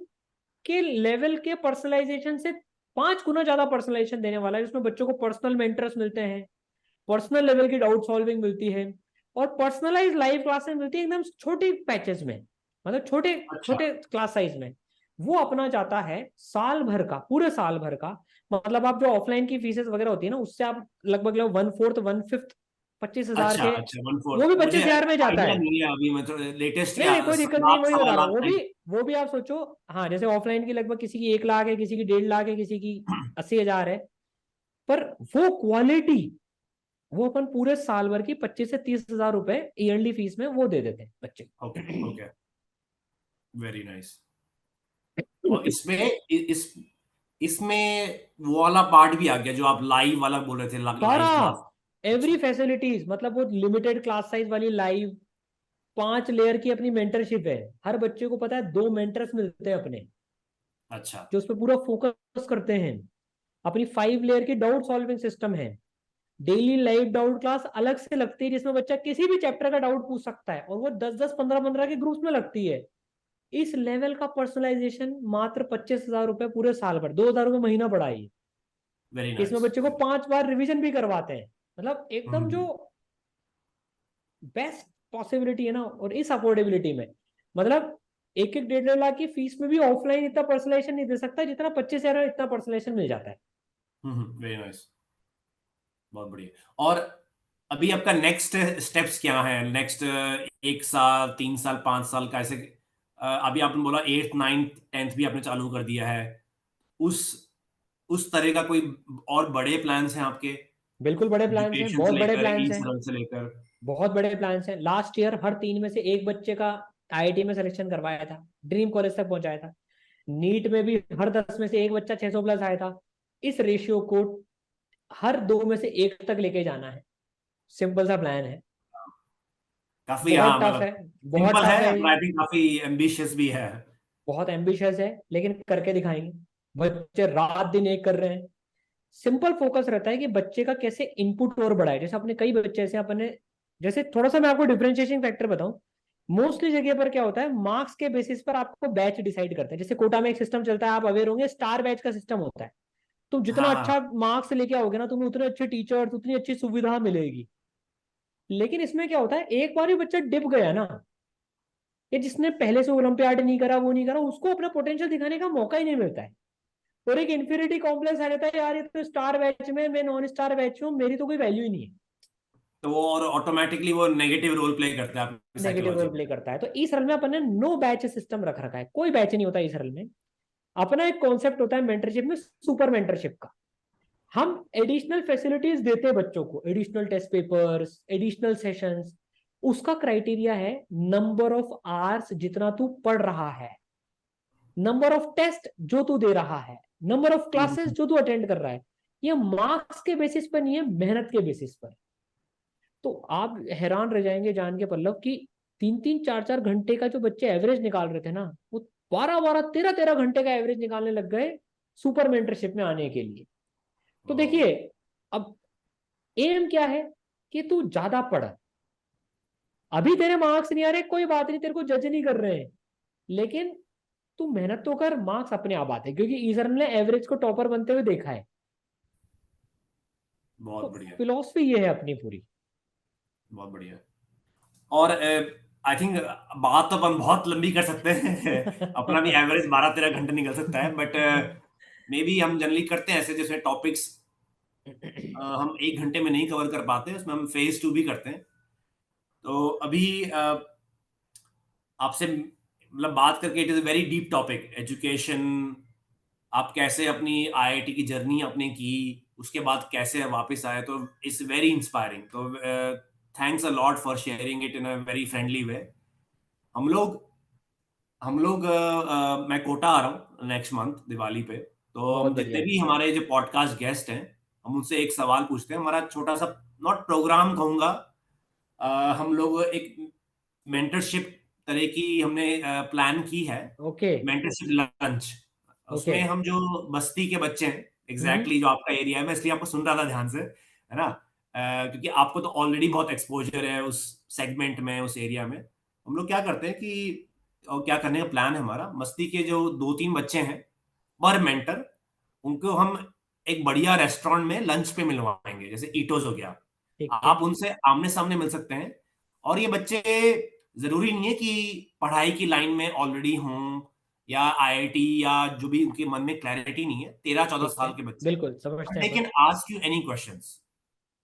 के लेवल के पर्सनलाइजेशन से 5 गुना ज्यादा पर्सनलाइजेशन देने वाला है, जिसमें बच्चों को पर्सनल मेंटर्स मिलते हैं, पर्सनल लेवल की डाउट सॉल्विंग मिलती है, और पर्सनलाइज लाइव क्लासेस मिलती है एकदम छोटे पैचेस में, मतलब छोटे अच्छा छोटे क्लास साइज में। वो अपना जाता है साल भर का, पूरे साल भर का। मतलब आप जो ऑफलाइन की फीसेस वगैरह होती है ना, उससे आप लगभग लगभग 1/4 1/5 25,000 अच्छा के, अच्छा, वो भी 1/4 मुझे 25,000 में जाता आइडिया है। नहीं है अभी, मतलब लेटेस्ट नहीं क्या नहीं कोई दिक्कत नहीं, लाख वही सवा बता रहा लाख हूँ। वो का भी वो भी आप सोचो, हाँ जैसे ऑफलाइन की लगभग किसी की 1 लाख है, किसी की 1.5 लाख है, किसी की 80,000 है। पर वो क्वालिटी, वो अपन पूरे साल भर की 25 से 30 हजार रुपए ईयरली फीस में वो दे देते हैं बच्चे ओके को। Okay, very nice. और इसमें इसमें वो वाला पार्ट भी आ गया जो आप लाइव वाला बोल रहे थे, सारा, लाइव क्लास। एवरी अच्छा फैसिलिटीज, मतलब वो लिमिटेड क्लास साइज वाली लाइव, 5 लेयर की अपनी मेंटरशिप है। हर बच्चे को पता है 2 मेंटर्स मिलते हैं अपने, अच्छा। जो उस पर पूरा फोकस करते हैं। अपनी 5 लेयर की डाउट सॉल्विंग सिस्टम है। डेली लाइव डाउट क्लास अलग से लगती है, जिसमें बच्चा किसी भी चैप्टर का डाउट पूछ सकता है, और वो 10 10 15 15 के ग्रुप्स में लगती है। इस लेवल का पर्सनलाइजेशन मात्र 25,000 रुपए पूरे साल भर, 2,000 रुपए महीना पढ़ाई। वेरी इसमें नाइस। बच्चे को 5 बार रिवीजन भी करवाते हैं। मतलब एकदम जो हम्म। बेस्ट पॉसिबिलिटी है ना, और इस अफोर्डेबिलिटी में, मतलब 1 1 1.5 1.5 लाख की फीस में भी ऑफलाइन इतना पर्सनलाइजेशन नहीं दे सकता जितना 25,000 में इतना पर्सनलाइजेशन मिल जाता है। वेरी नाइस, बहुत बढ़िया। और अभी आपका नेक्स्ट स्टेप्स क्या है? नेक्स्ट 1 साल, 3 साल, 5 साल का ऐसे? अभी आपने बोला 8th 9th 10th भी आपने चालू कर दिया है। उस उस तरह का कोई और बड़े प्लान्स हैं आपके? बिल्कुल बड़े प्लान्स हैं, एजुकेशन से बहुत बड़े लेकर, ई प्लान्स हैं। सरल से लेकर। बहुत बड़े प्लान्स हैं। लास्ट ईयर हर 3 में से एक बच्चे का आईआईटी में सिलेक्शन करवाया था, ड्रीम कॉलेज तक पहुंचाया था। नीट में भी हर 10 में से एक बच्चा 600 प्लस आया था। इस रेशियो को हर 2 में से एक तक लेके जाना है। सिंपल सा प्लान है। काफी, हाँ बहुत टफ मतलब है, बहुत सिंपल है, टफ है पर ये, आई थिंक काफी एम्बिशियस भी है। बहुत एम्बिशियस है, लेकिन करके दिखाएंगे। बच्चे रात दिन एक कर रहे हैं। सिंपल फोकस रहता है कि बच्चे का कैसे इनपुट और बढ़ाए। जैसे अपने कई बच्चे ऐसे अपने, जैसे थोड़ा सा मैं आपको डिफरेंशिएशन फैक्टर बताऊं। मोस्टली जगह पर क्या होता है, मार्क्स के बेसिस पर आपको बैच डिसाइड करते हैं। जैसे कोटा में एक सिस्टम चलता है, आप अवेयर होंगे, स्टार बैच का सिस्टम होता है। तुम जितना हाँ हाँ अच्छा मार्क्स लेके आओगे ना, तुम्हें उतने अच्छे टीचर्स, उतनी अच्छी सुविधा मिलेगी। लेकिन इसमें क्या होता है, एक बार भी बच्चा डिप गया ना, ये जिसने पहले से ओलंपियाड नहीं करा, वो नहीं करा, उसको अपना पोटेंशियल दिखाने का मौका ही नहीं मिलता है। और एक इन्फीरियरिटी कॉम्प्लेक्स आ जाता है, यार ये तो स्टार बैच में, मैं नॉन स्टार बैच हूँ, मेरी तो कोई वैल्यू ही नहीं है। तो वो और ऑटोमेटिकली वो नेगेटिव रोल प्ले करता है आपकी नेगेटिव साइकोलॉजी रोल में। प्ले करता है। तो इस रल में अपन ने नो बैच सिस्टम रख रखा है, कोई बैच नहीं होता इस रल में। अपना एक कॉन्सेप्ट होता है मेंटरशिप में, सुपर मेंटरशिप का। हम एडिशनल फैसिलिटीज देते हैं बच्चों को, additional test papers, additional sessions. उसका क्राइटेरिया है नंबर ऑफ आवर्स जितना तू पढ़ रहा है, नंबर ऑफ टेस्ट जो तू दे रहा है, नंबर ऑफ क्लासेस हम्म। जो तू अटेंड कर रहा है। ये मार्क्स के बेसिस पर नहीं है, मेहनत के बेसिस पर। तो आप हैरान रह जाएंगे जान के पल्लव कि 3 3 4 4 घंटे का जो बच्चे एवरेज निकाल रहे थे ना, वो 12 12 13 13 घंटे का एवरेज निकालने लग गए सुपर मेंटरशिप में आने के लिए। तो ओ, देखिए, अब एम क्या है कि तू ज्यादा पढ़। अभी तेरे मार्क्स नहीं आ रहे, कोई बात नहीं, तेरे को जज नहीं कर रहे हैं। लेकिन तू मेहनत तो कर, मार्क्स अपने आप आते हैं, क्योंकि ईजर ने एवरेज को टॉपर बनते हुए देखा है। तो बहुत बढ़िया, फिलोसफी ये है अपनी पूरी। बहुत बढ़िया। और आई थिंक बात तो अपन बहुत लंबी कर सकते हैं। अपना भी एवरेज 12 13 घंटे निकल सकता है, बट मे बी हम जनरली करते हैं ऐसे, जैसे टॉपिक्स हम 1 घंटे में नहीं कवर कर पाते, उसमें हम फेज 2 भी करते हैं। तो अभी आपसे मतलब बात करके, it is a very deep topic, education. आप कैसे अपनी आईआईटी की जर्नी आपने की, उसके बाद कैसे वापस आए, तो इट्स वेरी इंस्पायरिंग। तो thanks a lot for sharing it in a very friendly way. हम लोग मैं कोटा आ रहा हूँ नेक्स्ट मंथ दिवाली पे। तो बहुत हम जितने बढ़िया। भी हमारे जो पॉडकास्ट गेस्ट हैं, हम उनसे एक सवाल पूछते हैं। हमारा छोटा सा, नॉट प्रोग्राम कहूंगा, हम लोग एक मेंटरशिप तरह की हमने प्लान की है, ओके। Mentorship lunch. ओके। उसमें हम जो बस्ती के बच्चे हैं, हम्म। एग्जैक्टली जो आपका एरिया है, मैं इसलिए आपको सुन रहा था ध्यान से, है ना? क्योंकि आपको तो ऑलरेडी बहुत एक्सपोजर है उस सेगमेंट में, उस एरिया में। हम लोग क्या करते हैं कि, और क्या करने का प्लान है हमारा, बस्ती के जो 2 3 बच्चे हैं, पर मेंटर, उनको हम एक बढ़िया रेस्टोरेंट में लंच पे मिलवाएंगे, जैसे ईटोज हो गया। ठीक है। आप उनसे आमने सामने मिल सकते हैं। और ये बच्चे जरूरी नहीं है कि पढ़ाई की लाइन में ऑलरेडी हों या आईआईटी या जो भी उनके मन में क्लैरिटी नहीं है, 13-14 ठीक है, साल के बच्चे, बिल्कुल समझते बट हैं दे अपन। Can ask you any questions.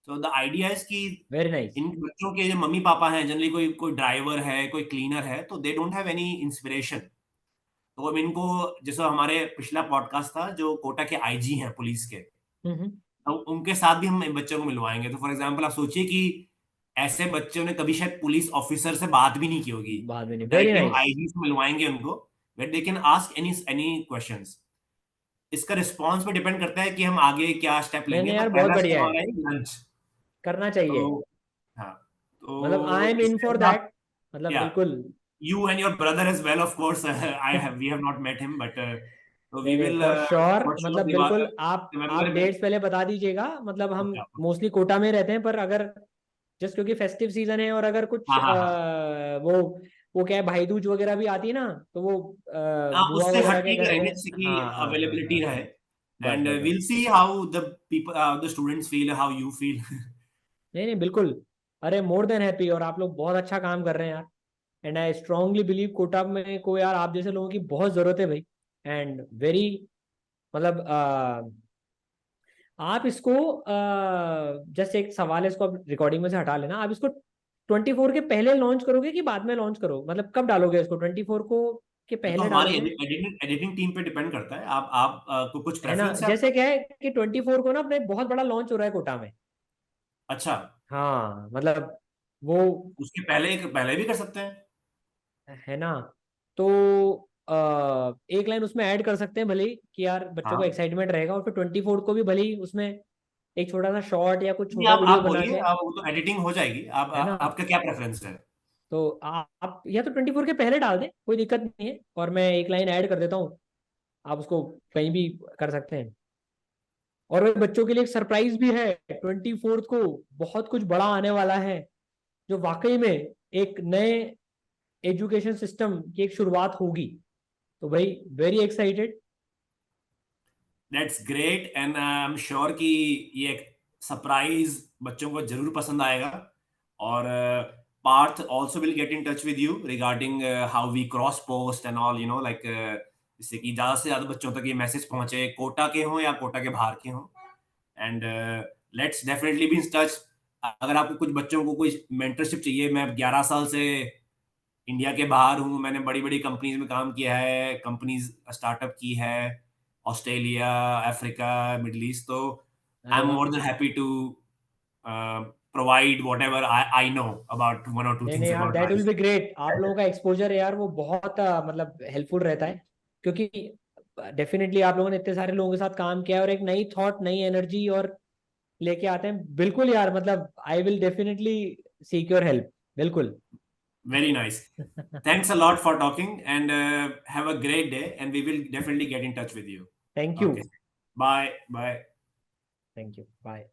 So the idea is कि वेरी नाइस। इन बच्चों के जो मम्मी पापा हैं, जनरली कोई कोई ड्राइवर है, कोई क्लीनर है, तो they don't have any inspiration. तो अब इनको, जैसे हमारे पिछला पॉडकास्ट था जो कोटा के आईजी हैं पुलिस के, हम्म। तो उनके साथ भी हम बच्चों को मिलवाएंगे। तो फॉर एग्जाम्पल आप सोचिए कि ऐसे बच्चों ने कभी शायद पुलिस ऑफिसर से बात भी नहीं की होगी, बाद में नहीं, वेरी डायरेक्टली हम नाइस। आईजी से मिलवाएंगे उनको, wait they can ask any any questions. इसका रिस्पॉन्स पे डिपेंड करता है कि हम आगे क्या स्टेप नहीं लेंगे। नहीं तो यार, बहुत पहला स्टेप बढ़िया है, हमारा है लंच। करना चाहिए। तो हाँ, मतलब आई तो एम इन इसके फॉर अंदर आप, दैट, मतलब या बिल्कुल। you and your brother as well, of course. We have not met him, but so नहीं we नहीं, will for sure, for sure मतलब बिल्कुल आप दिवाकर में। डेट्स पहले बता दीजिएगा। मतलब हम Okay, okay. मोस्टली कोटा में रहते हैं, पर अगर जस्ट क्योंकि फेस्टिव सीजन है और अगर कुछ हाँ हाँ हाँ। वो क्या है, भाई दूज वगैरह भी आती है ना, तो वो बुआ उससे वगैरह के हटके घर में। करेंगे जिससे कि हाँ हाँ हाँ अवेलेबिलिटी हाँ। रहे। बस एंड बस बस। we'll see how the people, the students feel, how you feel. नहीं नहीं बिल्कुल। अरे मोर देन हैप्पी, और आप लोग बहुत अच्छा काम कर रहे हैं यार। And I strongly believe Kota में को यार आप जैसे लोगों की बहुत जरूरत है भाई। एंड वेरी, मतलब आप इसको जस्ट एक सवाल है, इसको आप रिकॉर्डिंग में से हटा लेना। आप इसको 24 के पहले लॉन्च करोगे कि बाद में लॉन्च करो, मतलब कब डालोगे इसको, 24 को के ये तो पहले हमारी डालोगे? एडिटिंग टीम पे डिपेंड करता है। आप को कुछ है ना, प्रेफरेंस है जैसे आपका? क्या है कि 24 को ना अपने बहुत बड़ा लॉन्च हो रहा है कोटा में। अच्छा, हाँ मतलब वो, उसके पहले पहले भी कर सकते हैं। है ना, तो एक लाइन उसमें ऐड कर सकते हैं भले ही, कि यार बच्चों को हाँ, एक्साइटमेंट रहेगा, और फिर 24 को भी भले ही उसमें एक छोटा सा शॉर्ट या कुछ नहीं, छोटा वीडियो आप बना बोलिए, के। आप वो तो एडिटिंग हो जाएगी। है ना, आपका क्या प्रेफरेंस है? तो आप या तो 24 के पहले डाल दें, कोई दिक्कत नहीं है, और मैं एक लाइन ऐड कर देता हूँ, आप उसको कहीं भी कर सकते हैं। और वही बच्चों के लिए एक सरप्राइज भी है, 24 को बहुत कुछ बड़ा आने वाला है, जो वाकई में एक नए एजुकेशन सिस्टम की एक शुरुआत होगी। तो भाई very excited. That's great, and I am sure कि ये एक सरप्राइज बच्चों को जरूर पसंद आएगा। और Parth also will get in touch with you regarding how we cross post and all, like जिससे कि ज्यादा से ज्यादा बच्चों तक ये मैसेज पहुंचे, कोटा के हों या कोटा के बाहर के हों। And let's definitely be in touch. अगर आपको कुछ बच्चों को कोई मेंटरशिप चाहिए, मैं 11 साल से इंडिया के बाहर हूँ, मैंने बड़ी बड़ी कंपनीज में काम किया है, कंपनीज स्टार्टअप की है, ऑस्ट्रेलिया, अफ्रीका, मिडल ईस्ट। तो आई अरे एम वाह। More than happy to provide whatever I know about one or two नहीं नहीं things यार, about that will life. Be great. आप लोगों का एक्सपोजर है यार, वो बहुत मतलब हेल्पफुल रहता है, क्योंकि डेफिनेटली आप लोगों ने इतने सारे लोगों के साथ काम किया है, और एक नई थॉट, नई एनर्जी और लेके आते हैं। बिल्कुल यार, मतलब I will definitely seek your help, बिल्कुल। Very nice. Thanks a lot for talking, and have a great day, and we will definitely get in touch with you. Thank you. Okay. Bye. Bye. Thank you, bye.